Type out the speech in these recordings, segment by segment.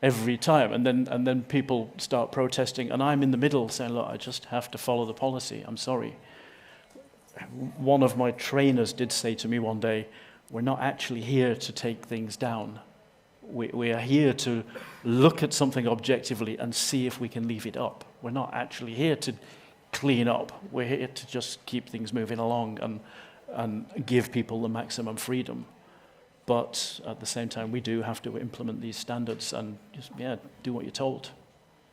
every time, and then people start protesting, and I'm in the middle saying, look, I just have to follow the policy. I'm sorry. One of my trainers did say to me one day, we're not actually here to take things down. We are here to look at something objectively and see if we can leave it up. We're not actually here to clean up. We're here to just keep things moving along and give people the maximum freedom. But at the same time, we do have to implement these standards and just, do what you're told.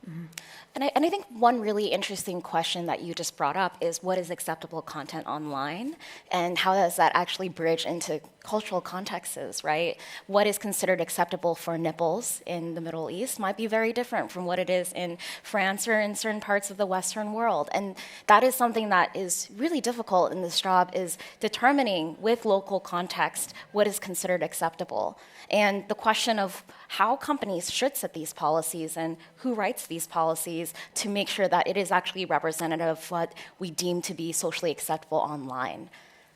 Mm-hmm. And I think one really interesting question that you just brought up is what is acceptable content online, and how does that actually bridge into cultural contexts, right? What is considered acceptable for nipples in the Middle East might be very different from what it is in France or in certain parts of the Western world. And that is something that is really difficult in this job, is determining with local context what is considered acceptable. And the question of how companies should set these policies and who writes these policies to make sure that it is actually representative of what we deem to be socially acceptable online.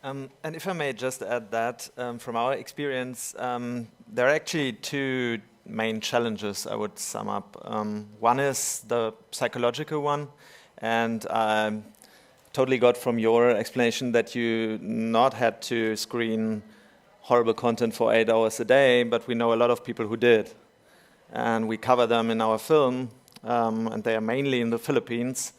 And if I may just add that, from our experience, there are actually two main challenges I would sum up. One is the psychological one, and I totally got from your explanation that you not had to screen horrible content for 8 hours a day, but we know a lot of people who did. And we cover them in our film, and they are mainly in the Philippines.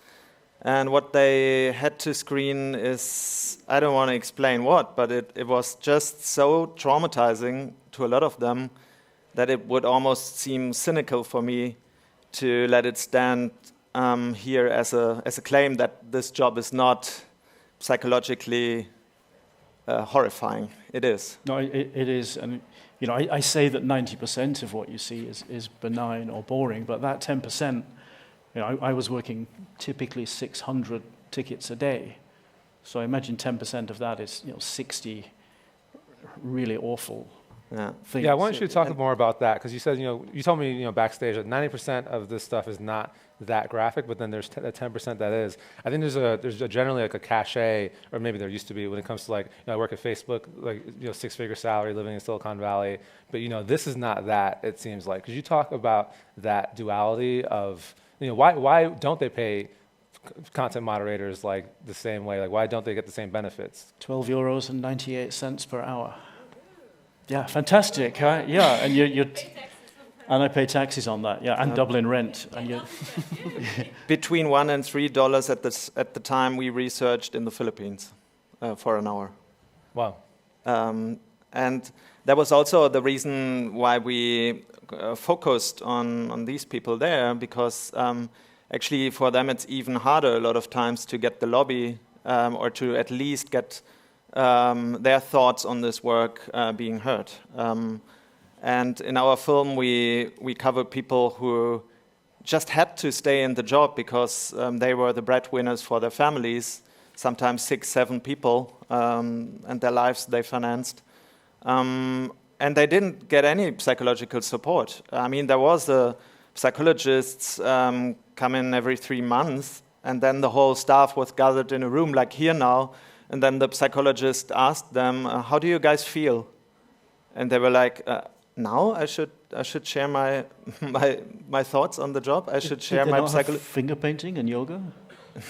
And what they had to screen is, I don't want to explain what, but it was just so traumatizing to a lot of them that it would almost seem cynical for me to let it stand here as a claim that this job is not psychologically horrifying. It is. No, it is, and I say that 90% of what you see is benign or boring, but that 10%, I was working typically 600 tickets a day, so I imagine 10% of that is 60 really awful things. Yeah, I want you to talk more about that, because you said you told me backstage that 90% of this stuff is not that graphic, but then there's 10% that is. I think there's generally like a cachet, or maybe there used to be when it comes to I work at Facebook, six-figure salary, living in Silicon Valley, but this is not that, it seems like. Could you talk about that duality of why don't they pay content moderators the same way? Why don't they get the same benefits? €12.98 per hour. Yeah, fantastic, huh? Yeah, and you're and I pay taxes on that, and Dublin rent. And between $1 and $3 at the time we researched in the Philippines for an hour. Wow. And that was also the reason why we focused on these people there, because actually for them it's even harder a lot of times to get the lobby or to at least get their thoughts on this work being heard. And in our film, we cover people who just had to stay in the job because they were the breadwinners for their families, sometimes 6, 7 people, and their lives they financed. And they didn't get any psychological support. I mean, there was a psychologists come in every 3 months, and then the whole staff was gathered in a room like here now, and then the psychologist asked them, how do you guys feel? And they were like, now I should share my thoughts on the job. I should share my psychology. Finger painting and yoga.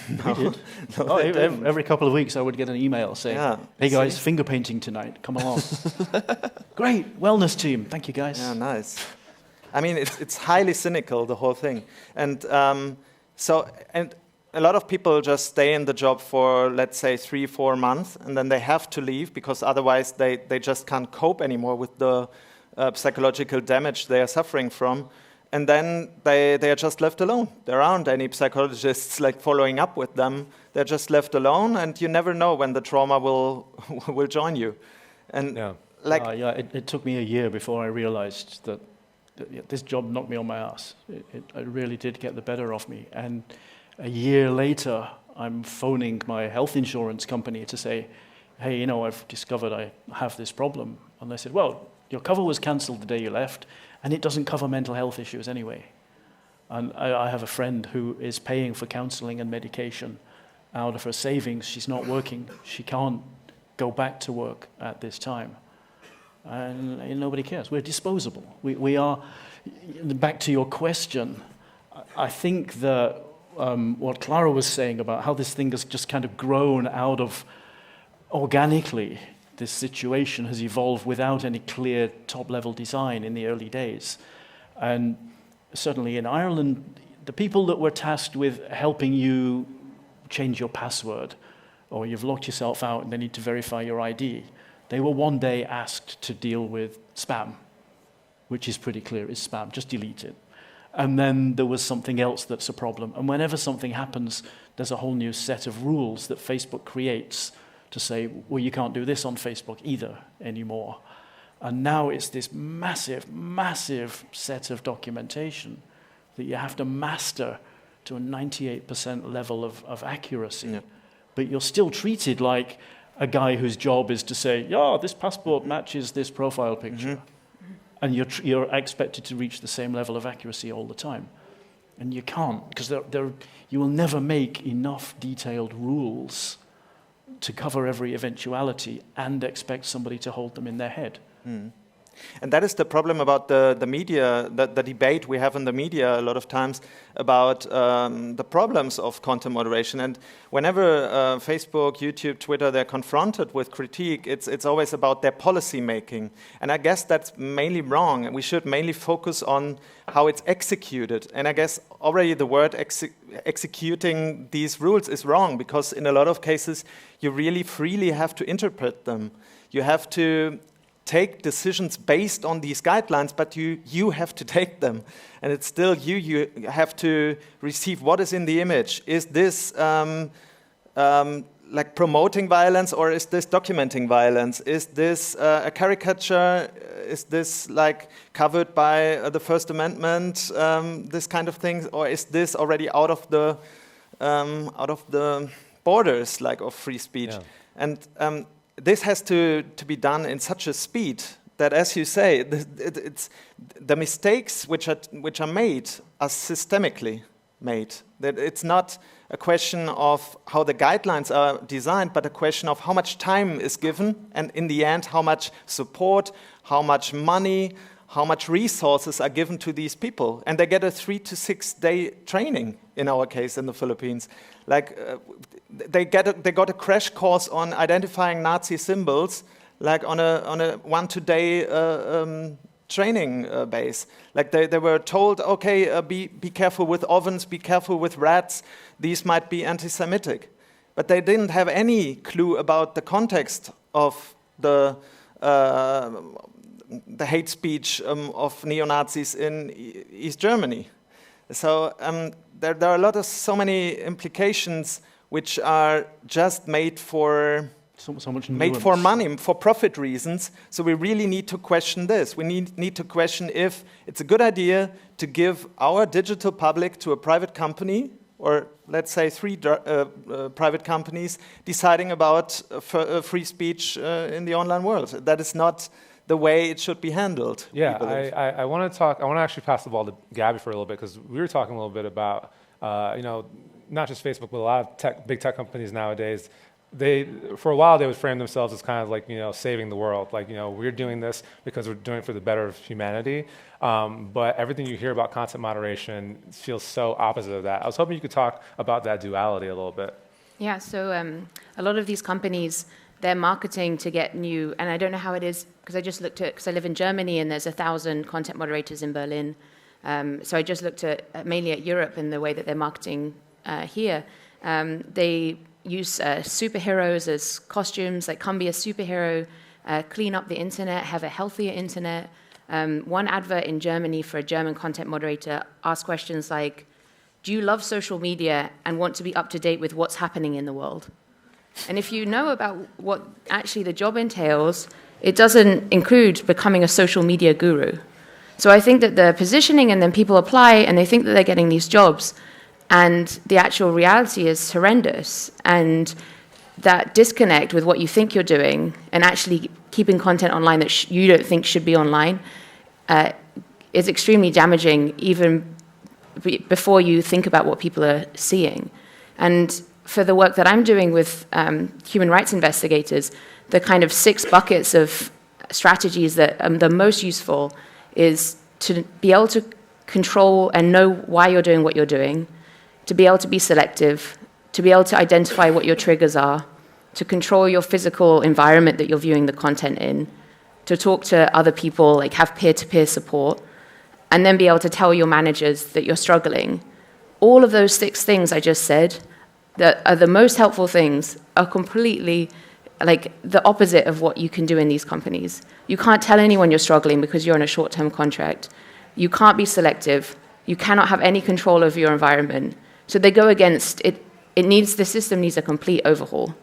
No, we did. Every couple of weeks I would get an email saying, "Hey guys, finger painting tonight. Come along." Great wellness team. Thank you guys. Yeah, nice. I mean, it's highly cynical, the whole thing, and a lot of people just stay in the job for, let's say, 3-4 months, and then they have to leave because otherwise they just can't cope anymore with the psychological damage they are suffering from, and then they are just left alone. There aren't any psychologists following up with them. They're just left alone, and you never know when the trauma will join you. And it took me a year before I realized that this job knocked me on my ass. It really did get the better of me. And a year later, I'm phoning my health insurance company to say, hey, I've discovered I have this problem. And they said, well, your cover was cancelled the day you left, and it doesn't cover mental health issues anyway. And I have a friend who is paying for counselling and medication out of her savings. She's not working. She can't go back to work at this time. and nobody cares. We're disposable. We are, back to your question, I think that what Clara was saying about how this thing has just kind of grown out of, organically, this situation has evolved without any clear top-level design in the early days. And certainly in Ireland, the people that were tasked with helping you change your password, or you've locked yourself out and they need to verify your ID, they were one day asked to deal with spam, which is pretty clear, is spam, just delete it. And then there was something else that's a problem. And whenever something happens, there's a whole new set of rules that Facebook creates to say, well, you can't do this on Facebook either anymore. And now it's this massive, massive set of documentation that you have to master to a 98% level of accuracy. Yeah. But you're still treated like a guy whose job is to say, yeah, this passport matches this profile picture. Mm-hmm. And you're expected to reach the same level of accuracy all the time. And you can't, because you will never make enough detailed rules to cover every eventuality and expect somebody to hold them in their head. Mm. And that is the problem about the media, the debate we have in the media a lot of times about the problems of content moderation. And whenever Facebook, YouTube, Twitter, they're confronted with critique, it's always about their policy making. And I guess that's mainly wrong. And we should mainly focus on how it's executed. And I guess already the word executing these rules is wrong, because in a lot of cases, you really freely have to interpret them. You have to take decisions based on these guidelines, but you have to take them. And it's still you have to receive what is in the image. Is this like promoting violence, or is this documenting violence? Is this a caricature? Is this like covered by the First Amendment, this kind of thing? Or is this already out of the borders like of free speech? Yeah. And this has to be done in such a speed that, as you say, it's the mistakes which are made are systemically made. That it's not a question of how the guidelines are designed, but a question of how much time is given, and in the end, how much support, how much money, how much resources are given to these people. And they get a 3 to 6 day training, in our case in the Philippines. Like they got a crash course on identifying Nazi symbols, like on a 1 2 day training base. Like they were told, okay, be careful with ovens, be careful with rats. These might be anti-Semitic, but they didn't have any clue about the context of the hate speech of neo-Nazis in East Germany. So there are so many implications which are just made for money, for profit reasons. So we really need to question this. We need to question if it's a good idea to give our digital public to a private company, or let's say 3 private companies deciding about free speech in the online world. That is not the way it should be handled. Yeah, I want to actually pass the ball to Gabby for a little bit, because we were talking a little bit about, not just Facebook, but a lot of big tech companies nowadays. For a while, they would frame themselves as kind of like, saving the world. Like, we're doing this because we're doing it for the better of humanity. But everything you hear about content moderation feels so opposite of that. I was hoping you could talk about that duality a little bit. Yeah, so a lot of these companies, they're marketing to get new, and I don't know how it is, because I live in Germany and there's 1,000 content moderators in Berlin. So I just looked at mainly at Europe and the way that they're marketing here. They use superheroes as costumes, like come be a superhero, clean up the internet, have a healthier internet. One advert in Germany for a German content moderator asked questions like, do you love social media and want to be up to date with what's happening in the world? And if you know about what actually the job entails, it doesn't include becoming a social media guru. So I think that the positioning, and then people apply and they think that they're getting these jobs, and the actual reality is horrendous. And that disconnect with what you think you're doing and actually keeping content online that you don't think should be online is extremely damaging, even before you think about what people are seeing. And for the work that I'm doing with human rights investigators, the kind of 6 buckets of strategies that are the most useful is to be able to control and know why you're doing what you're doing, to be able to be selective, to be able to identify what your triggers are, to control your physical environment that you're viewing the content in, to talk to other people, like have peer-to-peer support, and then be able to tell your managers that you're struggling. All of those 6 things I just said that are the most helpful things are completely like the opposite of what you can do in these companies. You can't tell anyone you're struggling because you're on a short-term contract. You can't be selective. You cannot have any control over your environment. So they go against it. The system needs a complete overhaul.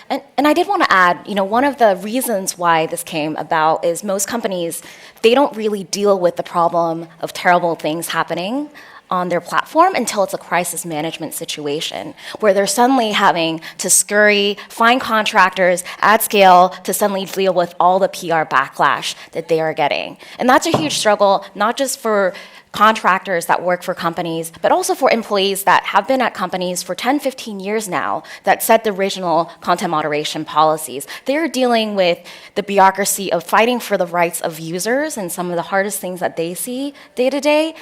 And I did want to add, one of the reasons why this came about is most companies, they don't really deal with the problem of terrible things happening on their platform until it's a crisis management situation, where they're suddenly having to scurry, find contractors at scale to suddenly deal with all the PR backlash that they are getting. And that's a huge struggle, not just for contractors that work for companies, but also for employees that have been at companies for 10, 15 years now that set the original content moderation policies. They're dealing with the bureaucracy of fighting for the rights of users and some of the hardest things that they see day to day,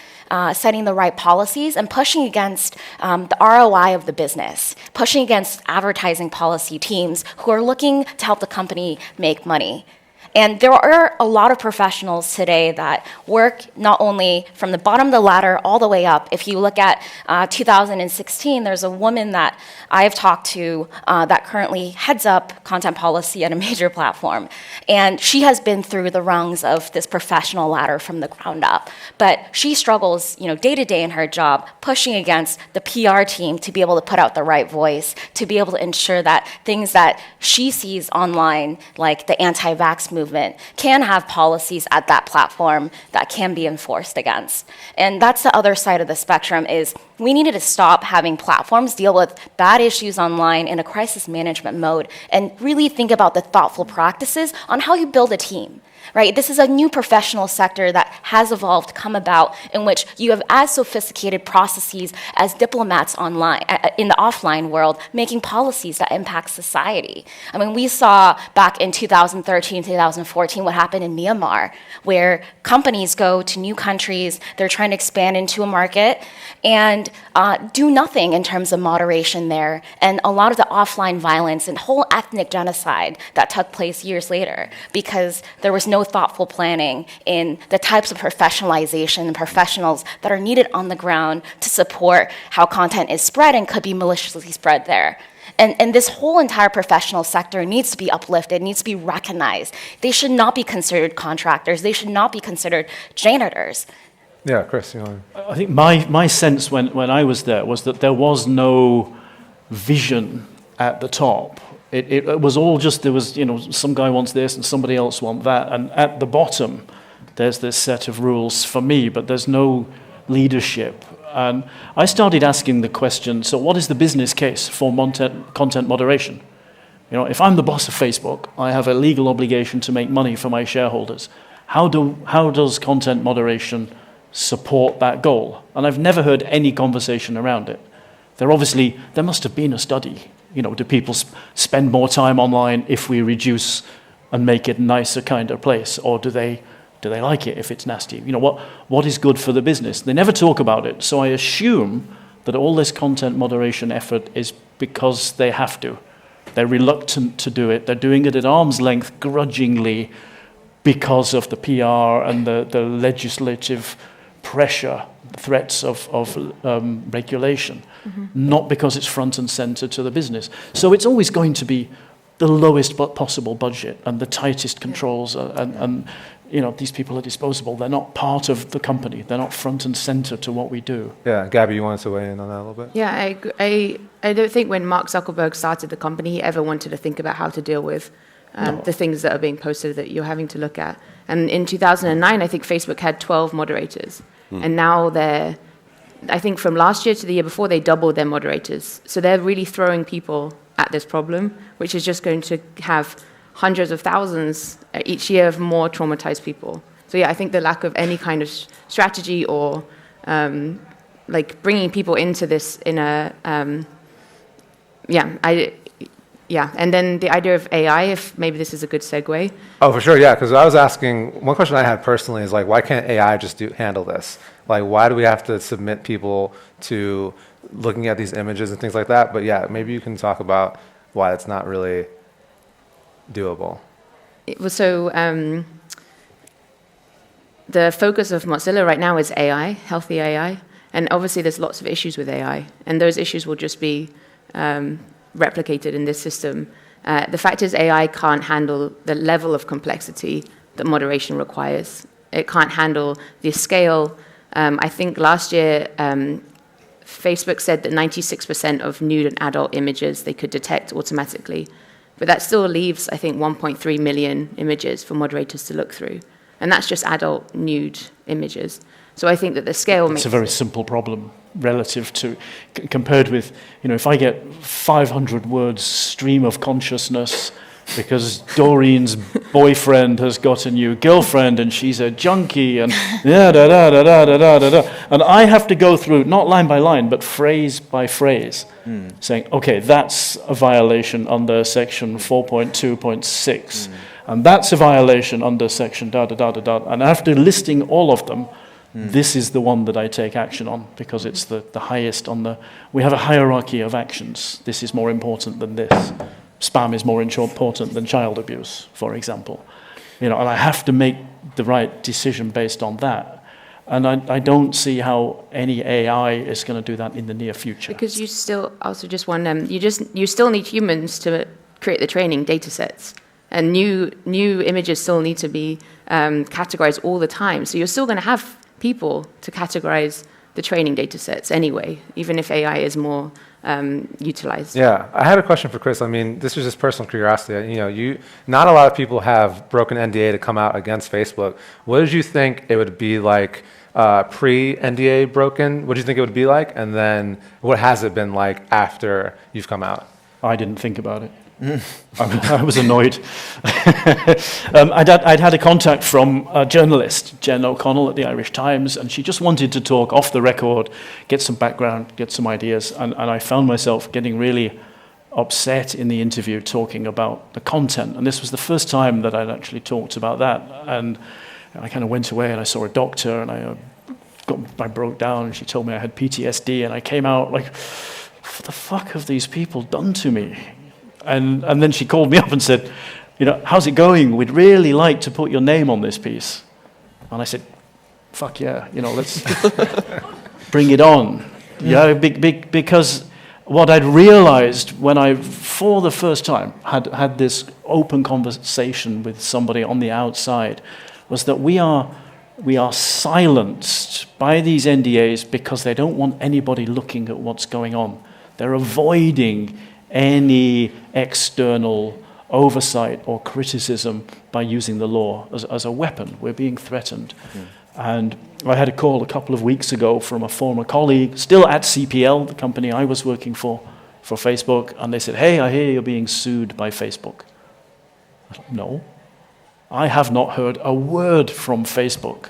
setting the right policies and pushing against the ROI of the business, pushing against advertising policy teams who are looking to help the company make money. And there are a lot of professionals today that work not only from the bottom of the ladder all the way up. If you look at 2016, there's a woman that I've talked to that currently heads up content policy at a major platform. And she has been through the rungs of this professional ladder from the ground up. But she struggles, day to day in her job, pushing against the PR team to be able to put out the right voice, to be able to ensure that things that she sees online, like the anti-vax movement, can have policies at that platform that can be enforced against. And that's the other side of the spectrum is we needed to stop having platforms deal with bad issues online in a crisis management mode and really think about the thoughtful practices on how you build a team. Right? This is a new professional sector that has evolved, come about, in which you have as sophisticated processes as diplomats online, in the offline world, making policies that impact society. I mean, we saw back in 2013, 2014 what happened in Myanmar, where companies go to new countries, they're trying to expand into a market, and do nothing in terms of moderation there. And a lot of the offline violence and whole ethnic genocide that took place years later because there was no thoughtful planning in the types of professionalization and professionals that are needed on the ground to support how content is spread and could be maliciously spread there. And this whole entire professional sector needs to be uplifted, needs to be recognized. They should not be considered contractors. They should not be considered janitors. Yeah, Chris, I think my sense when I was there was that there was no vision at the top. It was all just, there was, some guy wants this and somebody else wants that. And at the bottom, there's this set of rules for me, but there's no leadership. And I started asking the question, so what is the business case for content moderation? If I'm the boss of Facebook, I have a legal obligation to make money for my shareholders. How does content moderation support that goal? And I've never heard any conversation around it. There must have been a study. Do people spend more time online if we reduce and make it a nicer, kinder place, or do they like it if it's nasty? What is good for the business? They never talk about it. So I assume that all this content moderation effort is because they have to. They're reluctant to do it. They're doing it at arm's length, grudgingly, because of the PR and the legislative pressure, threats of regulation, not because it's front and center to the business. So it's always going to be the lowest possible budget and the tightest controls, and these people are disposable. They're not part of the company. They're not front and center to what we do. Yeah, Gabby, you wanted to weigh in on that a little bit? Yeah, I don't think when Mark Zuckerberg started the company, he ever wanted to think about how to deal with the things that are being posted that you're having to look at. And in 2009, I think Facebook had 12 moderators. And now I think from last year to the year before, they doubled their moderators. So they're really throwing people at this problem, which is just going to have hundreds of thousands each year of more traumatized people. So yeah, I think the lack of any kind of strategy or bringing people into this in a, yeah, and then the idea of AI, if maybe this is a good segue. Oh, for sure, yeah. Because I was asking, one question I had personally is like, why can't AI just handle this? Like, why do we have to submit people to looking at these images and things like that? But yeah, maybe you can talk about why it's not really doable. So the focus of Mozilla right now is AI, healthy AI, and obviously there's lots of issues with AI, and those issues will just be replicated in this system. The fact is AI can't handle the level of complexity that moderation requires. It can't handle the scale. I think last year Facebook said that 96% of nude and adult images they could detect automatically. But that still leaves, I think, 1.3 million images for moderators to look through. And that's just adult nude images. So I think that the scale makes... It's a very simple problem relative to, compared with, if I get 500 words stream of consciousness because Doreen's boyfriend has got a new girlfriend and she's a junkie and and I have to go through, not line by line, but phrase by phrase, saying, okay, that's a violation under section 4.2.6, and that's a violation under section and after listing all of them, this is the one that I take action on because it's the highest on the... We have a hierarchy of actions. This is more important than this. Spam is more important than child abuse, for example. And I have to make the right decision based on that. And I don't see how any AI is going to do that in the near future. Because you still, also just one, you still need humans to create the training data sets. And new images still need to be categorized all the time. So you're still going to have people to categorize the training data sets anyway, even if AI is more utilized. Yeah, I had a question for Chris. I mean, this was just personal curiosity. Not a lot of people have broken NDA to come out against Facebook. What did you think it would be like pre-NDA broken? What do you think it would be like? And then what has it been like after you've come out? I didn't think about it. I was annoyed. I'd had a contact from a journalist, Jen O'Connell at the Irish Times, and she just wanted to talk off the record, get some background, get some ideas, and I found myself getting really upset in the interview talking about the content, and this was the first time that I'd actually talked about that, and I kind of went away and I saw a doctor, and I broke down, and she told me I had PTSD, and I came out like, what the fuck have these people done to me? And then she called me up and said, how's it going? We'd really like to put your name on this piece. And I said, fuck yeah, let's bring it on. Yeah, because what I'd realized when I, for the first time, had this open conversation with somebody on the outside was that we are silenced by these NDAs because they don't want anybody looking at what's going on. They're avoiding any external oversight or criticism by using the law as a weapon. We're being threatened. And I had a call a couple of weeks ago from a former colleague, still at CPL, the company I was working for Facebook, and they said, hey, I hear you're being sued by Facebook. I thought, no, I have not heard a word from Facebook.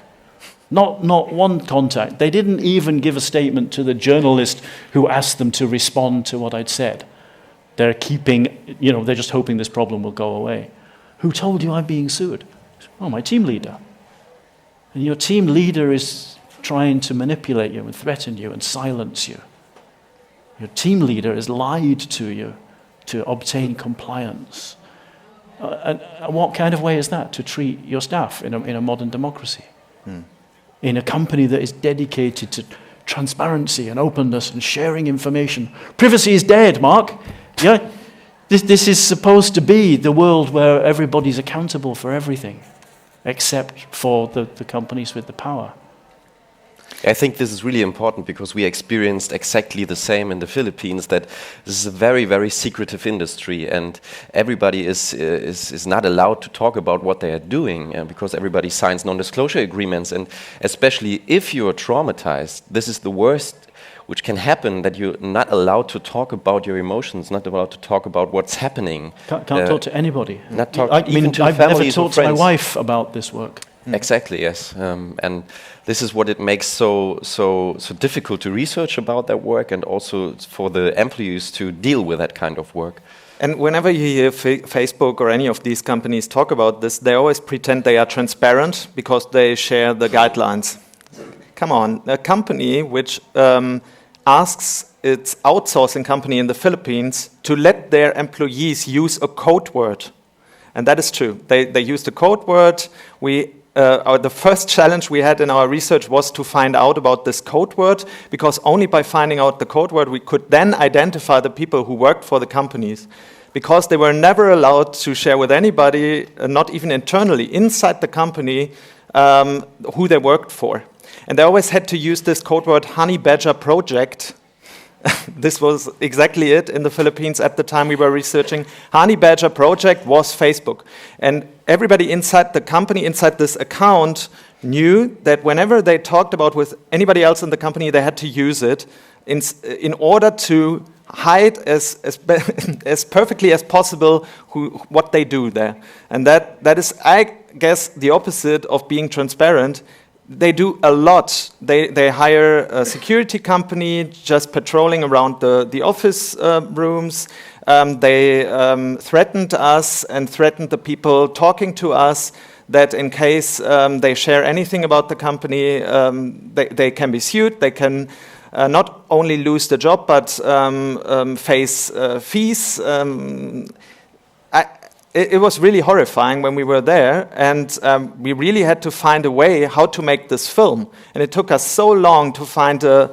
Not one contact. They didn't even give a statement to the journalist who asked them to respond to what I'd said. They're they're just hoping this problem will go away. Who told you I'm being sued? Oh, my team leader. And your team leader is trying to manipulate you and threaten you and silence you. Your team leader has lied to you to obtain compliance. And what kind of way is that to treat your staff in a modern democracy? In a company that is dedicated to transparency and openness and sharing information. Privacy is dead, Mark. Yeah, this is supposed to be the world where everybody's accountable for everything, except for the companies with the power. I think this is really important because we experienced exactly the same in the Philippines, that this is a very, very secretive industry and everybody is not allowed to talk about what they are doing because everybody signs non-disclosure agreements, and especially if you are traumatized, this is the worst which can happen, that you're not allowed to talk about your emotions, not allowed to talk about what's happening. Can't talk to anybody. Not talk I've never talked to my wife about this work. Exactly, yes. And this is what it makes so difficult to research about that work, and also for the employees to deal with that kind of work. And whenever you hear Facebook or any of these companies talk about this, they always pretend they are transparent because they share the guidelines. Come on, a company which asks its outsourcing company in the Philippines to let their employees use a code word. And that is true. They used a code word. The first challenge we had in our research was to find out about this code word, because only by finding out the code word we could then identify the people who worked for the companies, because they were never allowed to share with anybody, not even internally, inside the company, who they worked for. And they always had to use this code word Honey Badger Project. This was exactly it in the Philippines at the time we were researching. Honey Badger Project was Facebook. And everybody inside the company, inside this account, knew that whenever they talked about with anybody else in the company, they had to use it in order to hide as perfectly as possible what they do there. And that is, I guess, the opposite of being transparent. They do a lot. They hire a security company just patrolling around the office rooms. They threatened us and threatened the people talking to us that in case they share anything about the company, they can be sued. They can not only lose the job, but face fees. It was really horrifying when we were there, and we really had to find a way how to make this film. And it took us so long to find a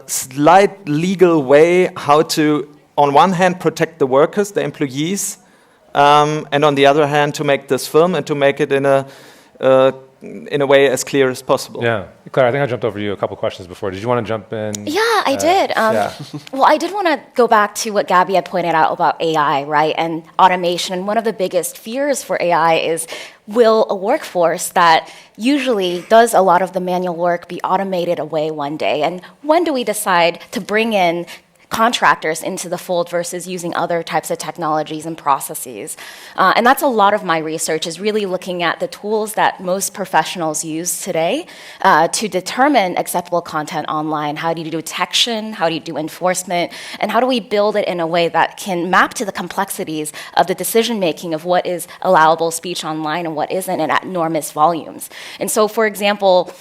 slight legal way how to, on one hand, protect the workers, the employees, and on the other hand, to make this film and to make it in a way as clear as possible. Yeah. Claire, I think I jumped over you a couple questions before. Did you want to jump in? Yeah, I did. Well, I did want to go back to what Gabby had pointed out about AI, right, and automation. And one of the biggest fears for AI is, will a workforce that usually does a lot of the manual work be automated away one day? And when do we decide to bring in contractors into the fold versus using other types of technologies and processes? And that's a lot of my research, is really looking at the tools that most professionals use today to determine acceptable content online. How do you do detection? How do you do enforcement? And how do we build it in a way that can map to the complexities of the decision-making of what is allowable speech online and what isn't, and at enormous volumes? And so, for example,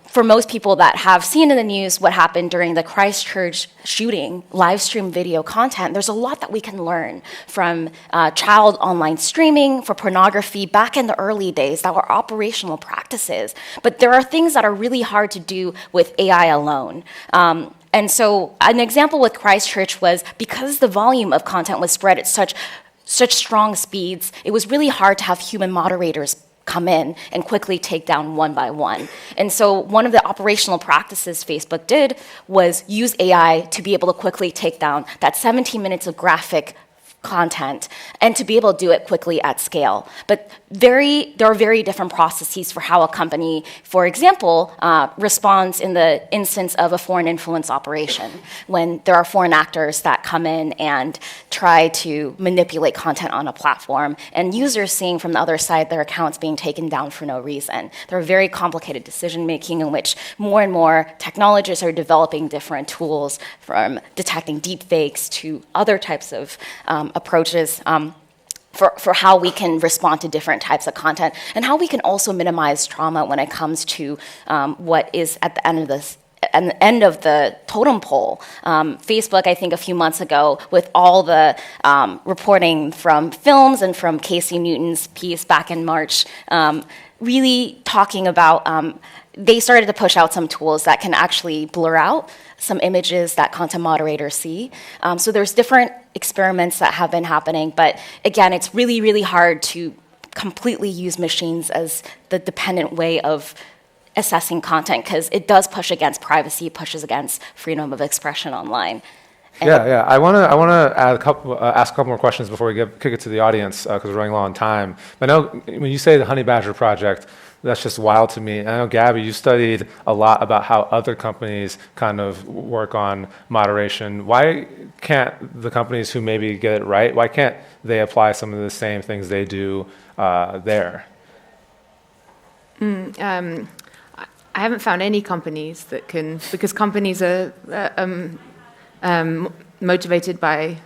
for most people that have seen in the news what happened during the Christchurch shooting, live stream video content, there's a lot that we can learn from child online streaming, for pornography back in the early days that were operational practices. But there are things that are really hard to do with AI alone. And so an example with Christchurch was, because the volume of content was spread at such strong speeds, it was really hard to have human moderators come in and quickly take down one by one. And so one of the operational practices Facebook did was use AI to be able to quickly take down that 17 minutes of graphic content and to be able to do it quickly at scale. But there are very different processes for how a company, for example, responds in the instance of a foreign influence operation, when there are foreign actors that come in and try to manipulate content on a platform, and users seeing from the other side their accounts being taken down for no reason. There are very complicated decision-making in which more and more technologists are developing different tools, from detecting deepfakes to other types of approaches for how we can respond to different types of content, and how we can also minimize trauma when it comes to what is at the end of the totem pole. Facebook, I think a few months ago, with all the reporting from films and from Casey Newton's piece back in March, really talking about, they started to push out some tools that can actually blur out some images that content moderators see. So there's different experiments that have been happening, but again, it's really, really hard to completely use machines as the dependent way of assessing content, because it does push against privacy, pushes against freedom of expression online. And Yeah. I want to ask a couple more questions before we kick it to the audience, because we're running low on time. I know when you say the Honey Badger Project, that's just wild to me. And I know, Gabby, you studied a lot about how other companies kind of work on moderation. Why can't the companies who maybe get it right, why can't they apply some of the same things they do there? I haven't found any companies that can, because companies are motivated by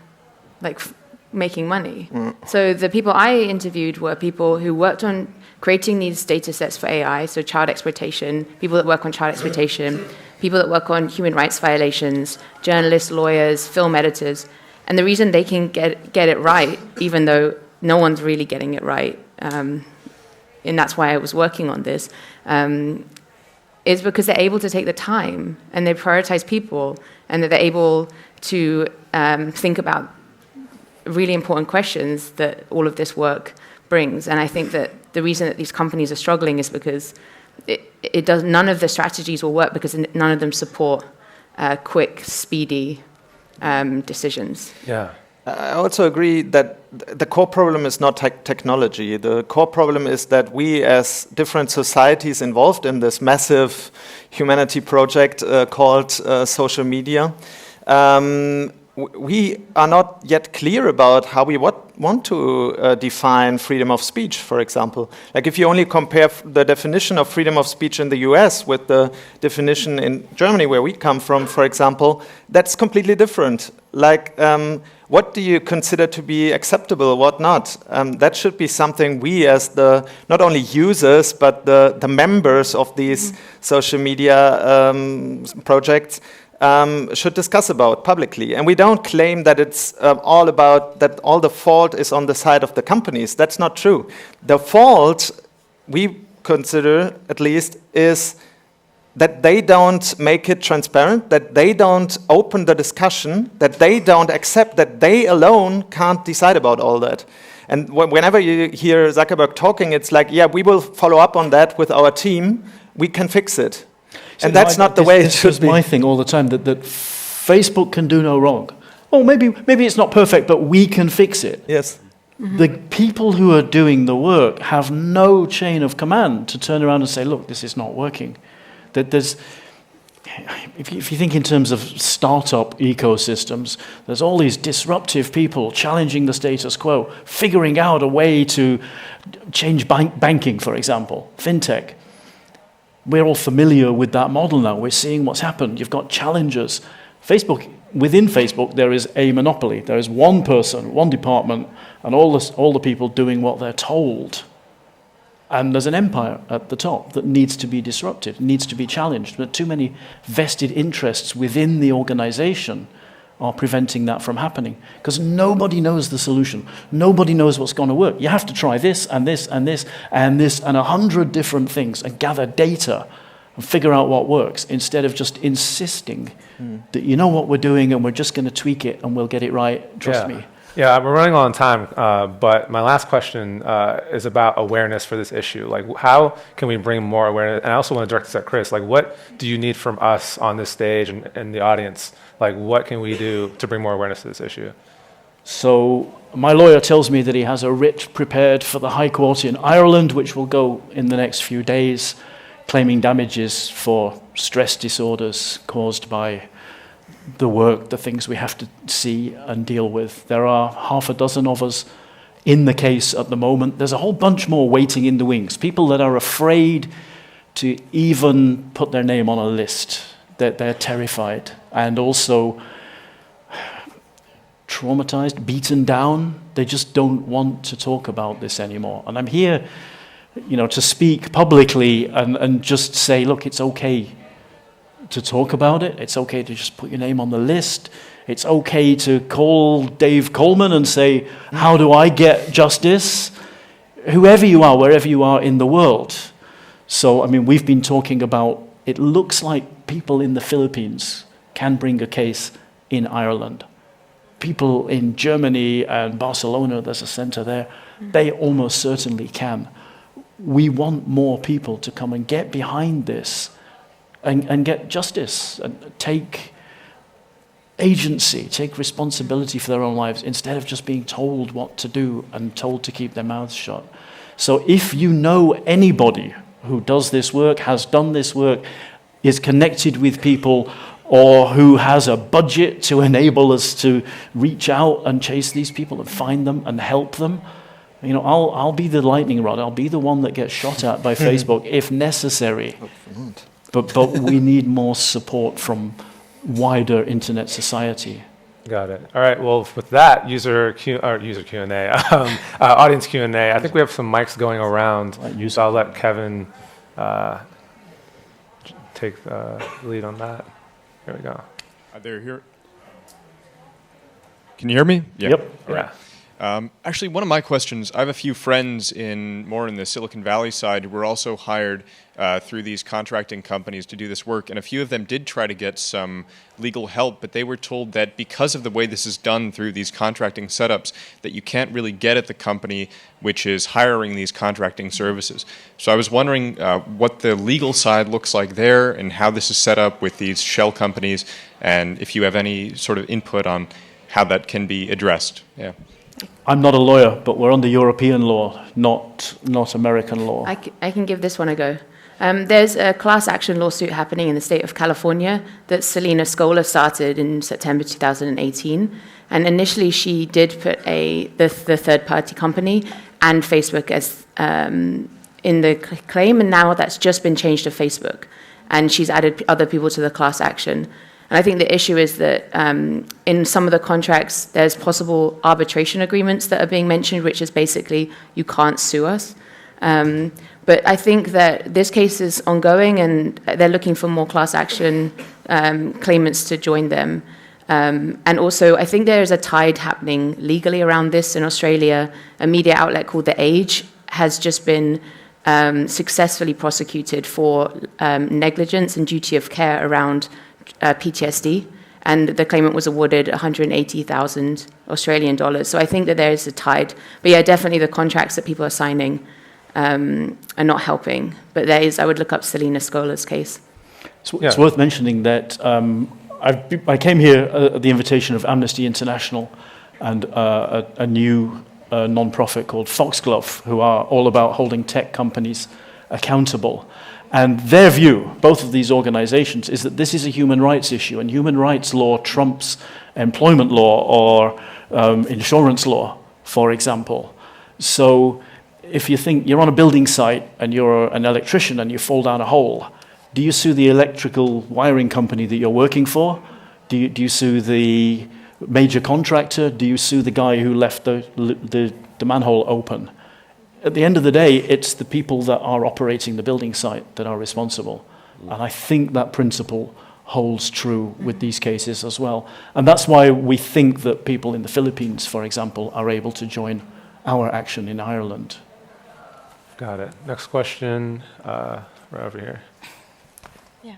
making money. So the people I interviewed were people who worked on creating these data sets for AI, so child exploitation, people that work on child exploitation, people that work on human rights violations, journalists, lawyers, film editors. And the reason they can get it right, even though no one's really getting it right, and that's why I was working on this, is because they're able to take the time and they prioritize people, and that they're able to think about really important questions that all of this work brings. And I think that the reason that these companies are struggling is because none of the strategies will work because none of them support quick, speedy decisions. Yeah. I also agree that the core problem is not technology. The core problem is that we, as different societies involved in this massive humanity project called social media, we are not yet clear about how we want to define freedom of speech, for example. Like if you only compare the definition of freedom of speech in the US with the definition in Germany, where we come from, for example, that's completely different. Like, what do you consider to be acceptable, what not? That should be something we as the, not only users, but the members of these social media projects should discuss about publicly. And we don't claim that it's all about, that all the fault is on the side of the companies. That's not true. The fault, we consider at least, is that they don't make it transparent, that they don't open the discussion, that they don't accept that they alone can't decide about all that. And whenever you hear Zuckerberg talking, it's like, yeah, we will follow up on that with our team, we can fix it. And that's not the way it should be. This is my thing all the time, that Facebook can do no wrong. Oh, maybe it's not perfect, but we can fix it. Yes. The people who are doing the work have no chain of command to turn around and say, look, this is not working. That if you think in terms of startup ecosystems, there's all these disruptive people challenging the status quo, figuring out a way to change banking, for example, fintech. We're all familiar with that model now. We're seeing what's happened. You've got challengers. Within Facebook, there is a monopoly. There is one person, one department, and all the people doing what they're told. And there's an empire at the top that needs to be disrupted, needs to be challenged. But too many vested interests within the organization are preventing that from happening. Because nobody knows the solution. Nobody knows what's going to work. You have to try this and this and this and this and 100 different things and gather data and figure out what works, instead of just insisting that you know what we're doing and we're just going to tweak it and we'll get it right. Trust me. Yeah, we're running on time, but my last question is about awareness for this issue. Like, how can we bring more awareness? And I also want to direct this at Chris. Like, what do you need from us on this stage and the audience? Like, what can we do to bring more awareness to this issue? So my lawyer tells me that he has a writ prepared for the High Court in Ireland, which will go in the next few days, claiming damages for stress disorders caused by the work, the things we have to see and deal with. There are half a dozen of us in the case at the moment. There's a whole bunch more waiting in the wings. People that are afraid to even put their name on a list, that they're terrified and also traumatized, beaten down. They just don't want to talk about this anymore. And I'm here, to speak publicly and just say, look, it's okay to talk about it. It's okay to just put your name on the list. It's okay to call Dave Coleman and say, how do I get justice? Whoever you are, wherever you are in the world. So, we've been talking about, it looks like people in the Philippines can bring a case in Ireland. People in Germany and Barcelona, there's a center there, they almost certainly can. We want more people to come and get behind this and get justice and take agency, take responsibility for their own lives instead of just being told what to do and told to keep their mouths shut. So if you know anybody who does this work, has done this work, is connected with people, or who has a budget to enable us to reach out and chase these people and find them and help them, I'll be the lightning rod. I'll be the one that gets shot at by Facebook if necessary. But we need more support from wider internet society. Got it. All right. Well, with that, Q&A, audience Q&A. I think we have some mics going around. So I'll let Kevin take the lead on that. Here we go. They're here. Can you hear me? Yeah. Yep. All right. Actually, one of my questions, I have a few friends more in the Silicon Valley side who were also hired through these contracting companies to do this work, and a few of them did try to get some legal help, but they were told that because of the way this is done through these contracting setups, that you can't really get at the company which is hiring these contracting services. So I was wondering what the legal side looks like there and how this is set up with these shell companies, and if you have any sort of input on how that can be addressed. Yeah. I'm not a lawyer, but we're under European law, not American law. I can give this one a go. There's a class action lawsuit happening in the state of California that Selena Scola started in September 2018. And initially, she did put the third-party company and Facebook as in the claim, and now that's just been changed to Facebook. And she's added other people to the class action. And I think the issue is that in some of the contracts, there's possible arbitration agreements that are being mentioned, which is basically you can't sue us. But I think that this case is ongoing, and they're looking for more class action claimants to join them. And also, I think there is a tide happening legally around this in Australia. A media outlet called The Age has just been successfully prosecuted for negligence and duty of care around PTSD, and the claimant was awarded 180,000 Australian dollars. So I think that there is a tide. But yeah, definitely the contracts that people are signing are not helping. But I would look up Selena Scola's case. It's worth mentioning that I came here at the invitation of Amnesty International and a new non-profit called Foxglove, who are all about holding tech companies accountable. And their view, both of these organizations, is that this is a human rights issue, and human rights law trumps employment law or insurance law, for example. So if you think you're on a building site and you're an electrician and you fall down a hole, do you sue the electrical wiring company that you're working for? Do you sue the major contractor? Do you sue the guy who left the manhole open? At the end of the day, it's the people that are operating the building site that are responsible. And I think that principle holds true with these cases as well. And that's why we think that people in the Philippines, for example, are able to join our action in Ireland. Got it. Next question, right over here. Yeah.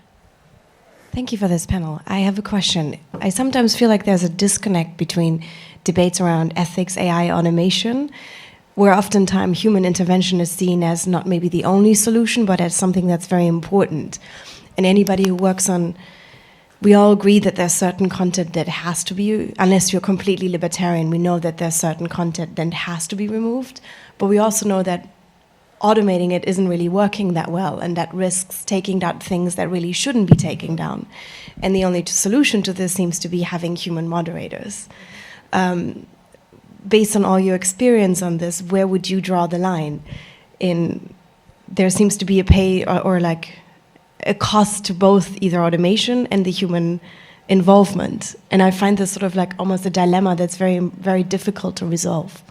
Thank you for this panel. I have a question. I sometimes feel like there's a disconnect between debates around ethics, AI, automation, where oftentimes human intervention is seen as not maybe the only solution, but as something that's very important. And anybody who works on, we all agree that there's certain content that has to be, unless you're completely libertarian, we know that there's certain content that has to be removed, but we also know that automating it isn't really working that well, and that risks taking down things that really shouldn't be taken down. And the only solution to this seems to be having human moderators. Based on all your experience on this, where would you draw the line? There seems to be a pay or like a cost to both either automation and the human involvement. And I find this sort of like almost a dilemma that's very, very difficult to resolve.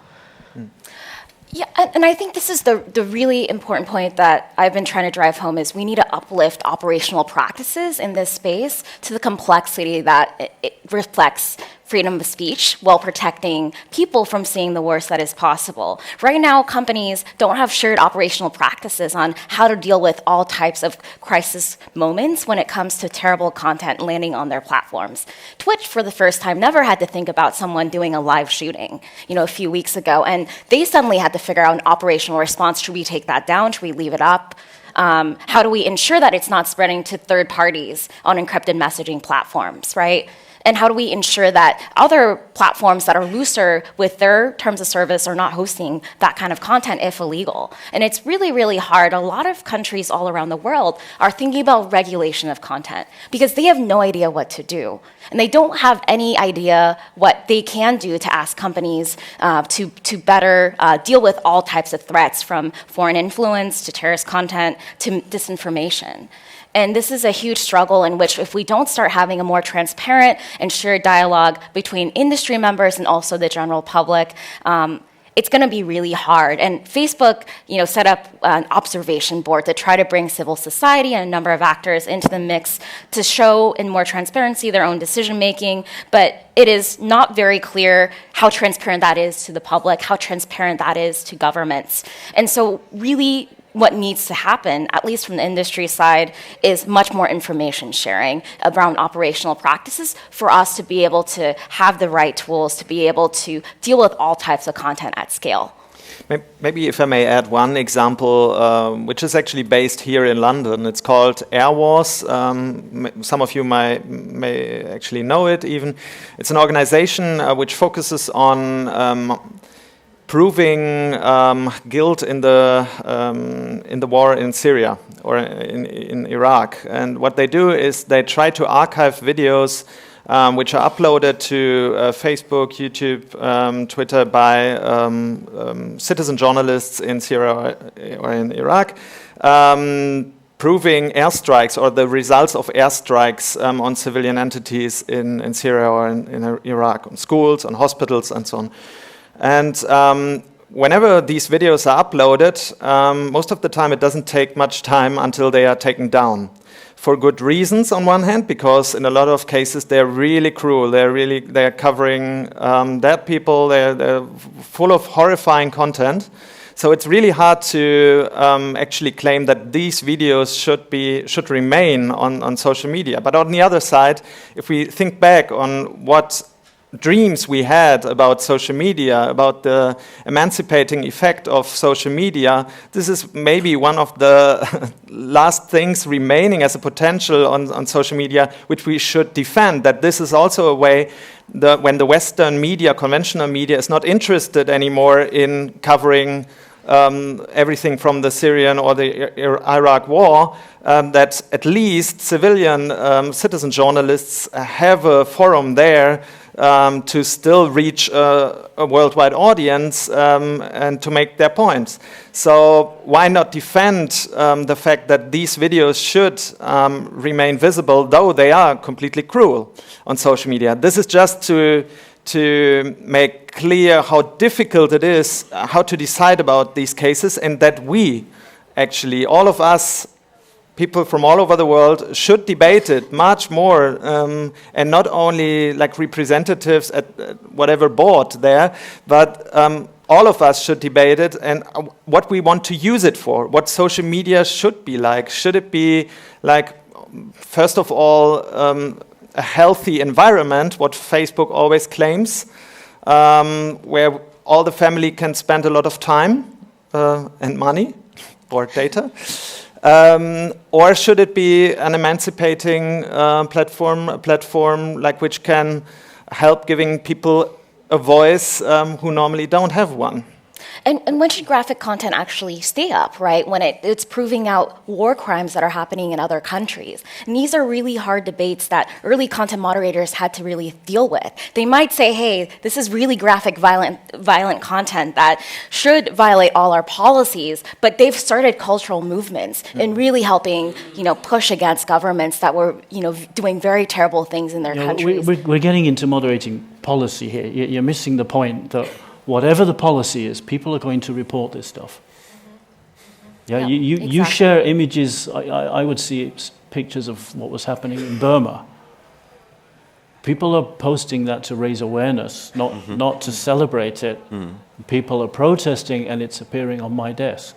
Yeah, and I think this is the really important point that I've been trying to drive home is we need to uplift operational practices in this space to the complexity that it reflects freedom of speech while protecting people from seeing the worst that is possible. Right now, companies don't have shared operational practices on how to deal with all types of crisis moments when it comes to terrible content landing on their platforms. Twitch, for the first time, never had to think about someone doing a live shooting, a few weeks ago, and they suddenly had to figure out an operational response. Should we take that down? Should we leave it up? How do we ensure that it's not spreading to third parties on encrypted messaging platforms, right? And how do we ensure that other platforms that are looser with their terms of service are not hosting that kind of content if illegal? And it's really, really hard. A lot of countries all around the world are thinking about regulation of content because they have no idea what to do. And they don't have any idea what they can do to ask companies to better deal with all types of threats, from foreign influence to terrorist content to disinformation. And this is a huge struggle in which if we don't start having a more transparent and shared dialogue between industry members and also the general public, it's going to be really hard. And Facebook, set up an observation board to try to bring civil society and a number of actors into the mix to show in more transparency their own decision making. But it is not very clear how transparent that is to the public, how transparent that is to governments. And so really what needs to happen, at least from the industry side, is much more information sharing around operational practices for us to be able to have the right tools to be able to deal with all types of content at scale. Maybe if I may add one example, which is actually based here in London. It's called Air Wars. Some of you may actually know it even. It's an organization which focuses on proving guilt in the war in Syria or in Iraq. And what they do is they try to archive videos which are uploaded to Facebook, YouTube, Twitter by citizen journalists in Syria or in Iraq, proving airstrikes or the results of airstrikes on civilian entities in Syria or in Iraq, on schools, on hospitals, and so on. And whenever these videos are uploaded, most of the time it doesn't take much time until they are taken down. For good reasons on one hand, because in a lot of cases they're really cruel. They're covering dead people. They're full of horrifying content. So it's really hard to actually claim that these videos should remain on social media. But on the other side, if we think back on what dreams we had about social media, about the emancipating effect of social media, this is maybe one of the last things remaining as a potential on social media, which we should defend, that this is also a way when the Western media, conventional media, is not interested anymore in covering everything from the Syrian or the Iraq war, that at least civilian citizen journalists have a forum there to still reach a worldwide audience and to make their points. So why not defend the fact that these videos should remain visible, though they are completely cruel on social media? This is just to make clear how difficult it is, how to decide about these cases, and that we, actually, all of us, people from all over the world, should debate it much more, and not only like representatives at whatever board there, but all of us should debate it and what we want to use it for, what social media should be like. Should it be like, first of all, a healthy environment, what Facebook always claims, where all the family can spend a lot of time and money or data? Or should it be an emancipating platform like which can help giving people a voice who normally don't have one? And when should graphic content actually stay up, right? When it's proving out war crimes that are happening in other countries. And these are really hard debates that early content moderators had to really deal with. They might say, hey, this is really graphic, violent content that should violate all our policies, but they've started cultural movements in really helping, push against governments that were, doing very terrible things in their countries. We're getting into moderating policy here. You're missing the point that whatever the policy is, people are going to report this stuff. Yeah, you share images. I would see pictures of what was happening in Burma. People are posting that to raise awareness, not to celebrate it. People are protesting, and it's appearing on my desk.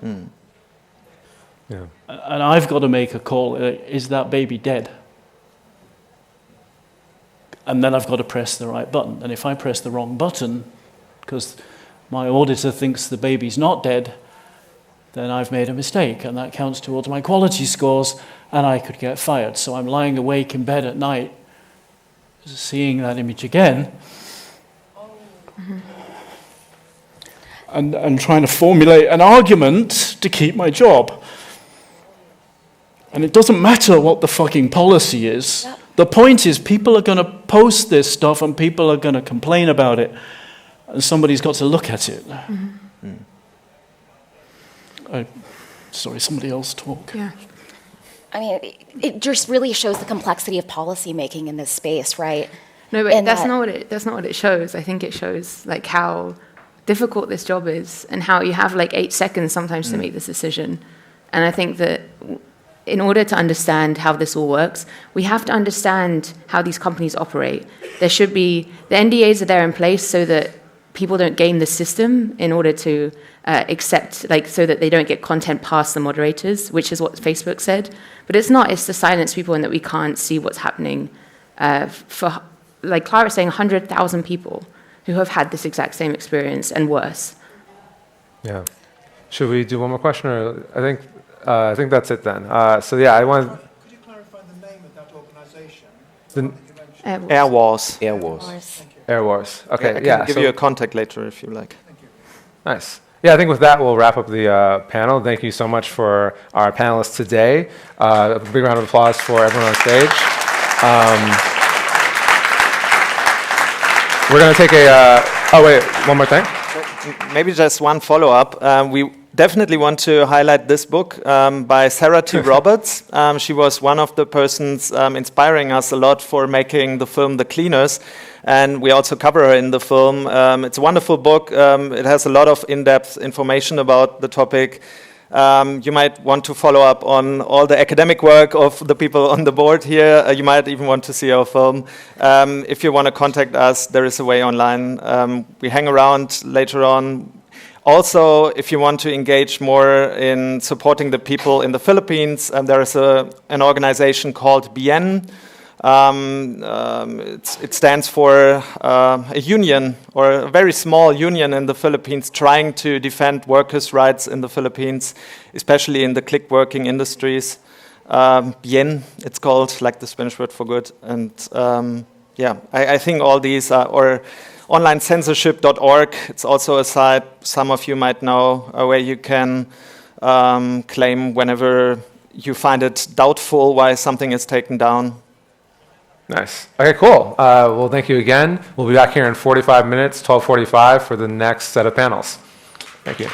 Yeah. And I've got to make a call. Is that baby dead? And then I've got to press the right button. And if I press the wrong button, because my auditor thinks the baby's not dead, then I've made a mistake, and that counts towards my quality scores, and I could get fired. So I'm lying awake in bed at night, seeing that image again, and trying to formulate an argument to keep my job. And it doesn't matter what the fucking policy is. Yep. The point is, people are going to post this stuff, and people are going to complain about it. And somebody's got to look at it. Mm-hmm. Sorry, somebody else talk. Yeah. I mean, it just really shows the complexity of policymaking in this space, right? No, but And that's that- not what it shows. I think it shows like how difficult this job is and how you have like 8 seconds sometimes to make this decision. And I think that in order to understand how this all works, we have to understand how these companies operate. There should be, the NDAs are there in place so that people don't game the system in order to accept, like, so that they don't get content past the moderators, which is what Facebook said. But it's not, it's to silence people and that we can't see what's happening for, like Clara was saying, 100,000 people who have had this exact same experience and worse. Yeah. Should we do one more question, or I think that's it then. So yeah, I want. Could you clarify the name of that organisation? Air Wars. Air Wars. Air Wars. Okay. I can Yeah. give you a contact later if you like. Nice. Yeah, I think with that, we'll wrap up the panel. Thank you so much for our panelists today. A big round of applause for everyone on stage. We're going to take a... oh, wait, one more thing? Maybe just one follow-up. We definitely want to highlight this book by Sarah T. Roberts. She was one of the persons inspiring us a lot for making the film The Cleaners, and we also cover her in the film. It's a wonderful book. It has a lot of in-depth information about the topic. You might want to follow up on all the academic work of the people on the board here. You might even want to see our film. If you want to contact us, there is a way online. We hang around later on. Also, if you want to engage more in supporting the people in the Philippines, there is an organization called BIEN. It stands for a union, or a very small union in the Philippines, trying to defend workers' rights in the Philippines, especially in the click working industries. BIEN, it's called, like the Spanish word for good. And yeah, I think all these are, or onlinecensorship.org, it's also a site some of you might know, where you can claim whenever you find it doubtful why something is taken down. Nice. Okay, cool. Well, thank you again. We'll be back here in 45 minutes, 12:45, for the next set of panels. Thank you.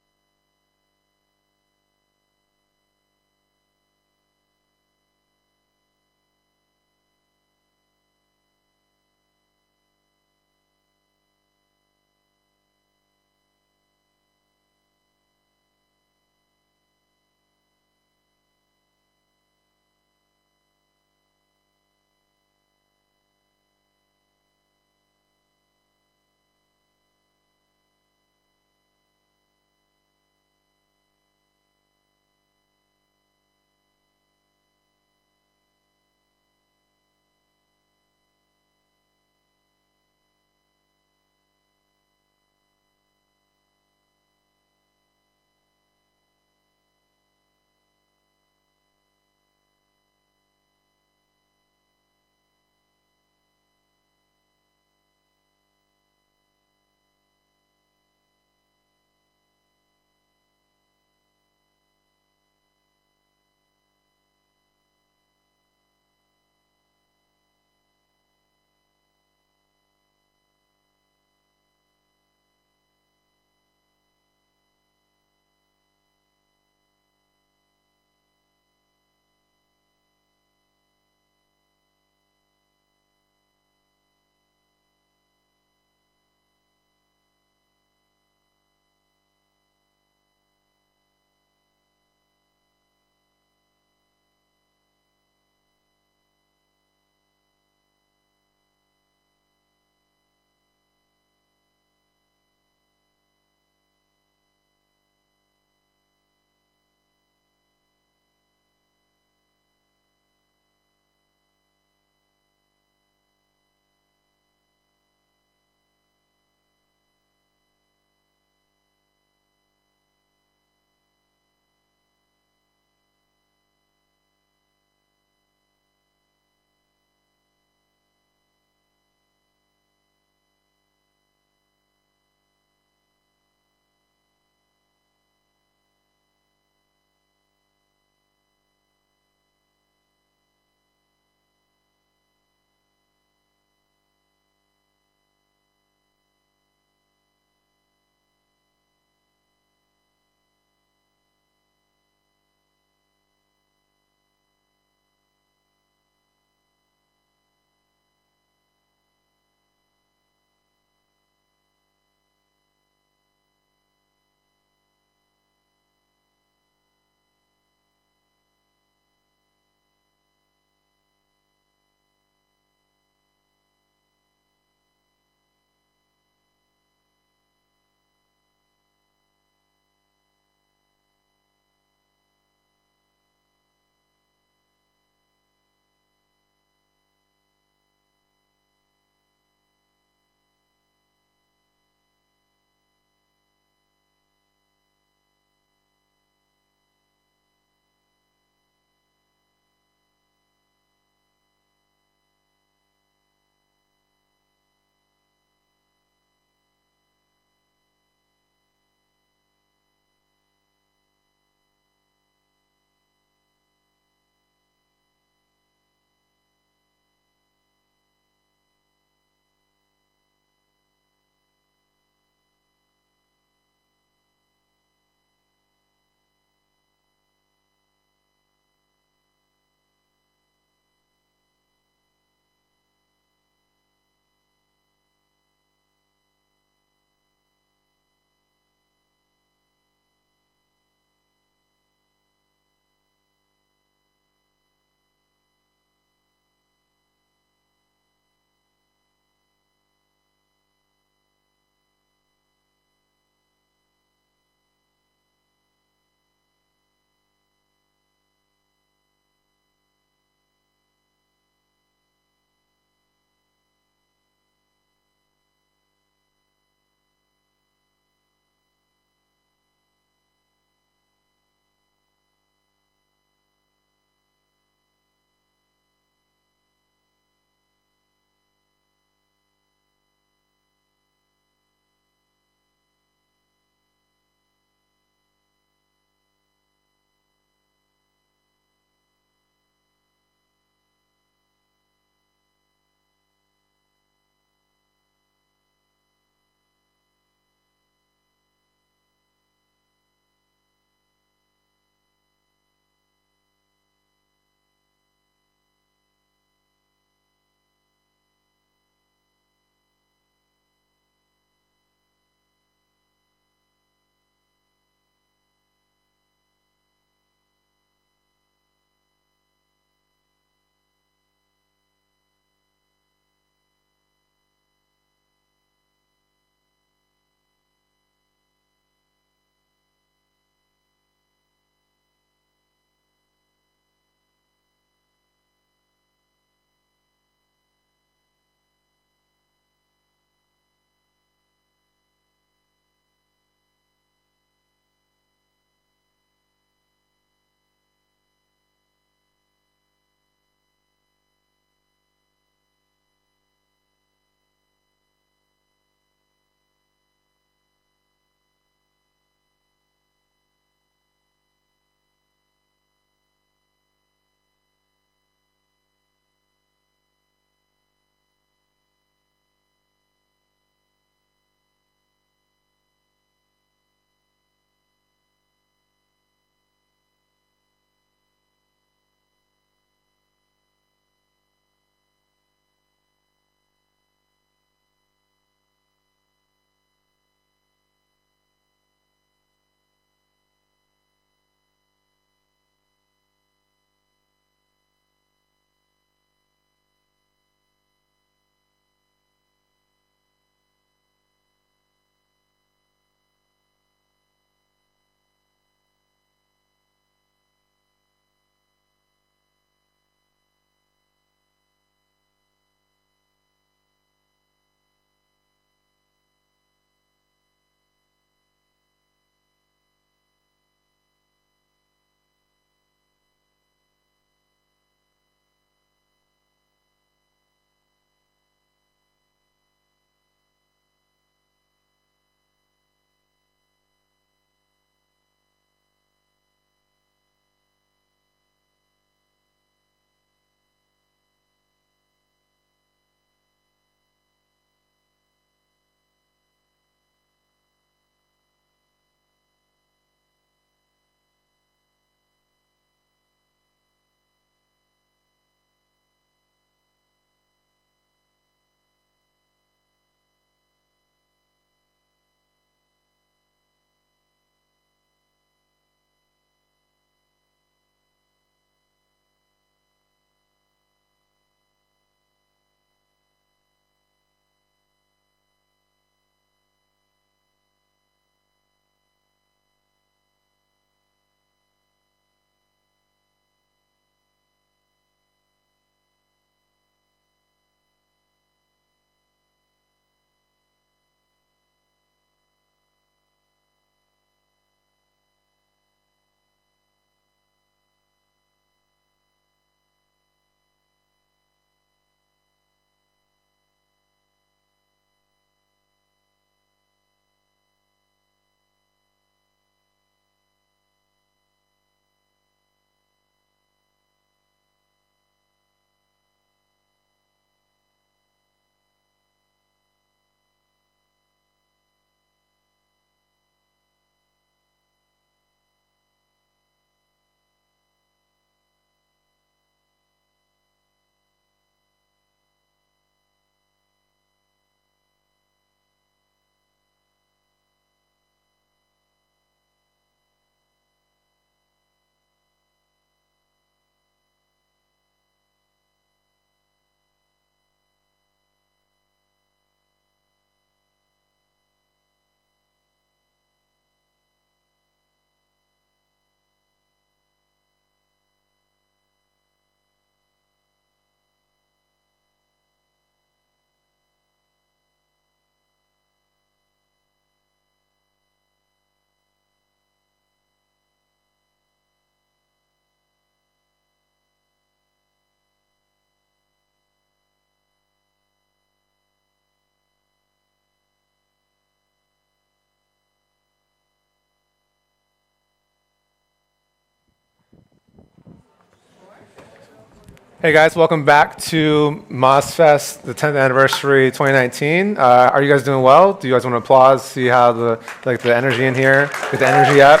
Hey guys, welcome back to MozFest, the 10th anniversary 2019. Are you guys doing well? Do you guys want to applause, see how the energy in here? Get the energy up.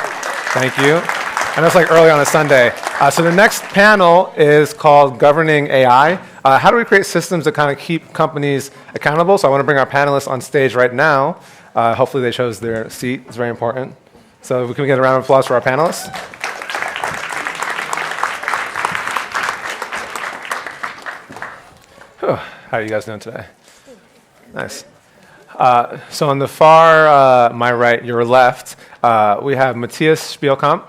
Thank you. I know it's like early on a Sunday. So the next panel is called Governing AI. How do we create systems that kind of keep companies accountable? So I want to bring our panelists on stage right now. Hopefully they chose their seat. It's very important. So can we get a round of applause for our panelists? How are you guys doing today? Nice. So on the far, my right, your left, we have Matthias Spielkamp.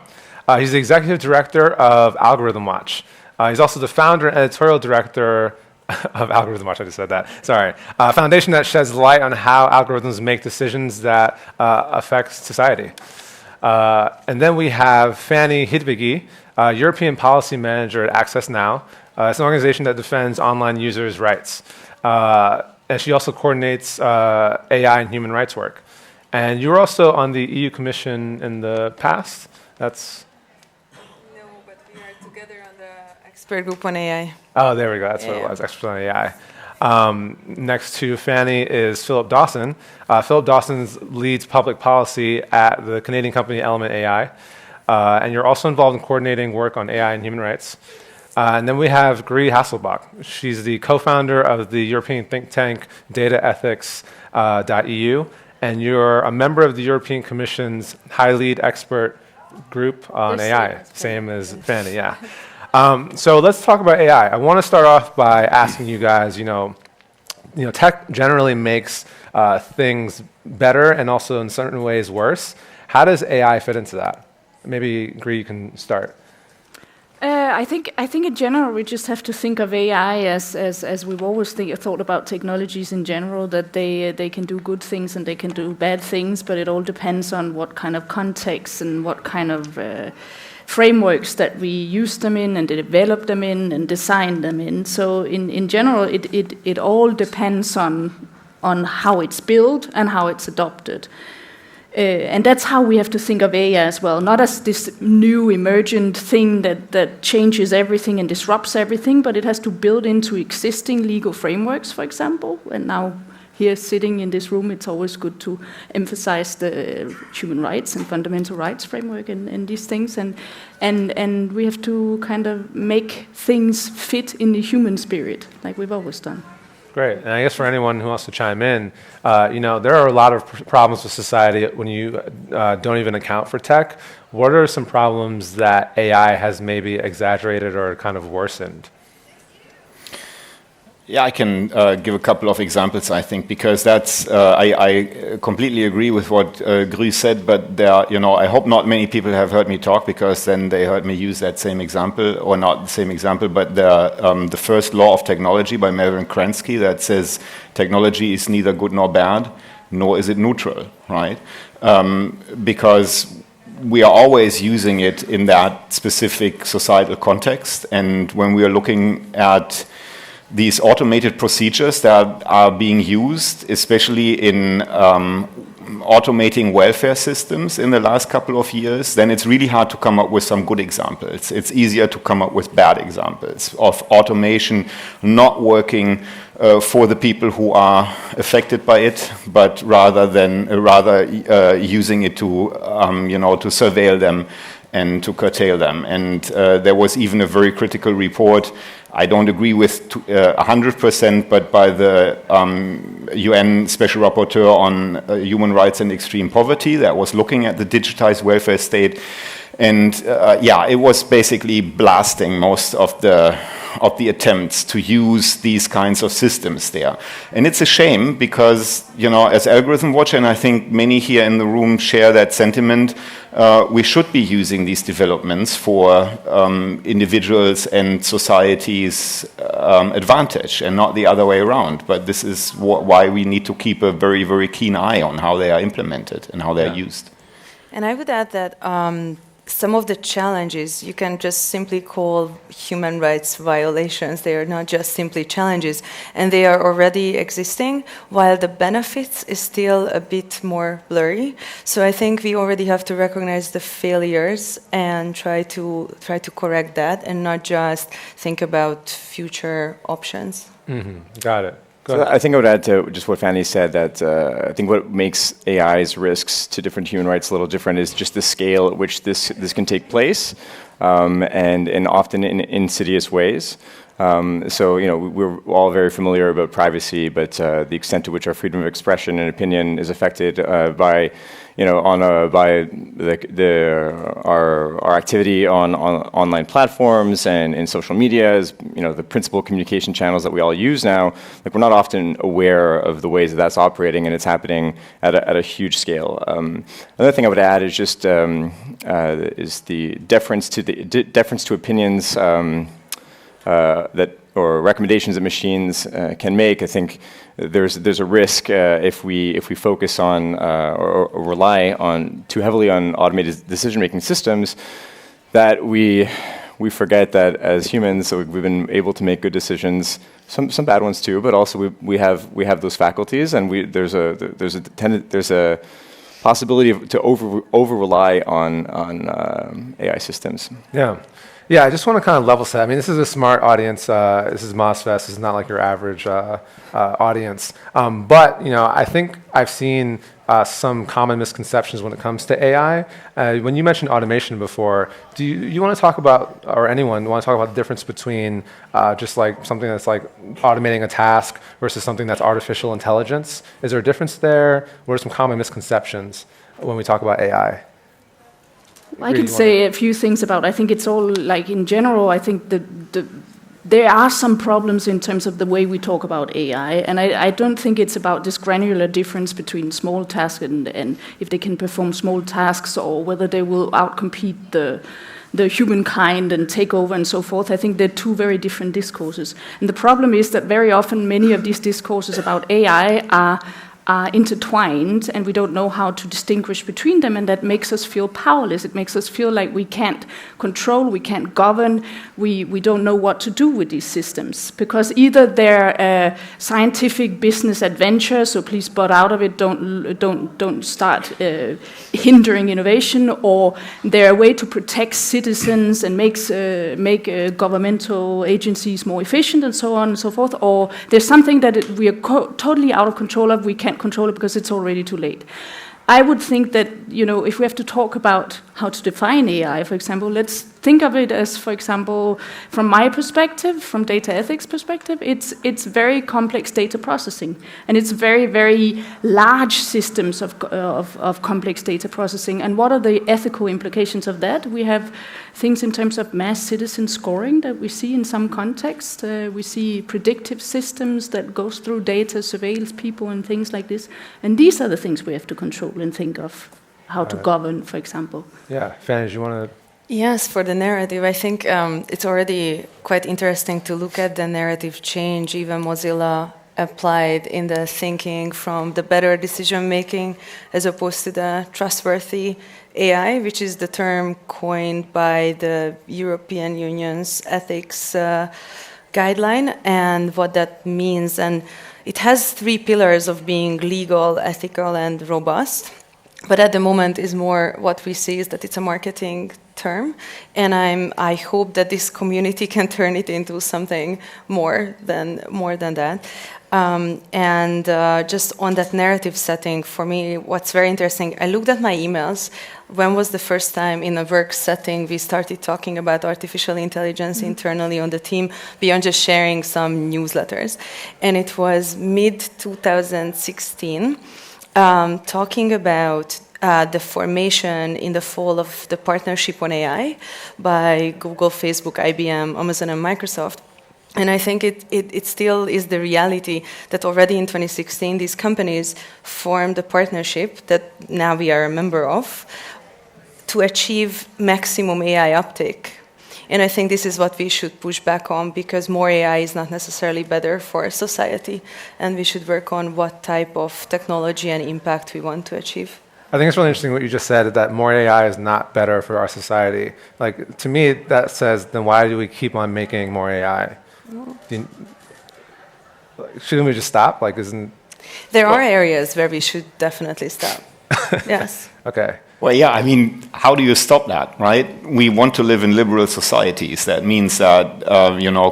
He's the executive director of Algorithm Watch. He's also the founder and editorial director of Algorithm Watch. I just said that. Sorry. A foundation that sheds light on how algorithms make decisions that affect society. And then we have Fanny Hidvigi, European policy manager at Access Now. It's an organization that defends online users' rights. And she also coordinates AI and human rights work. And you were also on the EU Commission in the past? That's... No, but we are together on the expert group on AI. Oh, there we go. That's what it was, expert on AI. Next to Fanny is Philip Dawson. Philip Dawson leads public policy at the Canadian company Element AI. And you're also involved in coordinating work on AI and human rights. And then we have Gry Hasselbach. She's the co-founder of the European think tank dataethics.eu, and you're a member of the European Commission's High Lead Expert Group on AI, same as Fanny, yeah. So let's talk about AI. I want to start off by asking you guys, tech generally makes things better and also in certain ways worse. How does AI fit into that? Maybe, Gry, you can start. I think in general we just have to think of AI as we've always thought about technologies in general, that they can do good things and they can do bad things, but it all depends on what kind of context and what kind of frameworks that we use them in and develop them in and design them in. So in general it all depends on how it's built and how it's adopted. And that's how we have to think of AI as well, not as this new emergent thing that changes everything and disrupts everything, but it has to build into existing legal frameworks, for example. And now here sitting in this room, it's always good to emphasize the human rights and fundamental rights framework and these things. And we have to kind of make things fit in the human spirit, like we've always done. Great. And I guess for anyone who wants to chime in, there are a lot of problems with society when you don't even account for tech. What are some problems that AI has maybe exaggerated or kind of worsened? Yeah, I can give a couple of examples, I think, because that's, I completely agree with what Gry said, but there are, I hope not many people have heard me talk, because then they heard me use that same example, or not the same example, but the first law of technology by Melvin Kransky that says technology is neither good nor bad, nor is it neutral, right? Because we are always using it in that specific societal context, and when we are looking at these automated procedures that are being used, especially in automating welfare systems in the last couple of years, then it's really hard to come up with some good examples. It's easier to come up with bad examples of automation not working for the people who are affected by it, but rather using it to to surveil them and to curtail them. And there was even a very critical report, I don't agree with 100%, but by the UN Special Rapporteur on Human Rights and Extreme Poverty that was looking at the digitized welfare state. And it was basically blasting most of the attempts to use these kinds of systems there. And it's a shame because, as Algorithm Watch, and I think many here in the room share that sentiment, we should be using these developments for individuals and society's advantage and not the other way around. But this is why we need to keep a very, very keen eye on how they are implemented and how they are used. And I would add that some of the challenges you can just simply call human rights violations. They are not just simply challenges, and they are already existing, while the benefits is still a bit more blurry. So I think we already have to recognize the failures and try to correct that, and not just think about future options. Got it. So I think I would add to just what Fanny said, that I think what makes AI's risks to different human rights a little different is just the scale at which this can take place, and often in insidious ways. So, we're all very familiar about privacy, but the extent to which our freedom of expression and opinion is affected by our activity on online platforms and in social media is, the principal communication channels that we all use now. Like, we're not often aware of the ways that that's operating, and it's happening at a huge scale. Another thing I would add is just is the deference to opinions or recommendations that machines can make. I think there's a risk if we focus on or rely on too heavily on automated decision-making systems, that we forget that as humans, so we've been able to make good decisions, some bad ones too, but also we have those faculties, and there's a possibility to over rely on AI systems. Yeah, I just want to kind of level set. I mean, this is a smart audience. This is MozFest. This is not like your average audience. But, I think I've seen some common misconceptions when it comes to AI. When you mentioned automation before, do you want to talk about, or anyone want to talk about the difference between just like something that's like automating a task versus something that's artificial intelligence? Is there a difference there? What are some common misconceptions when we talk about AI? I can say a few things about. I think it's all like in general. I think there are some problems in terms of the way we talk about AI, and I don't think it's about this granular difference between small tasks and if they can perform small tasks, or whether they will outcompete the humankind and take over and so forth. I think they're two very different discourses, and the problem is that very often many of these discourses about AI are intertwined, and we don't know how to distinguish between them, and that makes us feel powerless. It makes us feel like we can't control, we can't govern, we don't know what to do with these systems, because either they're a scientific business adventure, so please butt out of it, don't start hindering innovation, or they're a way to protect citizens and make governmental agencies more efficient, and so on and so forth, or there's something that we are totally out of control of, we can't control it because it's already too late. I would think that, if we have to talk about how to define AI, for example, let's think of it as, for example, from my perspective, from data ethics perspective, it's very complex data processing, and it's very, very large systems of complex data processing. And what are the ethical implications of that? We have things in terms of mass citizen scoring that we see in some contexts. We see predictive systems that goes through data, surveils people, and things like this. And these are the things we have to control and think of how to govern, for example. Yeah, Fanny, do you want to? Yes, for the narrative, I think it's already quite interesting to look at the narrative change even Mozilla applied in the thinking from the better decision making as opposed to the trustworthy AI, which is the term coined by the European Union's ethics guideline, and what that means. And it has three pillars of being legal, ethical, and robust. But at the moment is more what we see is that it's a marketing term, and I hope that this community can turn it into something more than that. Just on that narrative setting, for me, what's very interesting, I looked at my emails. When was the first time in a work setting we started talking about artificial intelligence internally on the team, beyond just sharing some newsletters? And it was mid-2016, talking about the formation in the fall of the partnership on AI by Google, Facebook, IBM, Amazon, and Microsoft. And I think it still is the reality that already in 2016, these companies formed a partnership that now we are a member of to achieve maximum AI uptake. And I think this is what we should push back on, because more AI is not necessarily better for society, and we should work on what type of technology and impact we want to achieve. I think it's really interesting what you just said, that more AI is not better for our society. Like, to me, that says, then why do we keep on making more AI? Shouldn't we just stop? Like, There are areas where we should definitely stop. Yes. Okay. Well, yeah, I mean, how do you stop that, right? We want to live in liberal societies. That means that,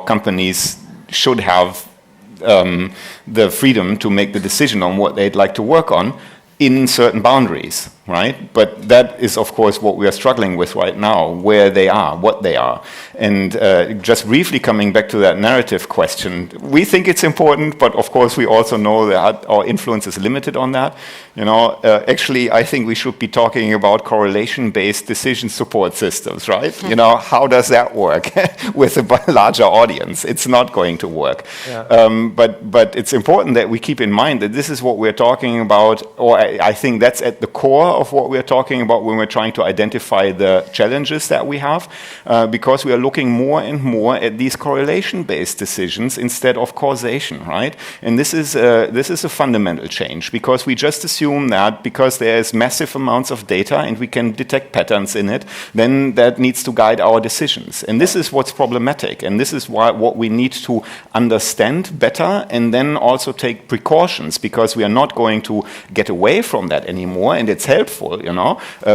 companies should have the freedom to make the decision on what they'd like to work on in certain boundaries, right? But that is, of course, what we are struggling with right now, where they are, what they are. And just briefly coming back to that narrative question, we think it's important, but of course we also know that our influence is limited on that. Actually, I think we should be talking about correlation-based decision support systems, right? How does that work with a larger audience? It's not going to work. Yeah. But it's important that we keep in mind that this is what we're talking about, or I think that's at the core of what we're talking about when we're trying to identify the challenges that we have, because we are looking more and more at these correlation-based decisions instead of causation, right? And this is a fundamental change, because we just assume that because there is massive amounts of data and we can detect patterns in it, then that needs to guide our decisions. And this is what's problematic, and this is what we need to understand better, and then also take precautions, because we are not going to get away from that anymore, and it's helpful,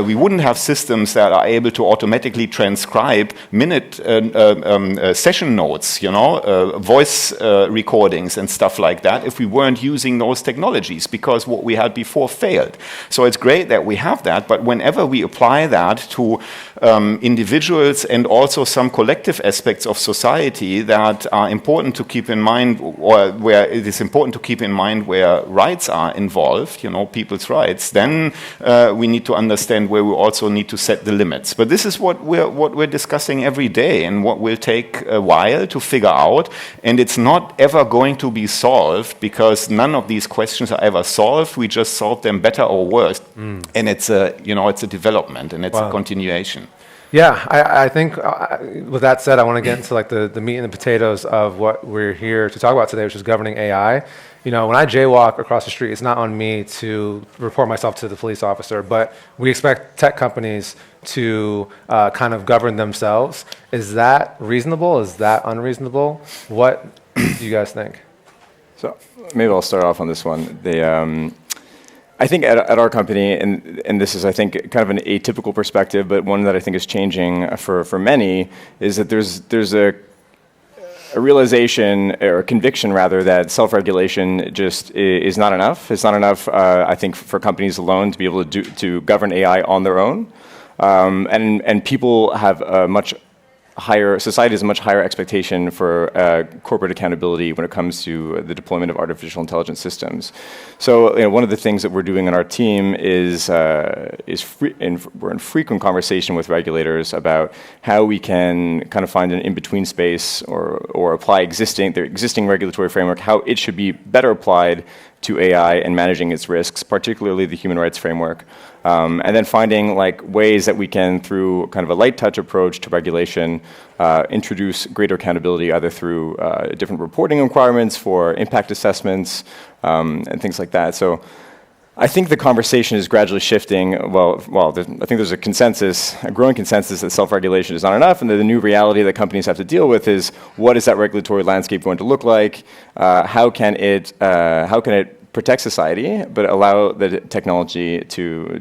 we wouldn't have systems that are able to automatically transcribe minute session notes, voice recordings and stuff like that if we weren't using those technologies, because what we had before failed. So it's great that we have that, but whenever we apply that to individuals and also some collective aspects of society that are important to keep in mind, or where it is important to keep in mind where rights are involved, people's rights, then we need to understand where we also need to set the limits. But this is what we're discussing every day, and what will take a while to figure out, and it's not ever going to be solved, because none of these questions are ever solved. We just solve them better or worse. And it's a development, and it's a continuation. Yeah, I think with that said, I want to get into like the meat and the potatoes of what we're here to talk about today, which is governing AI. When I jaywalk across the street, it's not on me to report myself to the police officer, but we expect tech companies to kind of govern themselves. Is that reasonable? Is that unreasonable? What do you guys think? So maybe I'll start off on this one. I think at our company, and this is, I think, kind of an atypical perspective, but one that I think is changing for many, is that there's a realization, or a conviction rather, that self-regulation just is not enough. It's not enough, I think, for companies alone to be able to govern AI on their own. And people have society has a much higher expectation for corporate accountability when it comes to the deployment of artificial intelligence systems. So one of the things that we're doing in our team is we're in frequent conversation with regulators about how we can kind of find an in-between space or apply their existing regulatory framework, how it should be better applied to AI and managing its risks, particularly the human rights framework. And then finding ways that we can, through kind of a light touch approach to regulation, introduce greater accountability, either through different reporting requirements for impact assessments and things like that. So I think the conversation is gradually shifting. I think there's a growing consensus that self-regulation is not enough, and that the new reality that companies have to deal with is, what is that regulatory landscape going to look like? How can it protect society, but allow the technology to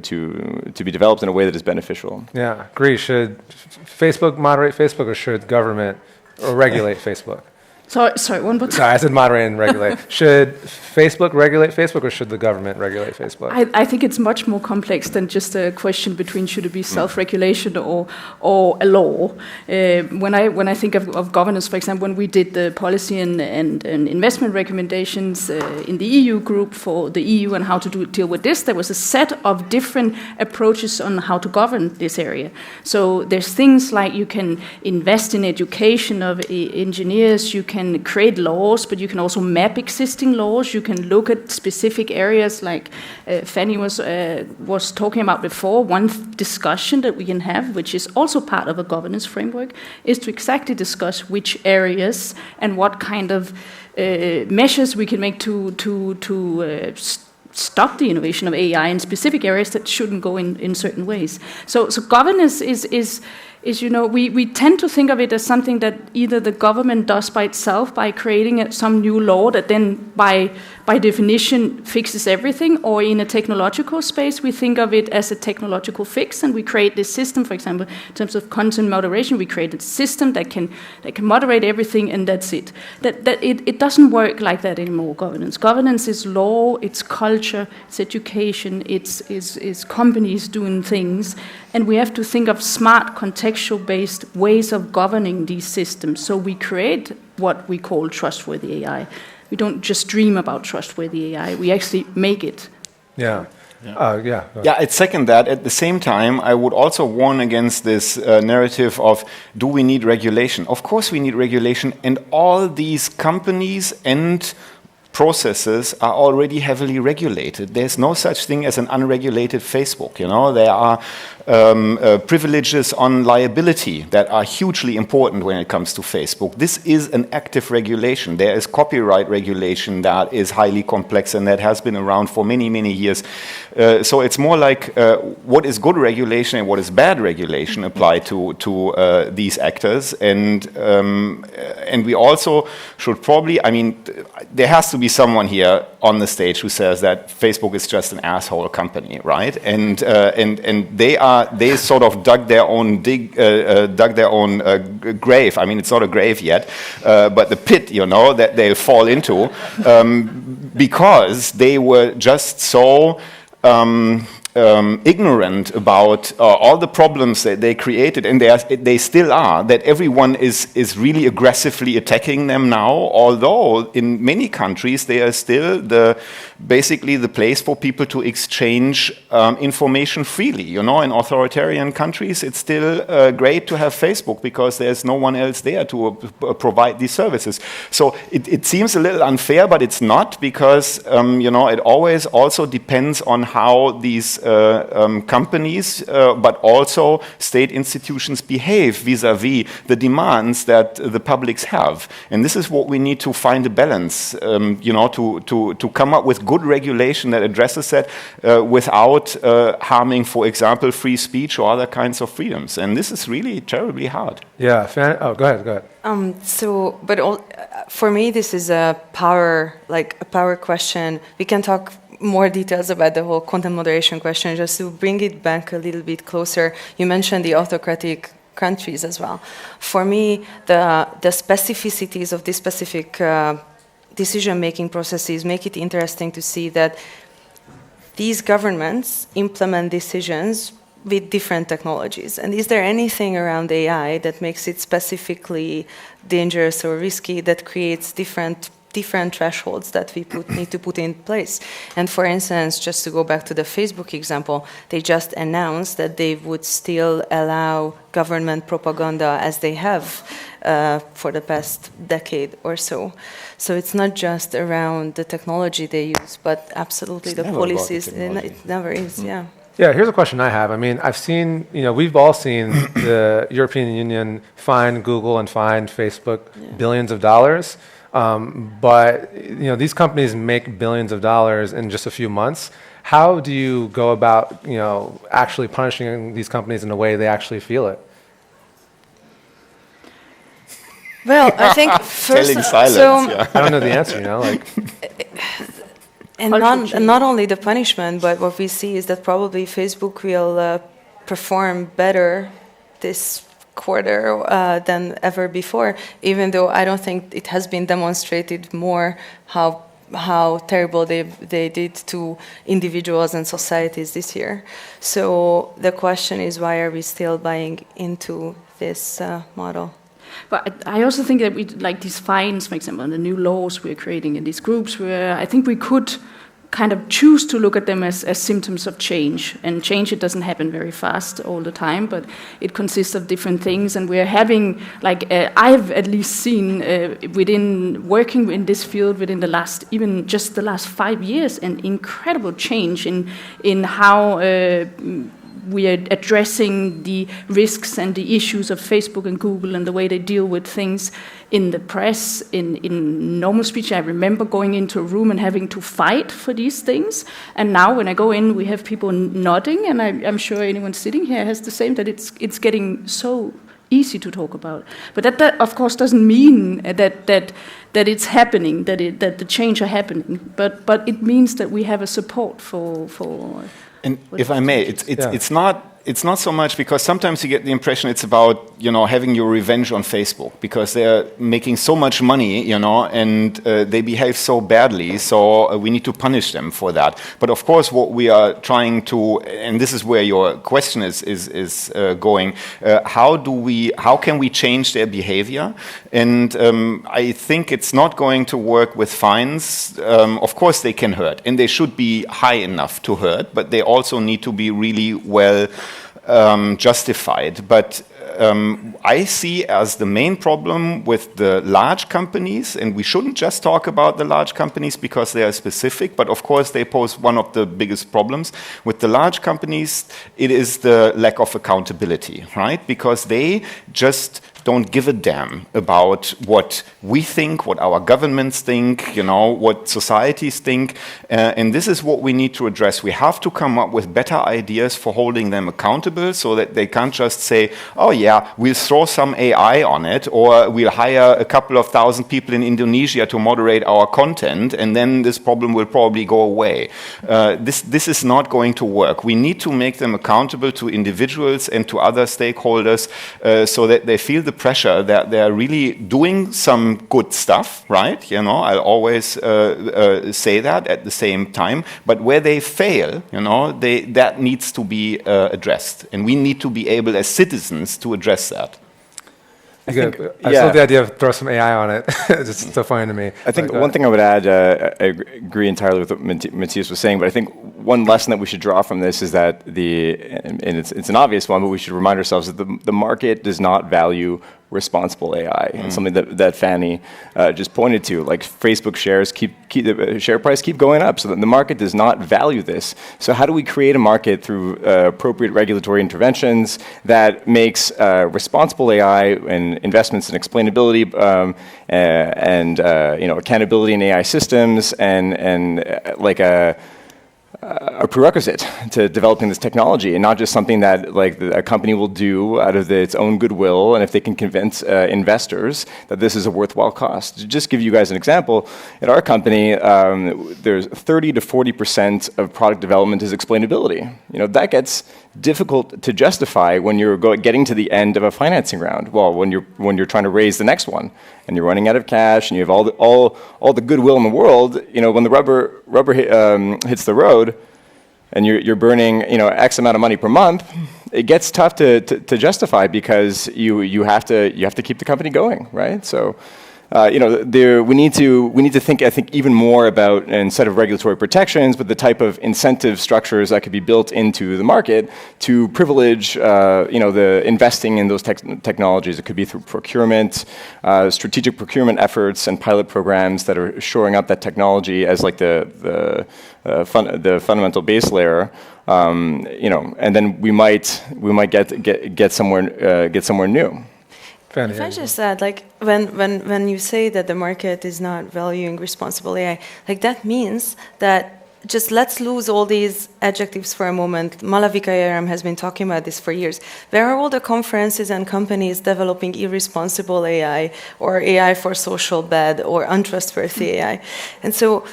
be developed in a way that is beneficial? Yeah, agree. Should Facebook moderate Facebook, or should government regulate Facebook? Sorry, one more time. Sorry, I said moderate and regulate. Should Facebook regulate Facebook, or should the government regulate Facebook? I think it's much more complex than just a question between should it be self-regulation or a law. When I think of governance, for example, when we did the policy and investment recommendations in the EU group for the EU and how to deal with this, there was a set of different approaches on how to govern this area. So there's things like you can invest in education of engineers, you can create laws, but you can also map existing laws. You can look at specific areas, like Fanny was talking about before. One discussion that we can have, which is also part of a governance framework, is to exactly discuss which areas and what kind of measures we can make to stop the innovation of AI in specific areas that shouldn't go in certain ways. So governance is we tend to think of it as something that either the government does by itself by creating some new law that then by definition fixes everything, or in a technological space we think of it as a technological fix, and we create this system. For example, in terms of content moderation, we create a system that can moderate everything, and that's it. It doesn't work like that anymore. Governance is law, it's culture, it's education, it's companies doing things, and we have to think of smart contextual-based ways of governing these systems. So we create what we call trustworthy AI. We don't just dream about trustworthy AI. We actually make it. Yeah. I'd second that. At the same time, I would also warn against this narrative of, do we need regulation? Of course we need regulation, and all these companies and processes are already heavily regulated. There's no such thing as an unregulated Facebook. There are privileges on liability that are hugely important when it comes to Facebook. This is an active regulation. There is copyright regulation that is highly complex and that has been around for many, many years. So it's more like what is good regulation and what is bad regulation apply to these actors. And we also should probably, there has to be someone here on the stage who says that Facebook is just an asshole company, right? And they sort of dug their own grave. It's not a grave yet, but the pit, that they'll fall into, because they were just so ignorant about all the problems that they created, and they still are, that everyone is really aggressively attacking them now, although in many countries they are still basically the place for people to exchange information freely. In authoritarian countries it's still great to have Facebook because there's no one else there to provide these services. So it seems a little unfair, but it's not, because it always also depends on how these companies, but also state institutions behave vis-à-vis the demands that the publics have. And this is what we need to find a balance, to come up with good regulation that addresses that without harming, for example, free speech or other kinds of freedoms. And this is really terribly hard. Yeah. Go ahead. For me, this is a power question. We can talk more details about the whole content moderation question. Just to bring it back a little bit closer, you mentioned the autocratic countries as well. For me, the specificities of these specific decision-making processes make it interesting to see that these governments implement decisions with different technologies. And is there anything around AI that makes it specifically dangerous or risky, that creates different thresholds that we need to put in place? And for instance, just to go back to the Facebook example, they just announced that they would still allow government propaganda as they have for the past decade or so. So it's not just around the technology they use, but absolutely the policies. It never is, yeah. Yeah, here's a question I have. I've seen, we've all seen the European Union fine Google and fine Facebook billions of dollars. But these companies make billions of dollars in just a few months. How do you go about actually punishing these companies in a way they actually feel it? Well, I think first, telling silence. I don't know the answer. And not only the punishment, but what we see is that probably Facebook will perform better this quarter than ever before, even though I don't think it has been demonstrated more how terrible they did to individuals and societies this year. So the question is, why are we still buying into this model? But I also think that like these fines, for example, and the new laws we're creating in these groups, where I think we could kind of choose to look at them as symptoms of change. And change, it doesn't happen very fast all the time, but it consists of different things. And we're having, I've at least seen within working in this field within the last 5 years, an incredible change in how we are addressing the risks and the issues of Facebook and Google and the way they deal with things in the press, in normal speech. I remember going into a room and having to fight for these things. And now when I go in, we have people nodding, and I'm sure anyone sitting here has the same, that it's getting so easy to talk about. But that of course doesn't mean that it's happening, that the change are happening. But it means that we have a support for. And if I may, it's not so much, because sometimes you get the impression it's about, having your revenge on Facebook, because they're making so much money, and they behave so badly, so we need to punish them for that. But of course, what we are trying to, and this is where your question is going, how can we change their behavior? And I think it's not going to work with fines. Of course, they can hurt, and they should be high enough to hurt, but they also need to be really well justified. But I see as the main problem with the large companies, and we shouldn't just talk about the large companies because they are specific, but of course they pose one of the biggest problems. With the large companies, it is the lack of accountability, right? Because they just don't give a damn about what we think, what our governments think, what societies think. And this is what we need to address. We have to come up with better ideas for holding them accountable, so that they can't just say, oh yeah, we'll throw some AI on it, or we'll hire a couple of thousand people in Indonesia to moderate our content, and then this problem will probably go away. This is not going to work. We need to make them accountable to individuals and to other stakeholders, so that they feel the pressure that they're really doing some good stuff, right? I'll always say that at the same time. But where they fail, that needs to be addressed. And we need to be able as citizens to address that. I love the idea of throw some AI on it. It's just so funny to me. I think one thing I would add, I agree entirely with what Matthias was saying, but I think one lesson that we should draw from this is that and it's an obvious one, but we should remind ourselves that the market does not value responsible AI, and something that Fanny just pointed to. Like Facebook shares the share price keep going up, so that the market does not value this. So how do we create a market through appropriate regulatory interventions that makes responsible AI and investments in explainability and accountability in AI systems and like a prerequisite to developing this technology, and not just something that a company will do out of its own goodwill, and if they can convince investors that this is a worthwhile cost. To just give you guys an example, at our company, there's 30 to 40% of product development is explainability. That gets difficult to justify when you're getting to the end of a financing round. Well, when you're trying to raise the next one, and you're running out of cash, and you have all the goodwill in the world. When the rubber hits the road, and you're burning X amount of money per month, it gets tough to justify, because you have to keep the company going, right? So. We need to think, I think, even more about, instead of regulatory protections, but the type of incentive structures that could be built into the market to privilege, the investing in those technologies. It could be through procurement, strategic procurement efforts, and pilot programs that are shoring up that technology as like the fundamental base layer. And then we might get somewhere new. If I just add, when you say that the market is not valuing responsible AI, that means that just let's lose all these adjectives for a moment. Malavika Yaram has been talking about this for years. Where are all the conferences and companies developing irresponsible AI, or AI for social bad, or untrustworthy AI? And so,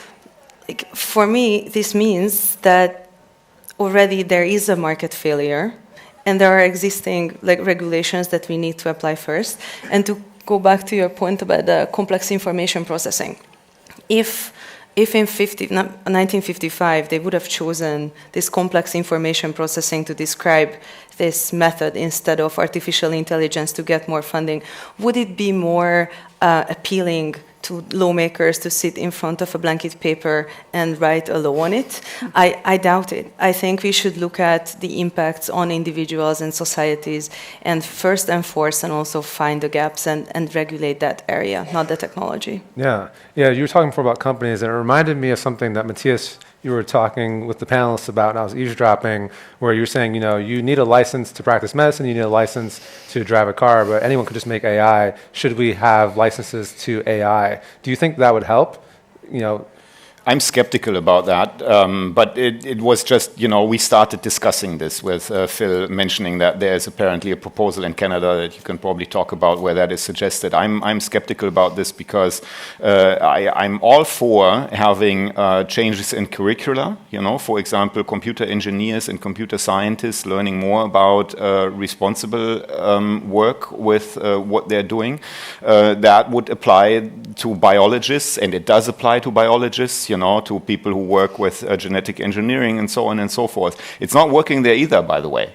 for me, this means that already there is a market failure. And there are existing regulations that we need to apply first. And to go back to your point about the complex information processing, if in 1955 they would have chosen this complex information processing to describe this method instead of artificial intelligence to get more funding, would it be more appealing to lawmakers to sit in front of a blanket paper and write a law on it? I doubt it. I think we should look at the impacts on individuals and societies, and first enforce and also find the gaps and regulate that area, not the technology. Yeah. You were talking before about companies, and it reminded me of something that Matthias, you were talking with the panelists about, and I was eavesdropping, where you're saying, you need a license to practice medicine, you need a license to drive a car, but anyone could just make AI. Should we have licenses to AI? Do you think that would help? I'm skeptical about that, but it was just, we started discussing this with Phil mentioning that there's apparently a proposal in Canada that you can probably talk about where that is suggested. I'm skeptical about this because I'm all for having changes in curricula, for example, computer engineers and computer scientists learning more about responsible work with what they're doing. That would apply to biologists, and it does apply to biologists, to people who work with genetic engineering and so on and so forth. It's not working there either, by the way.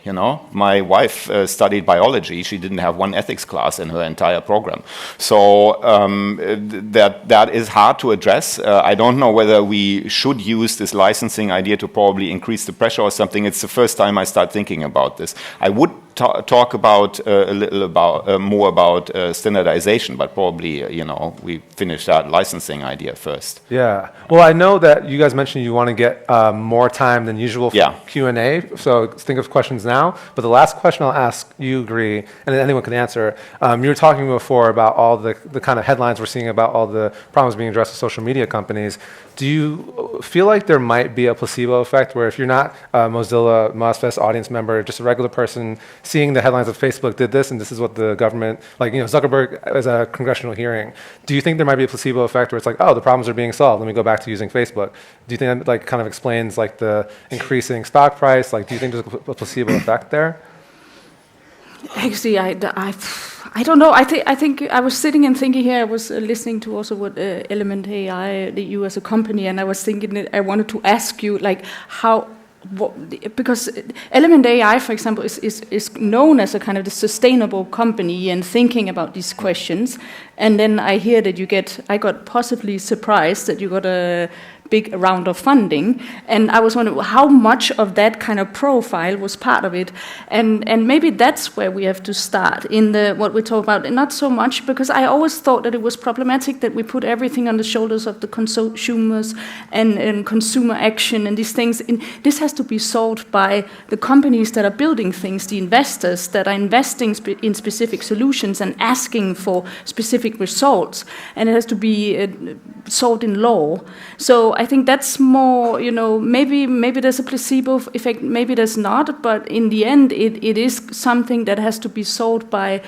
My wife studied biology. She didn't have one ethics class in her entire program. So that is hard to address. I don't know whether we should use this licensing idea to probably increase the pressure or something. It's the first time I start thinking about this. I would talk about a little about more about standardization, but probably we finish that licensing idea first. Yeah. Well, I know that you guys mentioned you want to get more time than usual for Q&A. So think of questions now. But the last question I'll ask you, Gry, and anyone can answer. You were talking before about all the kind of headlines we're seeing about all the problems being addressed with social media companies. Do you feel like there might be a placebo effect where if you're not a Mozilla MozFest audience member, just a regular person seeing the headlines of Facebook did this and this is what the government, Zuckerberg as a congressional hearing, do you think there might be a placebo effect where it's like, oh, the problems are being solved, let me go back to using Facebook? Do you think that kind of explains the increasing stock price? Do you think there's a placebo effect there? Actually, I don't know. I think I was sitting and thinking here. I was listening to also what Element AI, you as a company, and I was thinking that I wanted to ask you because Element AI, for example, is known as a kind of the sustainable company and thinking about these questions. And then I hear that I got possibly surprised that you got a big round of funding, and I was wondering how much of that kind of profile was part of it, and maybe that's where we have to start in what we talk about, and not so much because I always thought that it was problematic that we put everything on the shoulders of the consumers and consumer action and these things. And this has to be solved by the companies that are building things, the investors that are investing in specific solutions and asking for specific results, and it has to be solved in law. So I think that's more, maybe there's a placebo effect, maybe there's not, but in the end, it is something that has to be solved by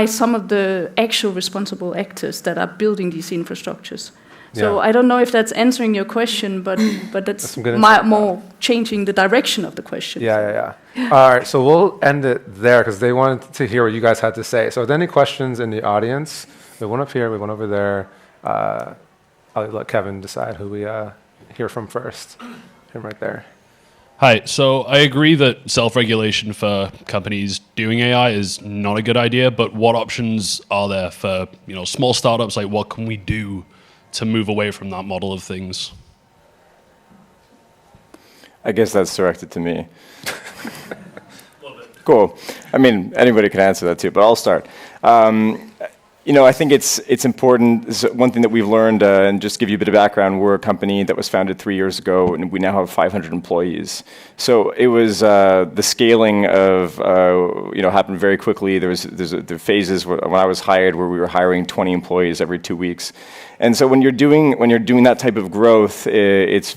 some of the actual responsible actors that are building these infrastructures. Yeah. So I don't know if that's answering your question, but that's more changing the direction of the question. Yeah. All right, so we'll end it there because they wanted to hear what you guys had to say. So are there any questions in the audience? We have one up here, we have one over there. I'll let Kevin decide who we hear from first. Him right there. Hi. So I agree that self-regulation for companies doing AI is not a good idea, but what options are there for small startups? What can we do to move away from that model of things? I guess that's directed to me. Cool. I mean, anybody can answer that too, but I'll start. I think it's important. This is one thing that we've learned, and just to give you a bit of background, we're a company that was founded 3 years ago, and we now have 500 employees. So it was the scaling of happened very quickly. There's phases when I was hired where we were hiring 20 employees every 2 weeks, and so when you're doing that type of growth, it's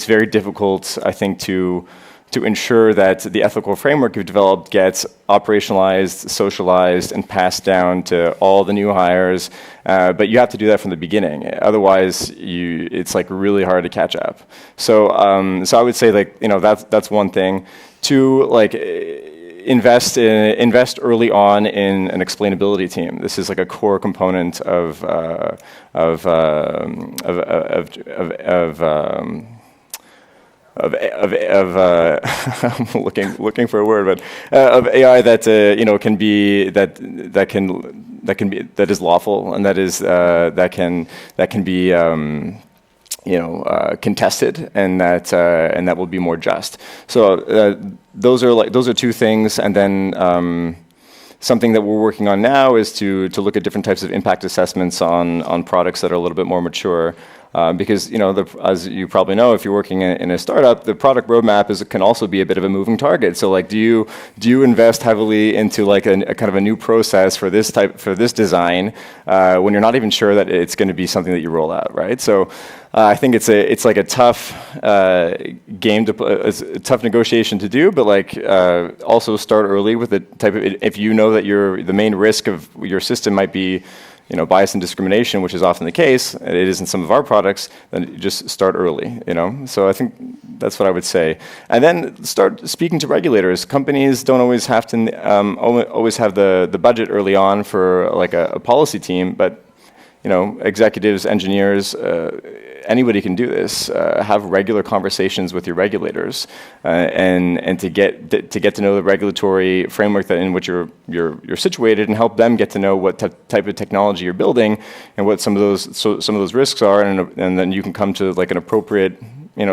very difficult, I think, to ensure that the ethical framework you've developed gets operationalized, socialized, and passed down to all the new hires. But you have to do that from the beginning. Otherwise, it's really hard to catch up. So I would say that's one thing. Two, invest early on in an explainability team. This is a core component of I'm looking for a word, but of AI that that is lawful and that can be contested and that will be more just. So those are two things, and then something that we're working on now is to look at different types of impact assessments on products that are a little bit more mature. Because as you probably know, if you're working in a startup, the product roadmap can also be a bit of a moving target. So like, do you invest heavily into like a kind of a new process for this design when you're not even sure that it's going to be something that you roll out, right? So I think it's like a tough game to a tough negotiation to do, but like also start early with the type of, if you know that the main risk of your system might be bias and discrimination, which is often the case, and it is in some of our products, then you just start early, So I think that's what I would say. And then start speaking to regulators. Companies don't always have to always have the budget early on for like a policy team, but executives, engineers, anybody can do this. Have regular conversations with your regulators, and to get to know the regulatory framework in which you're situated, and help them get to know what type of technology you're building and what some of those risks are, and then you can come to like an appropriate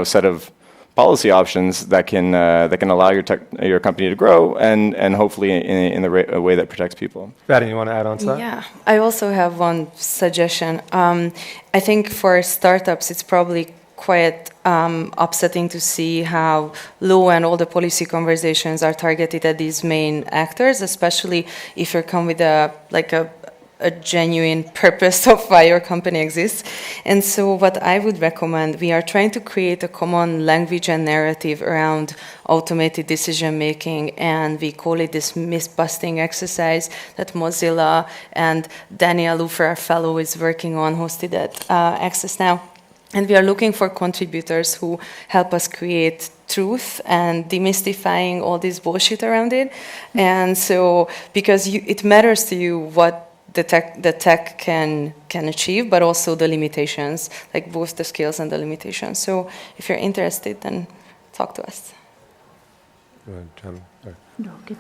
set of policy options that can allow your company to grow and hopefully in a way that protects people. Patty, you want to add on to that? Yeah, I also have one suggestion. I think for startups, it's probably quite upsetting to see how low and all the policy conversations are targeted at these main actors, especially if you come with a genuine purpose of why your company exists. And so what I would recommend, we are trying to create a common language and narrative around automated decision making, and we call it this myth-busting exercise that Mozilla and Daniel Lufer, our fellow, is working on, hosted at Access now. And we are looking for contributors who help us create truth and demystifying all this bullshit around it. And so, because it matters to you what the tech can achieve, but also the limitations, like both the skills and the limitations. So if you're interested, then talk to us.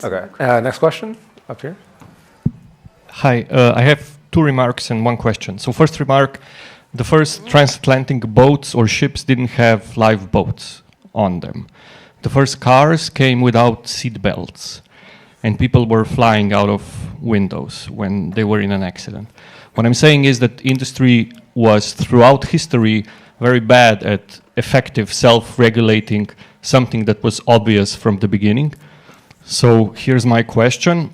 Okay. Next question, up here. Hi, I have two remarks and one question. So first remark, the first transatlantic boats or ships didn't have lifeboats on them. The first cars came without seat belts, and people were flying out of windows when they were in an accident. What I'm saying is that industry was, throughout history, very bad at effective self-regulating something that was obvious from the beginning. So here's my question.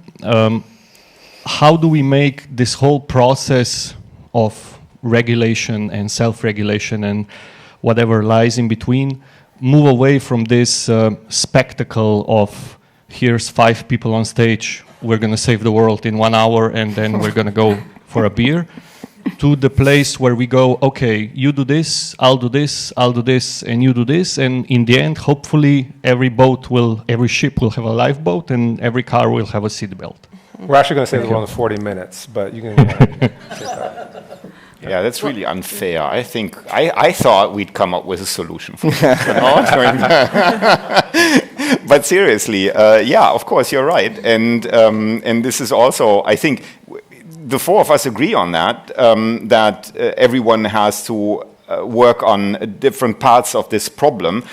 How do we make this whole process of regulation and self-regulation and whatever lies in between move away from this spectacle of here's 5 people on stage, we're going to save the world in 1 hour, and then we're going to go for a beer, to the place where we go, okay, you do this, I'll do this, and you do this, and in the end, hopefully, every ship will have a lifeboat, and every car will have a seatbelt. We're actually going to save the world in 40 minutes, but you can. Yeah, that's really unfair. I think I thought we'd come up with a solution for that. But seriously, yeah, of course, you're right. And this is also, I think, the four of us agree on that, that everyone has to work on different parts of this problem.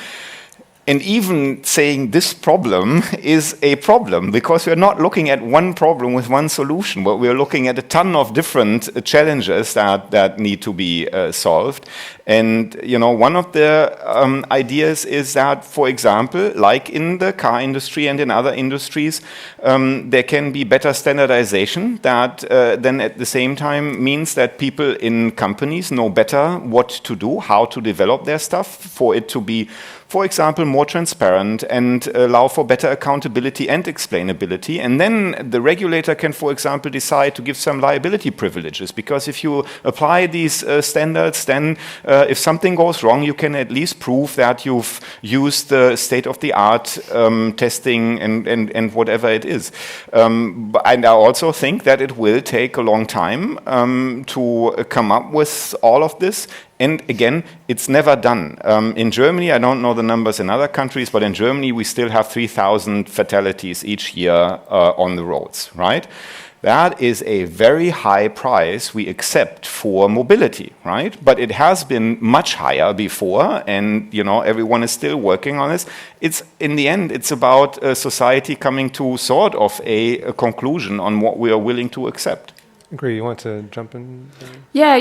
And even saying this problem is a problem, because we're not looking at one problem with one solution, but we're looking at a ton of different challenges that need to be solved. And one of the ideas is that, for example, like in the car industry and in other industries, there can be better standardization that then at the same time means that people in companies know better what to do, how to develop their stuff for it to be, for example, more transparent and allow for better accountability and explainability. And then the regulator can, for example, decide to give some liability privileges, because if you apply these standards, then if something goes wrong, you can at least prove that you've used the state-of-the-art testing and whatever it is. And I also think that it will take a long time to come up with all of this. And again, it's never done. In Germany, I don't know the numbers in other countries, but in Germany, we still have 3,000 fatalities each year on the roads, right? That is a very high price we accept for mobility, right? But it has been much higher before, and everyone is still working on this. It's in the end, it's about society coming to sort of a conclusion on what we are willing to accept. Agree. You want to jump in? Yeah,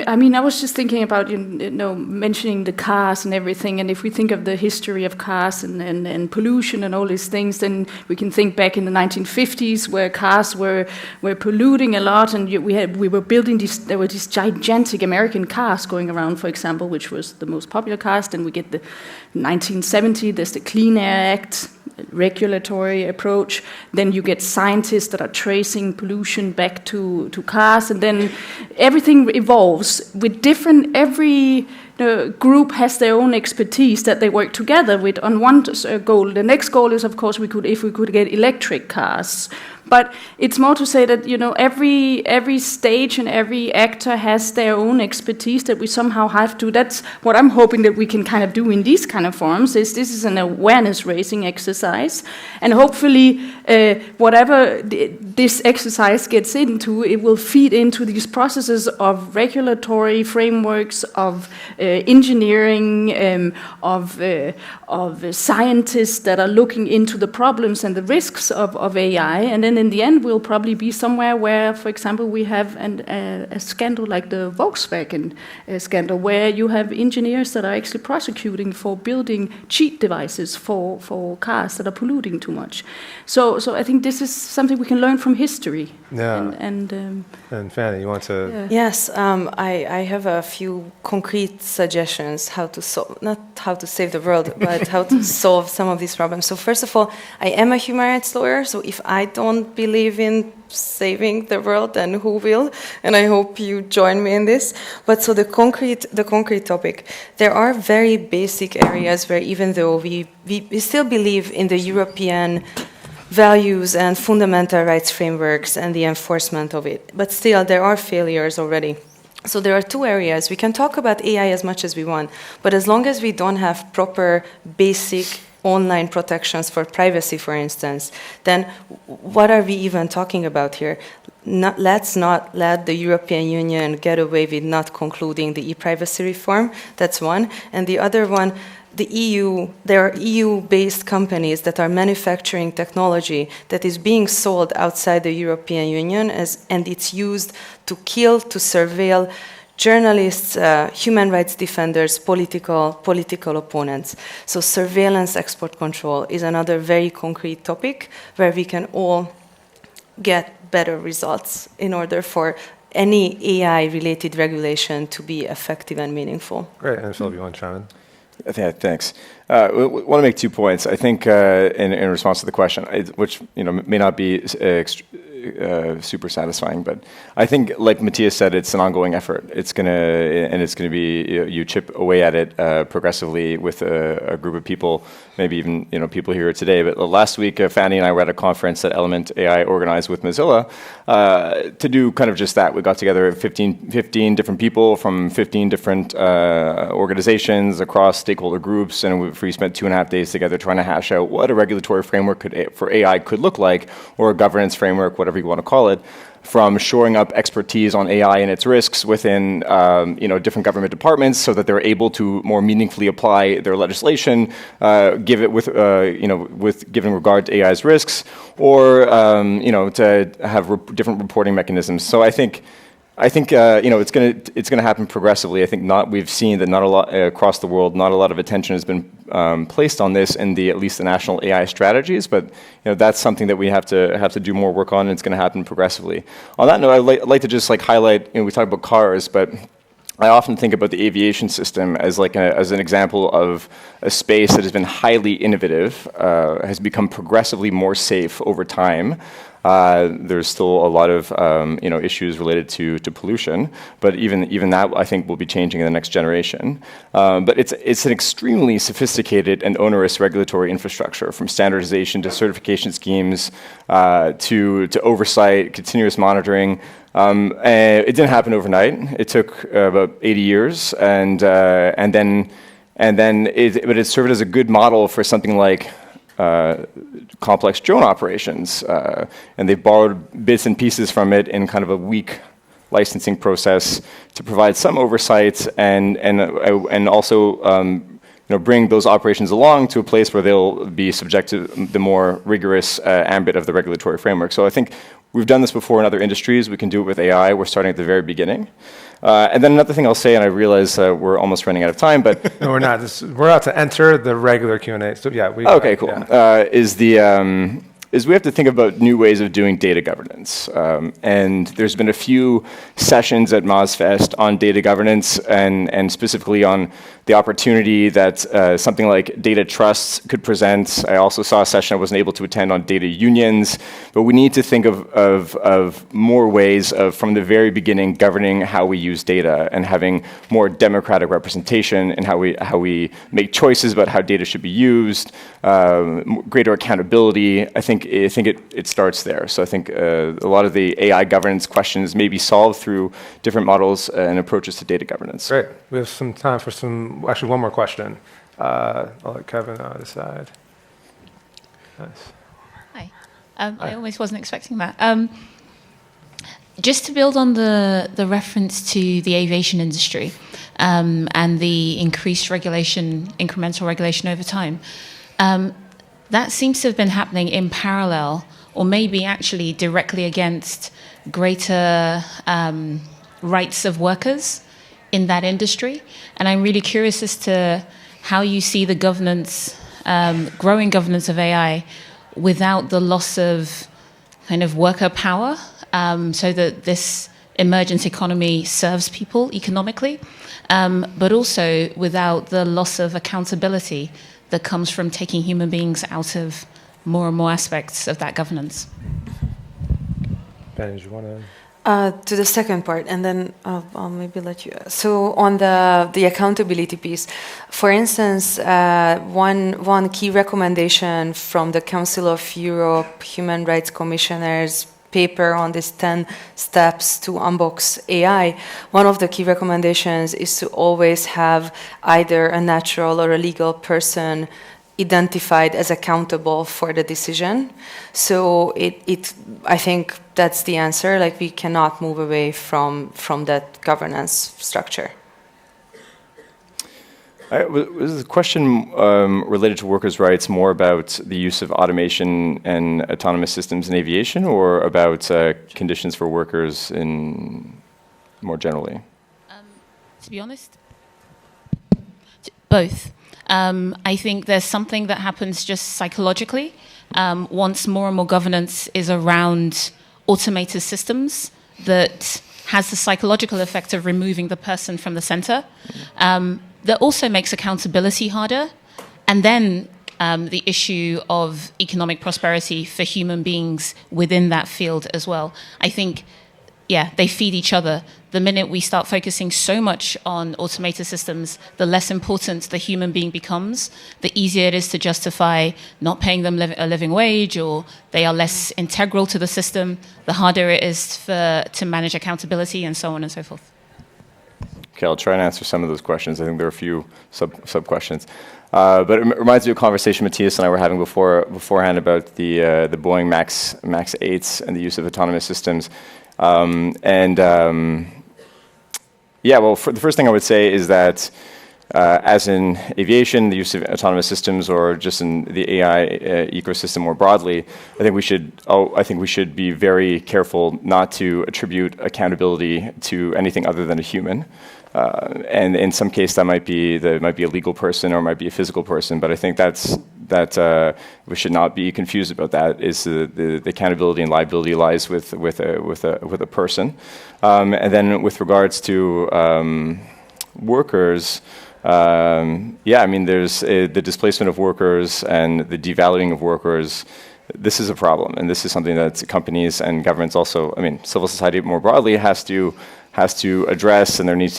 I mean, I was just thinking about mentioning the cars and everything. And if we think of the history of cars and pollution and all these things, then we can think back in the 1950s where cars were polluting a lot, and we were building these. There were these gigantic American cars going around, for example, which was the most popular cars. Then we get the 1970. There's the Clean Air Act, regulatory approach. Then you get scientists that are tracing pollution back to cars, and then everything evolves with different. Every group has their own expertise that they work together with on one goal. The next goal is, of course, if we could get electric cars. But it's more to say that every stage and every actor has their own expertise that we somehow have to. That's what I'm hoping that we can kind of do in these kind of forums. This is an awareness raising exercise, and hopefully whatever this exercise gets into, it will feed into these processes of regulatory frameworks, of engineering, of scientists that are looking into the problems and the risks of AI, and then in the end we'll probably be somewhere where, for example, we have a scandal like the Volkswagen scandal, where you have engineers that are actually prosecuting for building cheat devices for cars that are polluting too much. So I think this is something we can learn from history. Yeah. And Fanny, you want to? Yeah. Yes, I have a few concrete suggestions how to solve, not how to save the world, but how to solve some of these problems. So first of all, I am a human rights lawyer, so if I don't believe in saving the world, then who will? And I hope you join me in this. But so the concrete topic, there are very basic areas where even though we still believe in the European values and fundamental rights frameworks and the enforcement of it, but still there are failures already. So there are two areas. We can talk about AI as much as we want, but as long as we don't have proper basic online protections for privacy, for instance, then what are we even talking about here? Let's not let the European Union get away with not concluding the e-privacy reform. That's one. And the other one, the EU, there are EU-based companies that are manufacturing technology that is being sold outside the European Union, and it's used to kill, to surveil journalists, human rights defenders, political opponents. So surveillance export control is another very concrete topic where we can all get better results in order for any AI-related regulation to be effective and meaningful. Great, and Philip, you want to chime in? Yeah, thanks. I want to make 2 points. I think in response to the question, which may not be super satisfying, but I think, like Matthias said, it's an ongoing effort. It's gonna be you chip away at it progressively with a group of people, maybe even people here today. But last week, Fanny and I were at a conference that Element AI organized with Mozilla to do kind of just that. We got together 15 different people from 15 different organizations across stakeholder groups, and we spent 2.5 days together trying to hash out what a regulatory framework for AI could look like, or a governance framework, whatever you want to call it, from shoring up expertise on AI and its risks within different government departments, so that they're able to more meaningfully apply their legislation, give it with giving regard to AI's risks, or to have different reporting mechanisms. So I think it's gonna happen progressively. I think we've seen that not a lot across the world, not a lot of attention has been placed on this in at least the national AI strategies. But that's something that we have to do more work on, and it's going to happen progressively. On that note, I'd like to just highlight. We talk about cars, but I often think about the aviation system as as an example of a space that has been highly innovative, has become progressively more safe over time. There's still a lot of issues related to pollution, but even that I think will be changing in the next generation. But it's an extremely sophisticated and onerous regulatory infrastructure, from standardization to certification schemes to oversight, continuous monitoring. It didn't happen overnight. It took about 80 years, but it served as a good model for something like complex drone operations, and they've borrowed bits and pieces from it in kind of a weak licensing process to provide some oversight and also bring those operations along to a place where they'll be subject to the more rigorous ambit of the regulatory framework. So I think we've done this before in other industries. We can do it with AI. We're starting at the very beginning. And then another thing I'll say, and I realize we're almost running out of time, but no, we're not. We're about to enter the regular Q&A. So yeah, okay, cool. Yeah. Is we have to think about new ways of doing data governance. And there's been a few sessions at MozFest on data governance and specifically on the opportunity that something like data trusts could present. I also saw a session I wasn't able to attend on data unions, but we need to think of more ways of, from the very beginning, governing how we use data and having more democratic representation in how we make choices about how data should be used, greater accountability. I think it starts there. So I think a lot of the AI governance questions may be solved through different models and approaches to data governance. Great. We have some time for actually one more question. I'll let Kevin decide. Nice. Hi. I almost wasn't expecting that. Just to build on the reference to the aviation industry and the increased regulation, incremental regulation over time, that seems to have been happening in parallel, or maybe actually directly against greater rights of workers in that industry. And I'm really curious as to how you see the governance, growing governance of AI without the loss of kind of worker power, so that this emergent economy serves people economically, but also without the loss of accountability that comes from taking human beings out of more and more aspects of that governance. Ben, do you want to? To the second part, and then I'll maybe let you. So on the accountability piece, for instance, one key recommendation from the Council of Europe Human Rights Commissioners paper on these 10 steps to unbox AI, one of the key recommendations is to always have either a natural or a legal person identified as accountable for the decision. So I think that's the answer. Like, we cannot move away from that governance structure. Was the question related to workers' rights more about the use of automation and autonomous systems in aviation, or about conditions for workers in more generally? To be honest, both. I think there's something that happens just psychologically once more and more governance is around automated systems that has the psychological effect of removing the person from the center. That also makes accountability harder. And then the issue of economic prosperity for human beings within that field as well. I think, yeah, they feed each other. The minute we start focusing so much on automated systems, the less important the human being becomes, the easier it is to justify not paying them a living wage, or they are less integral to the system, the harder it is to manage accountability, and so on and so forth. Okay, I'll try and answer some of those questions. I think there are a few sub-questions. But it reminds me of a conversation Matthias and I were having beforehand about the Boeing MAX 8s and the use of autonomous systems. Yeah, well, the first thing I would say is that as in aviation, the use of autonomous systems, or just in the AI ecosystem more broadly, I think we should be very careful not to attribute accountability to anything other than a human. And in some case, that might be a legal person or it might be a physical person. But I think that we should not be confused about that. Is the accountability and liability lies with a person. And then with regards to workers. Yeah, I mean, there's the displacement of workers and the devaluing of workers. This is a problem, and this is something that companies and governments also, I mean, civil society more broadly has to address, and there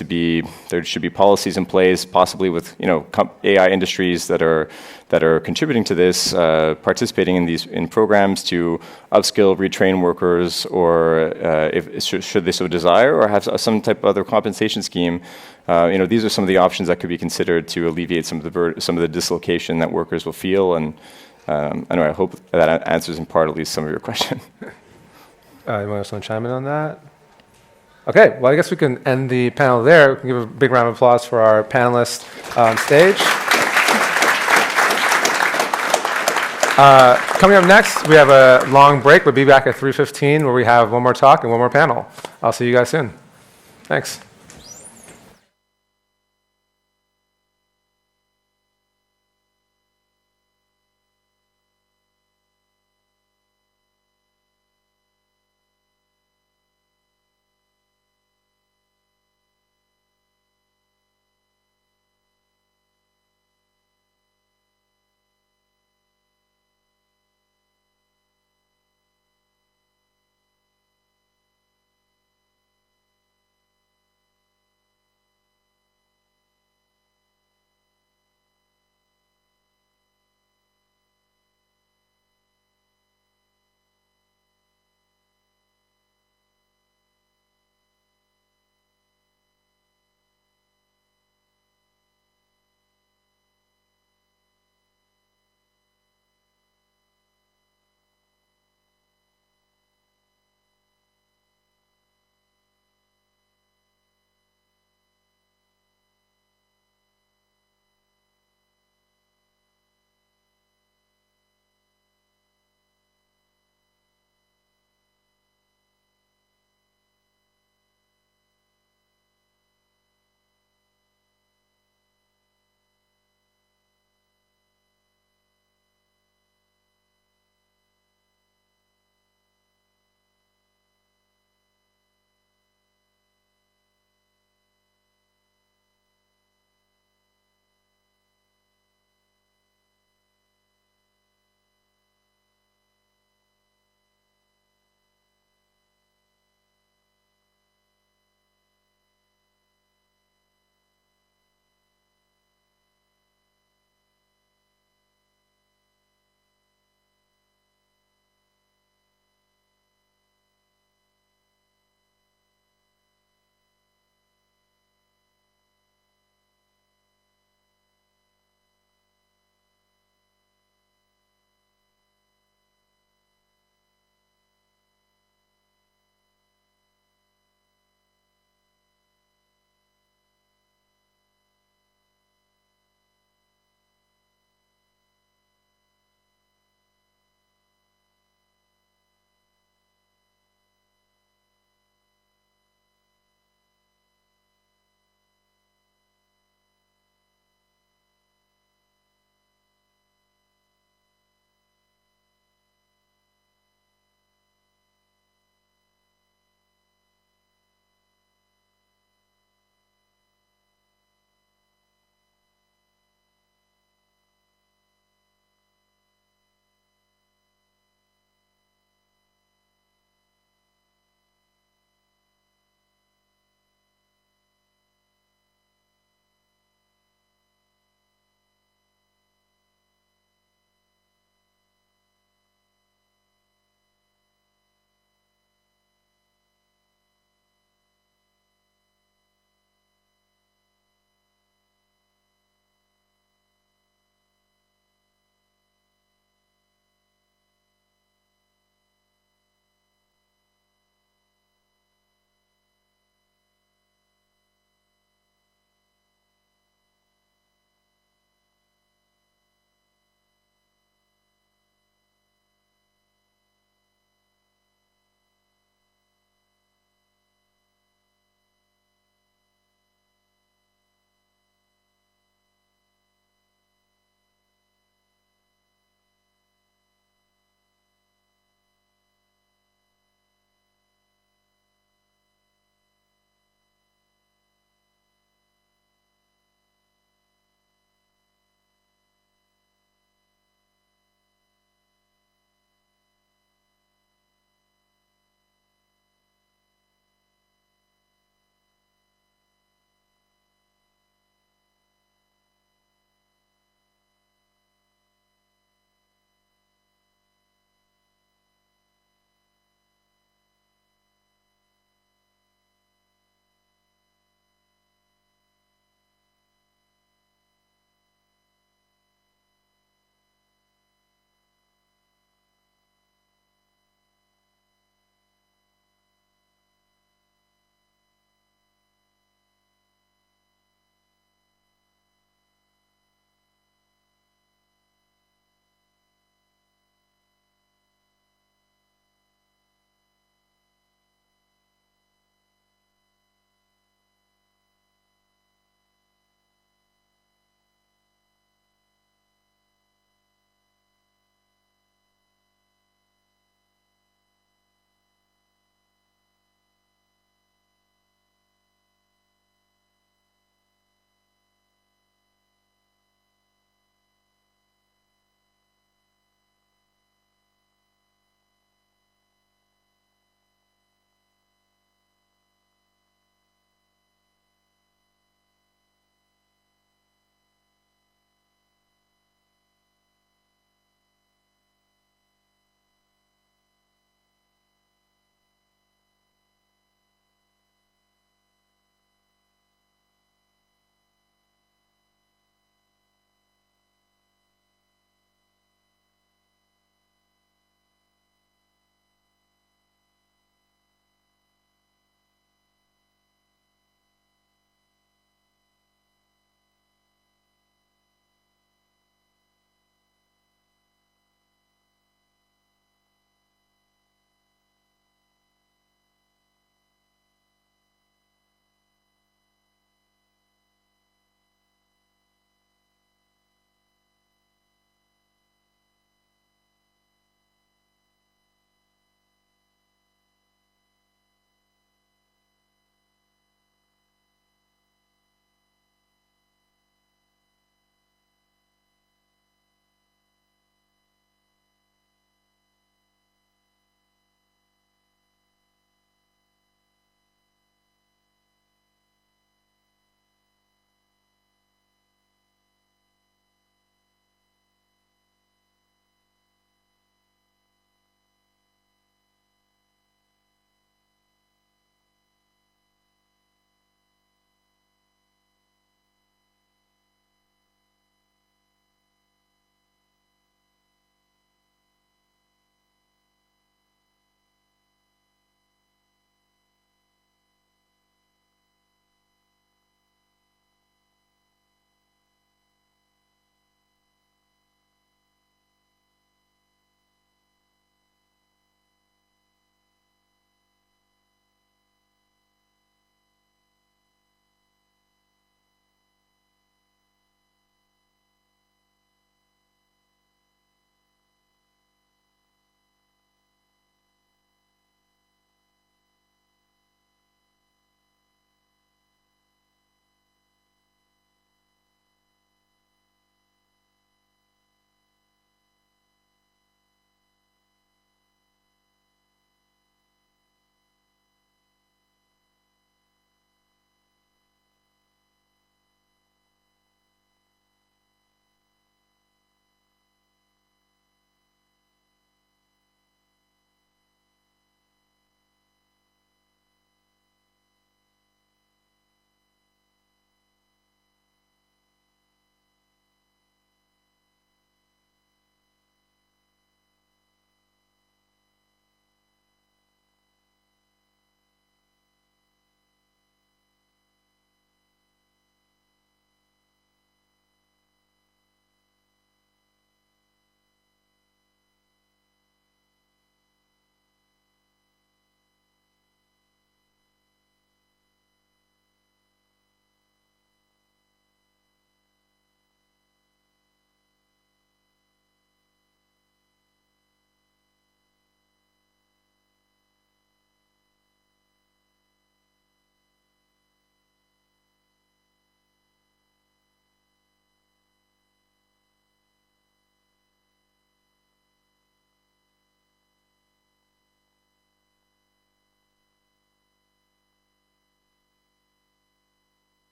should be policies in place, possibly with AI industries that are contributing to this, participating in programs to upskill, retrain workers, or should they so desire, or have some type of other compensation scheme. These are some of the options that could be considered to alleviate some of the dislocation that workers will feel. And anyway, I hope that answers in part at least some of your question. Anyone else want to chime in on that? Okay, well, I guess we can end the panel there. We can give a big round of applause for our panelists on stage. Coming up next, we have a long break. We'll be back at 3:15 where we have one more talk and one more panel. I'll see you guys soon. Thanks.